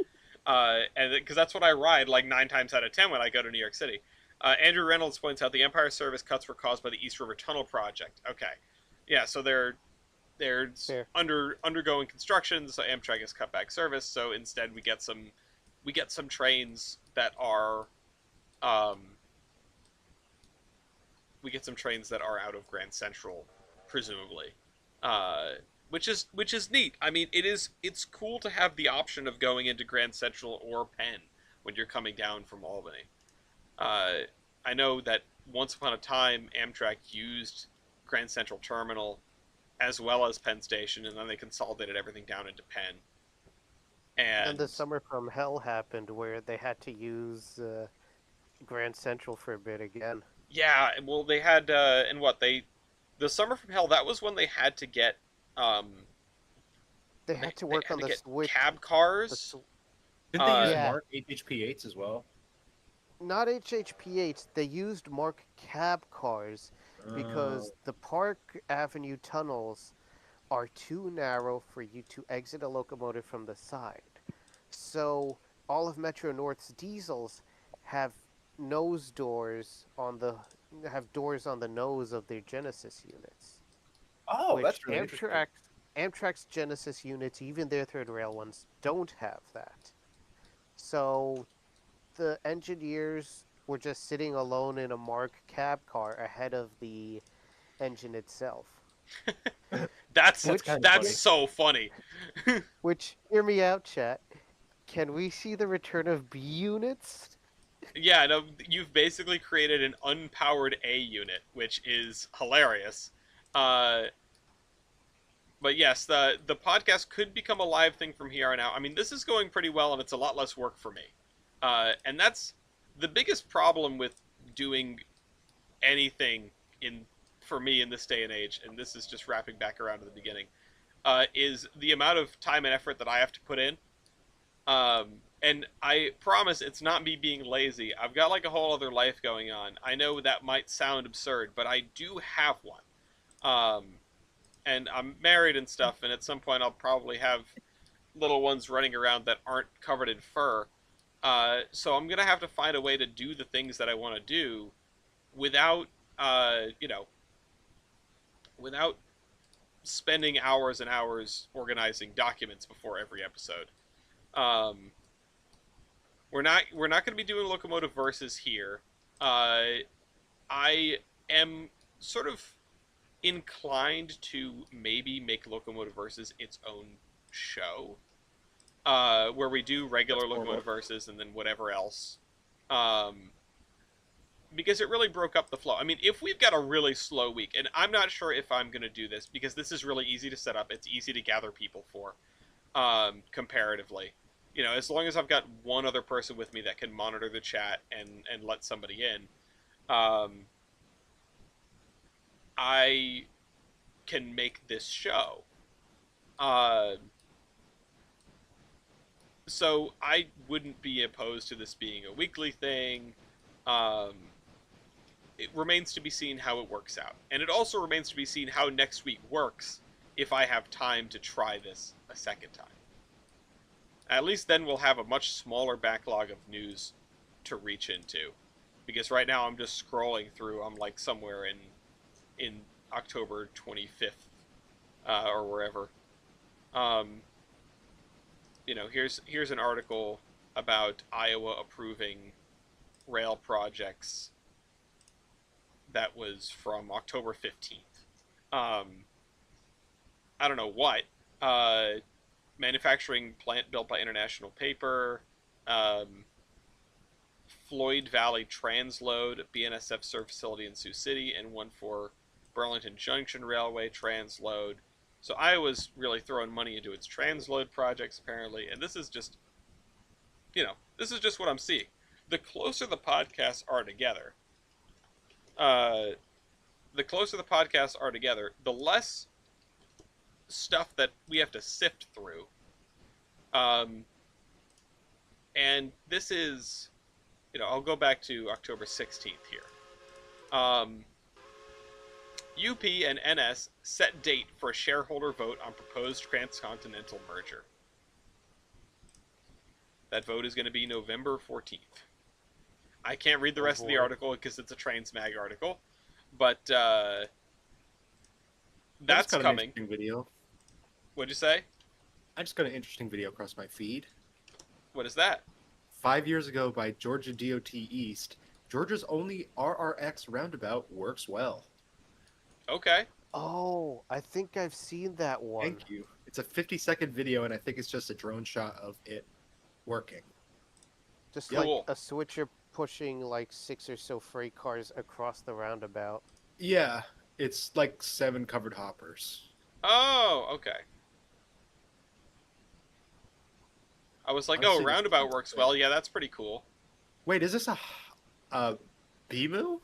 S1: And because that's what I ride like 9 times out of 10 when I go to New York City. Andrew Reynolds points out the Empire service cuts were caused by the East River Tunnel project. Okay, yeah, so they're
S5: Fair.
S1: undergoing construction, so Amtrak has cut back service. So instead, we get some trains that are we get some trains that are out of Grand Central, presumably, which is neat. I mean, it's cool to have the option of going into Grand Central or Penn when you're coming down from Albany. I know that once upon a time, Amtrak used Grand Central Terminal as well as Penn Station, and then they consolidated everything down into Penn.
S5: And the
S1: And
S5: Summer from Hell happened where they had to use Grand Central for a bit again.
S1: yeah, well, they had and what they the Summer from Hell, that was when they had to get um
S5: They had to work
S1: had
S5: on
S1: to
S5: the
S1: get
S5: switch.
S1: cab
S5: The
S1: cars.
S5: sw-
S4: Didn't they use
S5: Yeah.
S4: Mark HHP8s as well?
S5: Not HHP8s. They used Mark cab cars because the Park Avenue tunnels are too narrow for you to exit a locomotive from the side. So all of Metro North's diesels have nose doors on the have doors on the nose of their Genesis units.
S4: Oh,
S5: Which
S4: that's really interesting.
S5: Amtrak's Genesis units, even their third rail ones, don't have that. So the engineers were just sitting alone in a Mark cab car ahead of the engine itself.
S1: That's
S4: That's kind of
S1: that's
S4: funny.
S1: so funny.
S5: Which, hear me out, chat. Can we see the return of B units?
S1: Yeah, no, you've basically created an unpowered A unit, which is hilarious. Uh, but yes, the podcast could become a live thing from here on out. I mean, this is going pretty well, and it's a lot less work for me. And that's the biggest problem with doing anything for me in this day and age. And this is just wrapping back around to the beginning. Is the amount of time and effort that I have to put in. And I promise it's not me being lazy. I've got like a whole other life going on. I know that might sound absurd, but I do have one. And I'm married and stuff, and at some point I'll probably have little ones running around that aren't covered in fur. So I'm gonna have to find a way to do the things that I want to do without, without spending hours and hours organizing documents before every episode. We're not going to be doing Locomotive Versus here. I am sort of inclined to maybe make Locomotive Versus its own show, where we do regular Locomotive Versus and then whatever else. Because it really broke up the flow. I mean, if we've got a really slow week, and I'm not sure if I'm going to do this, because this is really easy to set up. It's easy to gather people for, comparatively. You know, as long as I've got one other person with me that can monitor the chat and let somebody in, I can make this show. So I wouldn't be opposed to this being a weekly thing. It remains to be seen how it works out. And it also remains to be seen how next week works if I have time to try this a second time. At least then we'll have a much smaller backlog of news to reach into. Because right now I'm just scrolling through, I'm like somewhere in October 25th, or wherever. You know, here's an article about Iowa approving rail projects that was from October 15th. I don't know what. Manufacturing plant built by International Paper. Floyd Valley Transload, BNSF served facility in Sioux City, and one for Burlington Junction Railway Transload. So Iowa's really throwing money into its transload projects, apparently. And this is just, this is just what I'm seeing. The closer the podcasts are together, the less stuff that we have to sift through. And this is, I'll go back to October 16th here. UP and NS set date for a shareholder vote on proposed transcontinental merger. That vote is going to be November 14th. I can't read the rest of the article because it's a Trainsmag article, but that's coming. An
S4: interesting video.
S1: What'd you say?
S4: I just got an interesting video across my feed.
S1: What is that?
S4: 5 years ago by Georgia DOT East, Georgia's only RRX roundabout works well.
S1: Okay.
S5: Oh, I think I've seen that one.
S4: Thank you. It's a 50-second video, and I think it's just a drone shot of it working.
S5: Just
S1: Cool.
S5: like a switcher pushing like 6 or so freight cars across the roundabout.
S4: Yeah, it's like 7 covered hoppers.
S1: Oh, okay. I was like,
S4: Honestly,
S1: roundabout works well. Yeah, that's pretty cool.
S4: Wait, is this a BMU?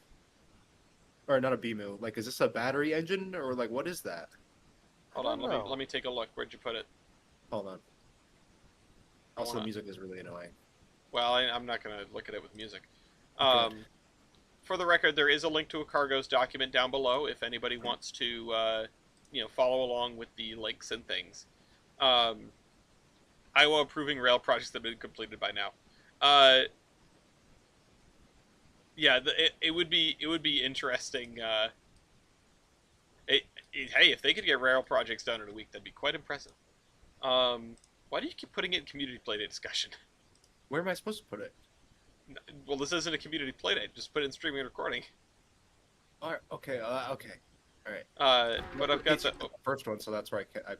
S4: Or not a BMU? Like, is this a battery engine, or like, what is that?
S1: Hold on, let me take a look. Where'd you put it?
S4: Hold on. Also, the music is really annoying.
S1: Well, I'm not going to look at it with music.
S4: Good.
S1: For the record, there is a link to a Cargo's document down below if anybody wants to, follow along with the links and things. Iowa approving rail projects that have been completed by now. Yeah, it would be interesting. Hey, if they could get rail projects done in a week, that'd be quite impressive. Why do you keep putting it in community playdate discussion?
S4: Where am I supposed to put it?
S1: Well, this isn't a community playdate. Just put it in streaming and recording.
S4: All right, okay, okay. All right.
S1: But I've got the
S4: first one, so that's where I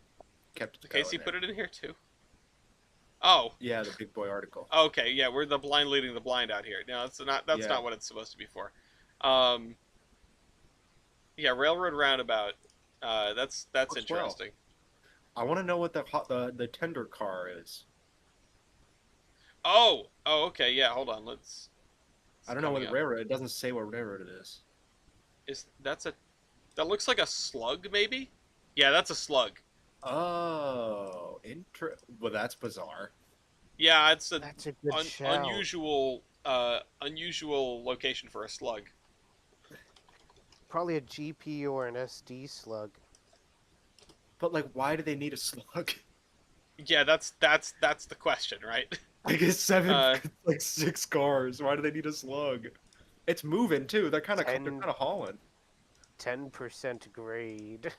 S4: kept it.
S1: Casey put it in here too. Oh.
S4: Yeah, the big boy article.
S1: Okay, yeah, we're the blind leading the blind out here. No, that's not what it's supposed to be for. Yeah, railroad roundabout. That's interesting.
S4: Well. I want to know what the tender car is.
S1: Oh, Oh, okay. Yeah. Hold on.
S4: I don't know what railroad. It doesn't say what railroad it is.
S1: That looks like a slug, maybe? Yeah, that's a slug.
S4: Oh, well, that's bizarre.
S1: Yeah, it's
S5: That's a good shout.
S1: unusual location for a slug.
S5: Probably a GP or an SD slug.
S4: But like, why do they need a slug?
S1: Yeah, that's the question, right?
S4: I guess like 6 cars. Why do they need a slug? It's moving too. They're kind of hauling.
S5: 10% grade.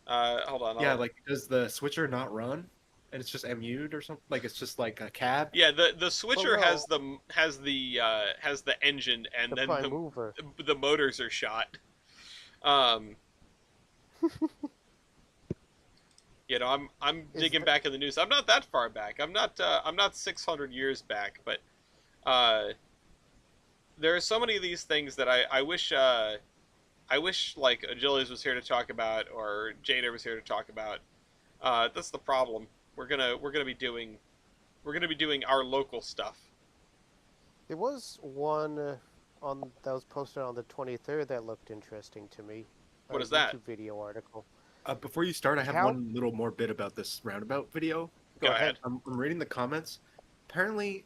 S1: Hold on.
S4: Yeah, like does the switcher not run? And it's just MU'd or something? Like it's just like a cab?
S1: Yeah, the switcher
S5: Well,
S1: no. has the engine, and
S5: the
S1: then
S5: prime mover.
S1: the motors are shot. I'm digging back in the news. I'm not that far back. I'm not 600 years back, but there are so many of these things that I wish like Agilius was here to talk about, or Jada was here to talk about. That's the problem. We're gonna be doing our local stuff.
S5: There was one that was posted on the 23rd that looked interesting to me.
S1: What is that?
S5: YouTube video article.
S4: Before you start, I have one little more bit about this roundabout video.
S1: Go ahead.
S4: I'm reading the comments. Apparently,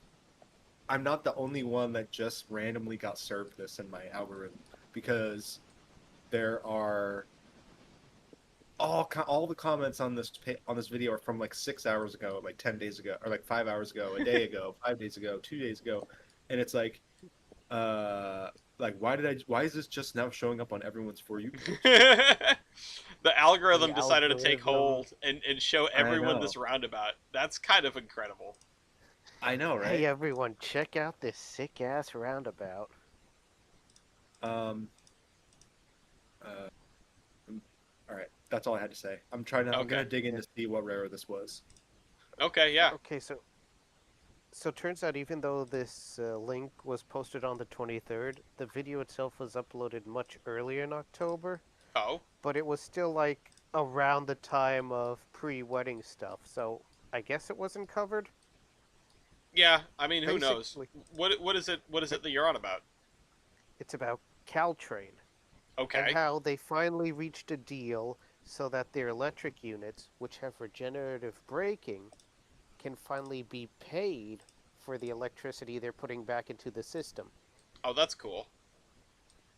S4: I'm not the only one that just randomly got served this in my algorithm, because there are all the comments on this video are from like 6 hours ago, like 10 days ago, or like 5 hours ago, a day ago, 5 days ago, 2 days ago, and it's like why is this just now showing up on everyone's For You page?
S1: The algorithm decided to take hold and show everyone this roundabout. That's kind of incredible.
S4: I know, right?
S5: Hey everyone, check out this sick ass roundabout.
S4: All right, that's all I had to say. I'm gonna dig in to see what railroad this was.
S1: Okay, yeah.
S5: Okay, so it turns out even though this link was posted on the 23rd, the video itself was uploaded much earlier in October.
S1: Oh.
S5: But it was still like around the time of pre-wedding stuff, so I guess it wasn't covered.
S1: Yeah, I mean, who knows? What is it that you're on about?
S5: It's about Caltrain.
S1: Okay.
S5: And how they finally reached a deal so that their electric units, which have regenerative braking, can finally be paid for the electricity they're putting back into the system.
S1: Oh, that's cool.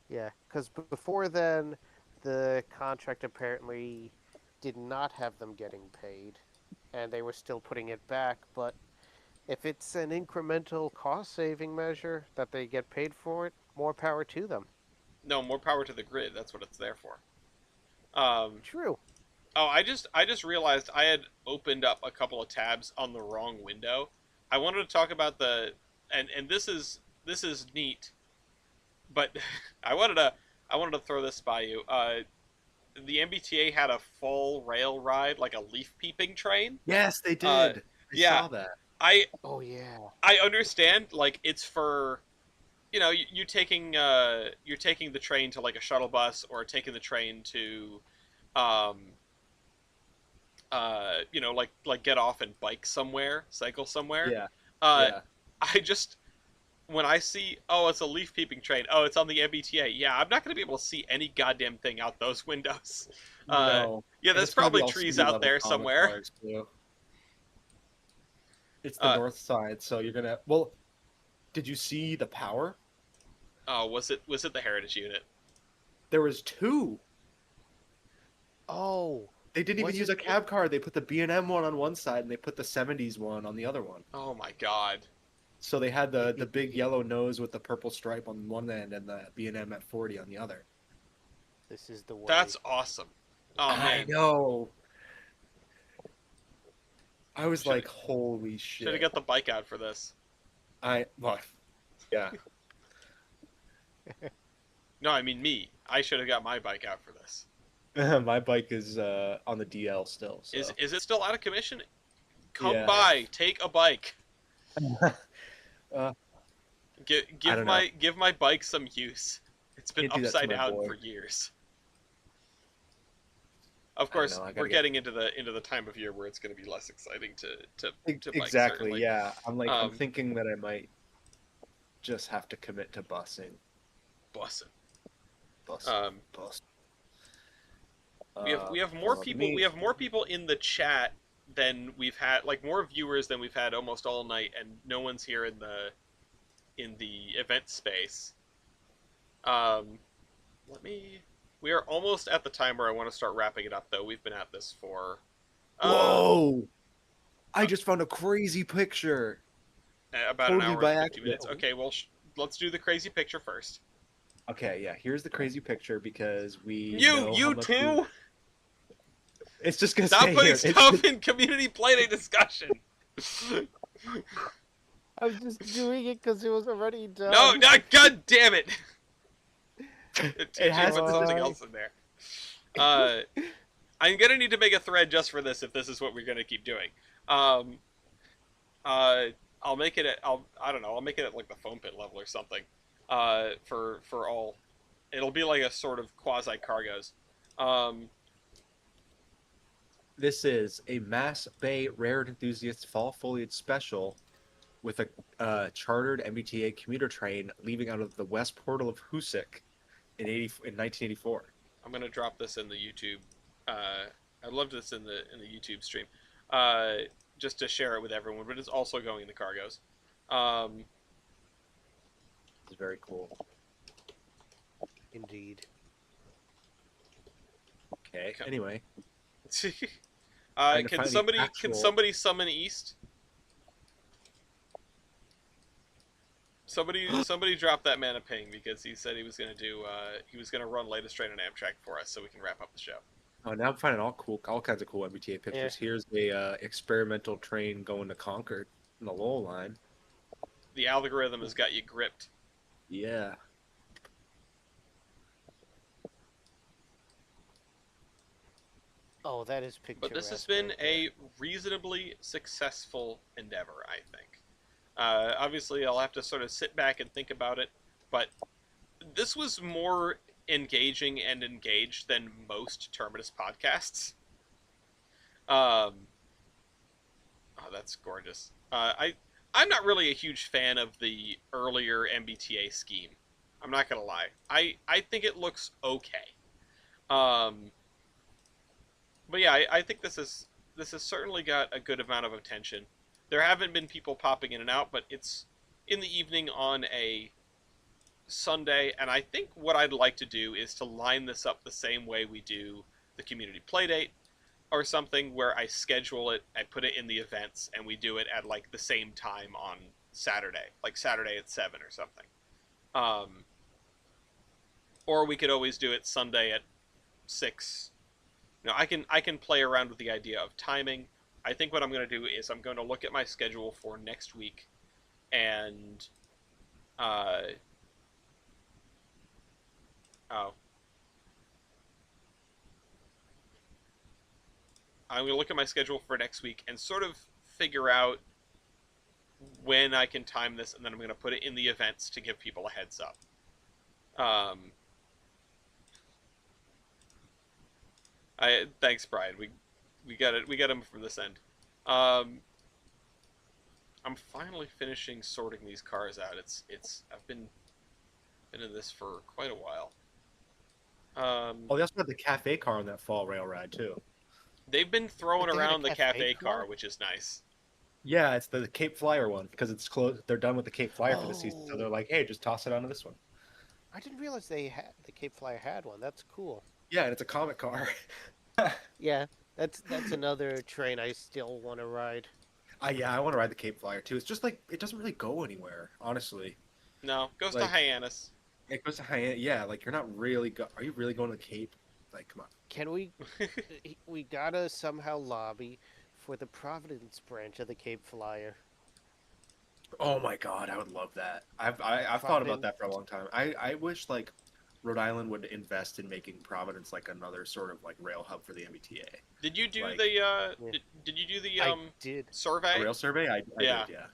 S5: Yeah, because before then, the contract apparently did not have them getting paid, and they were still putting it back, but if it's an incremental cost-saving measure that they get paid for it, more power to them.
S1: No, more power to the grid. That's what it's there for.
S5: True.
S1: Oh, I just realized I had opened up a couple of tabs on the wrong window. I wanted to talk about and this is neat, but I wanted to throw this by you. The MBTA had a full rail ride, like a leaf peeping train.
S4: Yes, they did. I saw that.
S5: Oh yeah.
S1: I understand. Like it's for, you're taking the train to like a shuttle bus, or taking the train to, like get off and bike somewhere, cycle somewhere.
S4: Yeah.
S1: I just, when I see, oh, it's a leaf peeping train, oh, it's on the MBTA. Yeah, I'm not going to be able to see any goddamn thing out those windows.
S4: No.
S1: Yeah, there's probably trees out there somewhere.
S4: It's the north side, so you're gonna. Well, did you see the power?
S1: Oh, was it the Heritage unit?
S4: There was 2.
S5: Oh.
S4: They didn't even use a cab car. They put the B&M one on one side, and they put the 70s one on the other one.
S1: Oh my god.
S4: So they had the big yellow nose with the purple stripe on one end, and the B&M at 40 on the other.
S5: This is the way.
S1: That's awesome. Oh man.
S4: I know. I was like, holy shit.
S1: Should have got the bike out for this.
S4: Yeah.
S1: No, I mean me. I should have got my bike out for this.
S4: My bike is on the DL still. So.
S1: Is it still out of commission? Come by, take a bike. Give my bike some use. It's been upside down for years. Of
S4: I don't
S1: course,
S4: know, I
S1: we're
S4: gotta
S1: getting into the time of year where it's going to be less exciting to bike.
S4: Exactly.
S1: Certainly.
S4: Yeah. I'm
S1: Um,
S4: thinking that I might just have to commit to busing.
S1: Bussin'.
S4: Bus.
S1: Um,
S4: Bus.
S1: we have more
S4: For
S1: people. We
S4: me,
S1: have more people in the chat than we've had. Like more viewers than we've had almost all night, and no one's here in the event space. Let me. We are almost at the time where I want to start wrapping it up, though. We've been at this for
S4: whoa! I
S1: uh,
S4: just found a crazy picture.
S1: about an
S4: Totally
S1: hour and
S4: by
S1: 50
S4: accident.
S1: minutes. Okay, well, let's do the crazy picture first.
S4: Okay, yeah. Here's the crazy picture because we
S1: You,
S4: know how
S1: you
S4: much.
S1: too.
S4: It's just gonna
S1: Stop
S4: stay
S1: putting
S4: here.
S1: stuff in community playdate discussion.
S5: I was just doing it because it was already done.
S1: No, god damn it.
S4: It
S1: TJ
S4: has
S1: put
S4: to-
S1: something else in there. I'm gonna need to make a thread just for this if this is what we're gonna keep doing. I'll make it at I don't know. I'll make it at like the foam pit level or something. For all, it'll be like a sort of quasi cargos.
S4: This is a Mass Bay Rare Enthusiast Fall Foliage Special with a chartered MBTA commuter train leaving out of the west portal of Husik in 1984.
S1: I'm gonna drop this in the YouTube. I loved this in the YouTube stream, just to share it with everyone. But it's also going in the cargos.
S4: It's very cool.
S5: Indeed.
S4: Okay. Anyway,
S1: can
S4: find the
S1: somebody
S4: actual-
S1: summon East? Somebody drop that man a ping because he said he was gonna run latest train on Amtrak for us so we can wrap up the show.
S4: oh, now I'm finding all kinds of cool MBTA pictures. Here's a experimental train going to Concord in the Lowell line.
S1: The algorithm has got you gripped.
S4: Yeah.
S5: Oh, that is picturesque.
S1: But this has been
S5: right
S1: a reasonably successful endeavor, I think. Obviously, I'll have to sort of sit back and think about it, but this was more engaging and engaged than most Terminus podcasts. Oh, that's gorgeous. I'm not really a huge fan of the earlier MBTA scheme. I'm not gonna lie. I think it looks okay. But yeah, I think this has certainly got a good amount of attention. There haven't been people popping in and out, but it's in the evening on a Sunday, and I think what I'd like to do is to line this up the same way we do the community playdate, or something where I schedule it, I put it in the events, and we do it at like the same time on Saturday, like Saturday at 7 or something. Or we could always do it Sunday at 6. Now I can play around with the idea of timing. I think what I'm going to do is I'm going to look at my schedule for next week, and I'm going to look at my schedule for next week and sort of figure out when I can time this, and then I'm going to put it in the events to give people a heads up. Thanks, Brian. We got it. We got him from this end. I'm finally finishing sorting these cars out. I've been in this for quite a while.
S4: Oh, they also had the cafe car on that fall rail ride too.
S1: They've been throwing
S5: But they had a
S1: around the
S5: cafe
S1: cafe car,
S5: car?
S1: which is nice.
S4: Yeah, it's the Cape Flyer one because it's closed. They're done with the Cape Flyer for the season, so
S5: Oh.
S4: they're like, "Hey, just toss it onto this one."
S5: I didn't realize the Cape Flyer had one. That's cool.
S4: Yeah, and it's a comic car.
S5: Yeah, that's another train I still want to ride.
S4: Yeah, I want to ride the Cape Flyer too. It's just like it doesn't really go anywhere, honestly.
S1: No, goes to
S4: Like-
S1: Hyannis.
S4: It goes to high. Yeah, like you're not really. Are you really going to the Cape? Like, come on.
S5: Can we? We gotta somehow lobby for the Providence branch of the Cape Flyer.
S4: Oh my God, I would love that. I've thought about that for a long time. I wish like Rhode Island would invest in making Providence like another sort of like rail hub for the MBTA.
S1: Did you do
S4: Like-
S1: did you do the
S5: I did.
S1: survey?
S4: A rail survey? I
S1: Yeah.
S4: did, yeah.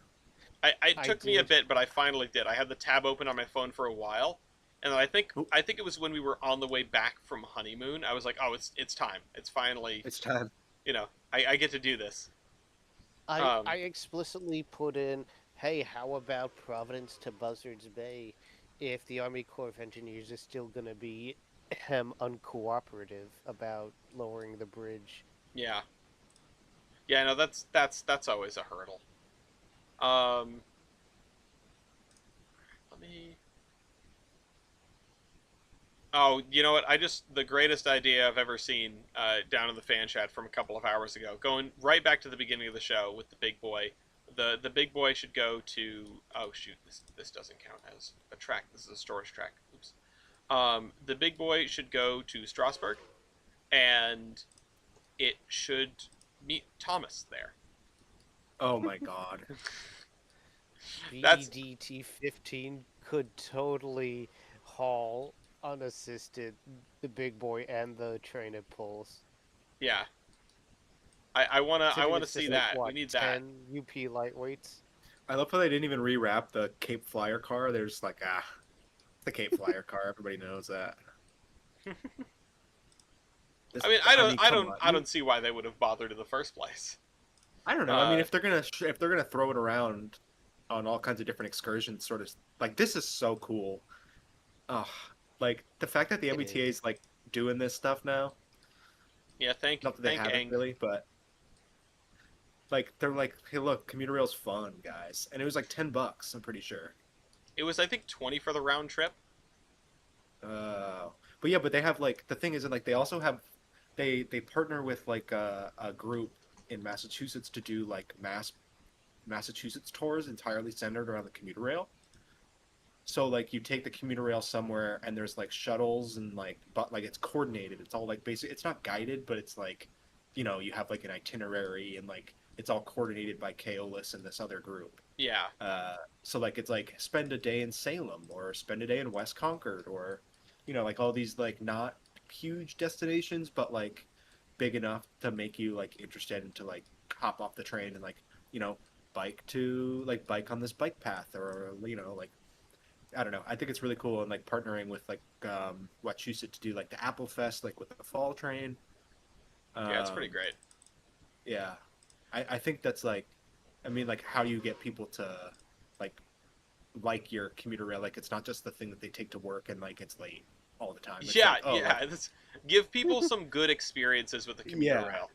S1: It
S5: I
S1: took me a
S5: did.
S1: bit, but I finally did. I had the tab open on my phone for a while, And then I think it was when we were on the way back from honeymoon. I was like, oh, it's time. It's finally,
S4: It's time.
S1: I get to do this.
S5: I explicitly put in, hey, how about Providence to Buzzards Bay if the Army Corps of Engineers is still going to be uncooperative about lowering the bridge?
S1: Yeah, yeah. No, that's always a hurdle. Um, let me. Oh, you know what? The greatest idea I've ever seen down in the fan chat from a couple of hours ago. Going right back to the beginning of the show with the big boy. The big boy should go to. Oh shoot! This doesn't count as a track. This is a storage track. Oops. The big boy should go to Strasbourg, and it should meet Thomas there.
S4: Oh my god.
S1: That's
S5: BDT-15 could totally haul unassisted the big boy and the train it pulls.
S1: yeah. I wanna
S5: Terminus
S1: see
S5: is
S1: that.
S5: what,
S1: We need that.
S5: 10 UP lightweights.
S4: I love how they didn't even rewrap the Cape Flyer car. They're just like, it's the Cape Flyer car. Everybody knows that.
S1: I mean, I
S4: come on.
S1: don't see why they would have bothered in the first place.
S4: I don't know. I mean, if they're gonna throw it around on all kinds of different excursions, sort of like this is so cool. Like the fact that the
S5: It
S4: MBTA is like doing this stuff now.
S1: Yeah,
S4: Not that they haven't
S1: Aang.
S4: really, but like they're like, hey, look, commuter rail's fun, guys, and it was like $10. I'm pretty sure.
S1: It was I think 20 for the round trip.
S4: But yeah, but they have like the thing is that like they also have they partner with like a group in Massachusetts to do like Massachusetts tours entirely centered around the commuter rail. So like you take the commuter rail somewhere and there's like shuttles and but like it's coordinated. It's all like basic. It's not guided, but it's like, you have like an itinerary and like it's all coordinated by Keolis and this other group.
S1: Yeah.
S4: So like it's like spend a day in Salem or spend a day in West Concord or, like all these like not huge destinations, but like big enough to make you like interested and to like hop off the train and like, bike on this bike path or, like, I don't know. I think it's really cool and like partnering with like Wachusett to do like the Apple Fest like with the fall train.
S1: Yeah, it's pretty great.
S4: Yeah, I think that's like, I mean, like how do you get people to like your commuter rail? Like it's not just the thing that they take to work and like it's late all the time. It's
S1: Yeah,
S4: like, oh,
S1: yeah.
S4: like,
S1: Give people some good experiences with the commuter rail.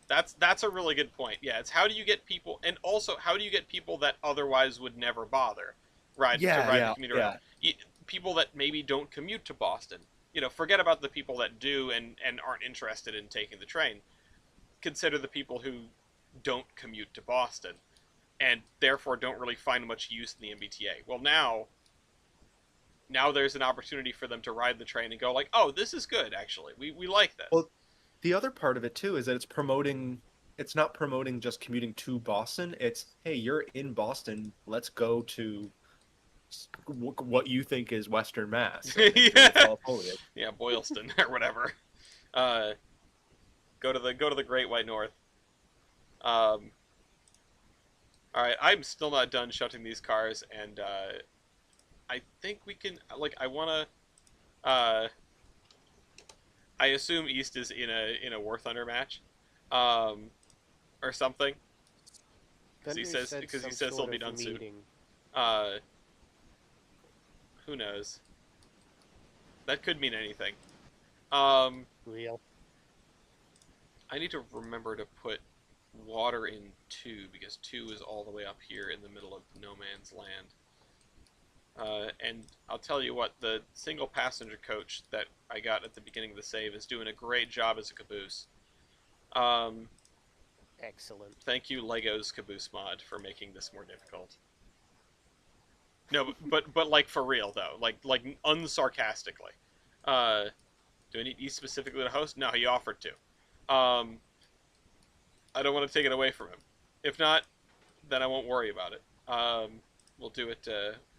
S1: That's a really good point. Yeah, it's how do you get people, and also how do you get people that otherwise would never bother to ride the commuter rail? People that maybe don't commute to Boston. Forget about the people that do and aren't interested in taking the train. Consider the people who don't commute to Boston and therefore don't really find much use in the MBTA. Well, now there's an opportunity for them to ride the train and go like, oh, this is good, actually. We like this.
S4: Well, the other part of it too is that it's not promoting just commuting to Boston. It's, hey, you're in Boston. Let's go to what you think is Western Mass.
S1: Yeah, Boylston or whatever. Go to the Great White North. All right, I'm still not done shutting these cars, and I think we can. Like, I wanna. I assume East is in a War Thunder match, or something. Because he says they'll be done soon. Who knows? That could mean anything.
S5: Real.
S1: I need to remember to put water in 2 because 2 is all the way up here in the middle of no man's land. And I'll tell you what, the single passenger coach that I got at the beginning of the save is doing a great job as a caboose.
S5: Excellent.
S1: Thank you, Lego's caboose mod, for making this more difficult. No, but like for real though, like unsarcastically. Do I need East specifically to host? No, he offered to. I don't want to take it away from him. If not, then I won't worry about it. We'll do it.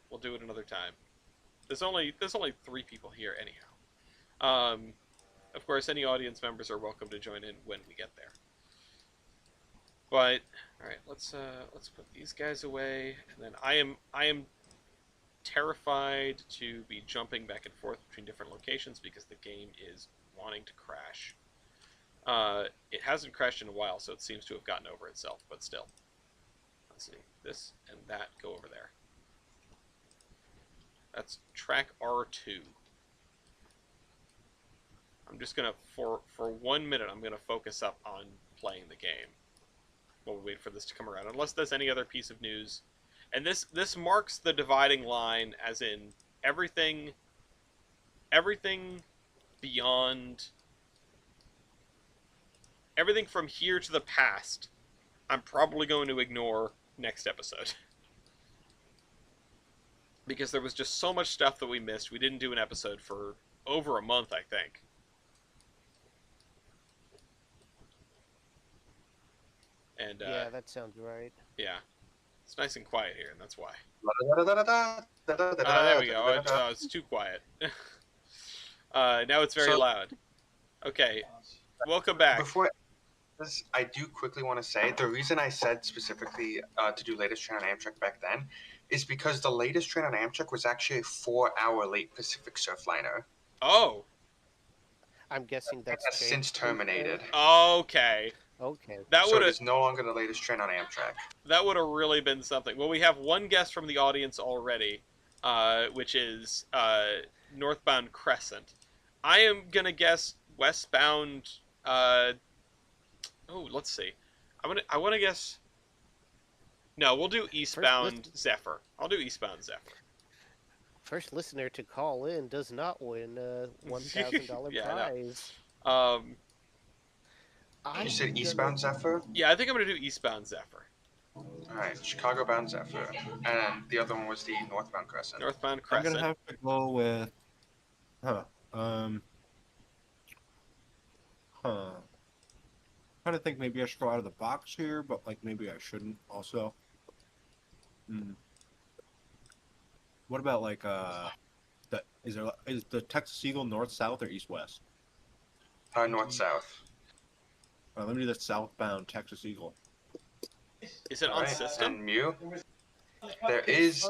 S1: We'll do it another time. There's only 3 people here anyhow. Of course, any audience members are welcome to join in when we get there. But all right, let's put these guys away, and then I am terrified to be jumping back and forth between different locations because the game is wanting to crash. It hasn't crashed in a while, so it seems to have gotten over itself, but still. Let's see. This and that go over there. That's track R2. I'm just gonna, for 1 minute, I'm gonna focus up on playing the game while we wait for this to come around, unless there's any other piece of news. And this marks the dividing line, as in everything beyond, everything from here to the past, I'm probably going to ignore next episode. Because there was just so much stuff that we missed. We didn't do an episode for over a month, I think. And
S5: yeah, that sounds right.
S1: yeah, it's nice and quiet here, and that's why. There we go. It's too quiet. Now it's very loud. Okay, welcome back.
S7: Before this, I do quickly want to say the reason I said specifically to do latest train on Amtrak back then is because the latest train on Amtrak was actually a 4-hour late Pacific Surfliner.
S1: Oh.
S5: I'm guessing that's
S7: since terminated.
S1: Okay.
S5: Okay.
S7: So it's no longer the latest train on Amtrak.
S1: That would have really been something. Well, we have one guest from the audience already, which is northbound Crescent. I am gonna guess westbound. Let's see. I want to guess. No, we'll do eastbound Zephyr. I'll do eastbound Zephyr.
S5: First listener to call in does not win a $1,000
S1: Yeah,
S5: prize.
S7: You said eastbound Zephyr?
S1: Yeah, I think I'm going to do eastbound Zephyr.
S7: Alright, Chicago-bound Zephyr. And the other one was the northbound Crescent.
S1: Northbound Crescent.
S4: I'm going to have to go with... I'm trying to think maybe I should go out of the box here, but like maybe I shouldn't also. What about like is the Texas Eagle north-south or east-west?
S7: North-south.
S4: Let me do the southbound Texas Eagle.
S1: Is it on system?
S7: And Mew, there is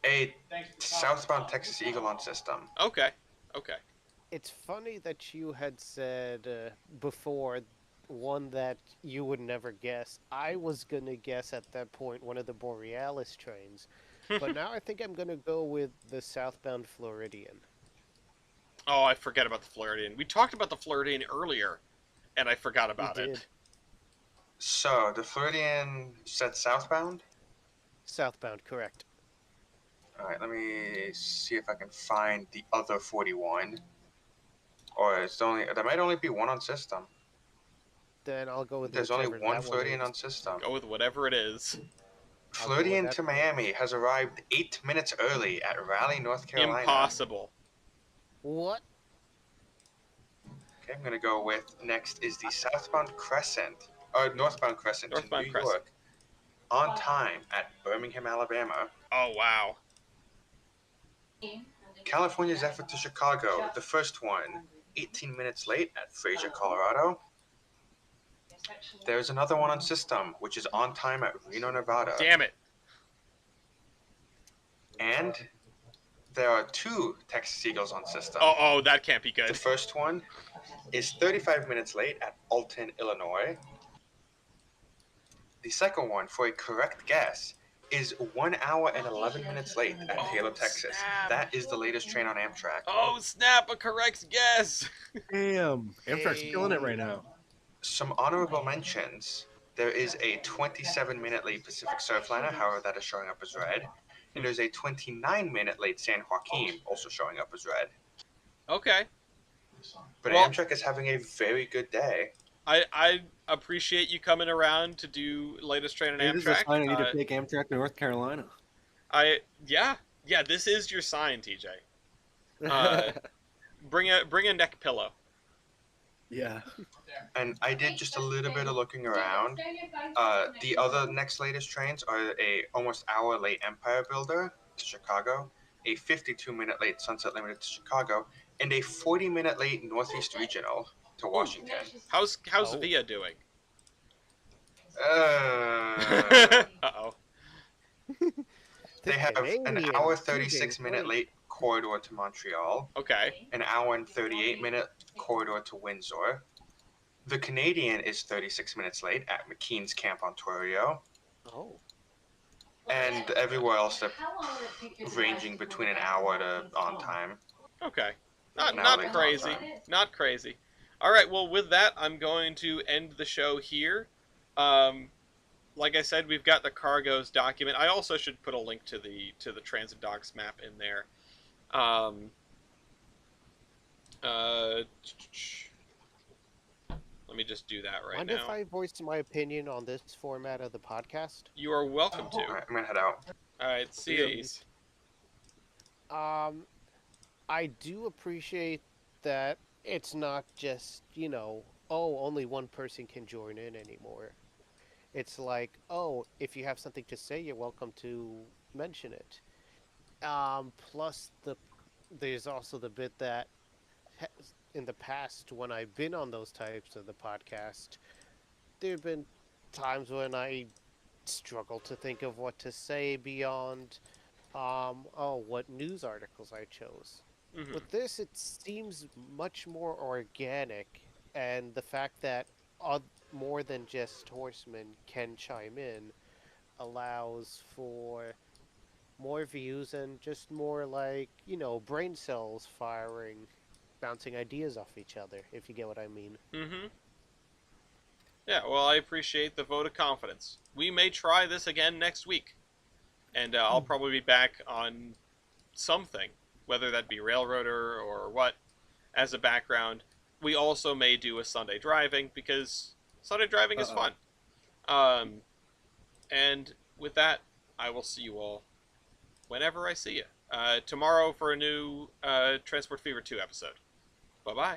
S7: a southbound Texas Eagle on system.
S1: Okay. Okay.
S5: It's funny that you had said before one that you would never guess. I was going to guess at that point one of the Borealis trains. But now I think I'm going to go with the southbound Floridian.
S1: Oh, I forget about the Floridian. We talked about the Floridian earlier, and I forgot about it.
S7: So, the Floridian said southbound?
S5: Southbound, correct.
S7: Alright, let me see if I can find the other 41. Or there might only be one on system.
S5: Then I'll go with
S7: There's only one Floridian on system.
S1: Go with whatever it is.
S7: Floridian to Miami has arrived 8 minutes early at Raleigh, North Carolina.
S1: Impossible.
S5: What?
S7: Okay, I'm gonna go with next is the southbound Crescent, northbound Crescent to New York, on time at Birmingham, Alabama.
S1: Oh wow.
S7: California Zephyr to Chicago, the first one, 18 minutes late at Fraser, Colorado. There's another one on system, which is on time at Reno, Nevada.
S1: Damn it.
S7: And there are 2 Texas Eagles on system.
S1: Oh, that can't be good.
S7: The first one is 35 minutes late at Alton, Illinois. The second one, for a correct guess, is 1 hour and 11 minutes late at Taylor, Texas.
S1: Snap.
S7: That is the latest train on Amtrak.
S1: Oh, snap, a correct guess.
S4: Damn. Amtrak's killing it right now.
S7: Some honorable mentions. There is a 27-minute late Pacific Surfliner, however that is showing up as red. And there's a 29-minute late San Joaquin, also showing up as red.
S1: Okay.
S7: But
S1: Well,
S7: Amtrak is having a very good day.
S1: I appreciate you coming around to do latest train on
S4: It is a
S1: Amtrak.
S4: sign I need to take Amtrak to North Carolina.
S1: Yeah, this is your sign, TJ. Bring a neck pillow.
S4: Yeah.
S7: And I did just a little bit of looking around. The other next latest trains are a almost hour late Empire Builder to Chicago, a 52-minute late Sunset Limited to Chicago, and a 40-minute late Northeast Regional to Washington.
S1: How's Via doing?
S7: Uh-oh.
S1: Uh-oh.
S7: They
S5: The
S7: have an
S5: Canadians,
S7: hour
S5: two
S7: 36
S5: days
S7: minute
S5: late.
S7: late corridor to Montreal,
S1: Okay.
S7: an hour and 38-minute corridor to Windsor. The Canadian is 36 minutes late at McKean's Camp, Ontario,
S5: Oh,
S7: and everywhere else they're ranging between an hour to on time.
S1: Okay.
S7: An hour
S1: Not
S7: late on
S1: crazy.
S7: time.
S1: Not crazy. All right. Well, with that, I'm going to end the show here. Um, like I said, we've got the cargoes document. I also should put a link to the transit docs map in there. Um, uh, let me just do that right
S5: mind if
S1: now.
S5: I voice my opinion on this format of the podcast?
S1: You are welcome to.
S7: All right, I'm gonna head out.
S1: All right. See ya, Ace.
S5: Um, I do appreciate that it's not just, oh, only one person can join in anymore. It's like, oh, if you have something to say, you're welcome to mention it. Plus there's also the bit that in the past when I've been on those types of the podcast, there've been times when I struggle to think of what to say beyond what news articles I chose.
S1: Mm-hmm.
S5: With this, it seems much more organic, and the fact that more than just horsemen can chime in allows for more views and just more like, brain cells firing, bouncing ideas off each other, if you get what I mean.
S1: Mm-hmm. Yeah. Well, I appreciate the vote of confidence. We may try this again next week, and I'll probably be back on something, whether that be Railroader or what, as a background. We also may do a Sunday driving because Sunday driving is fun. And with that, I will see you all whenever I see you. Tomorrow for a new Transport Fever 2 episode. Bye bye.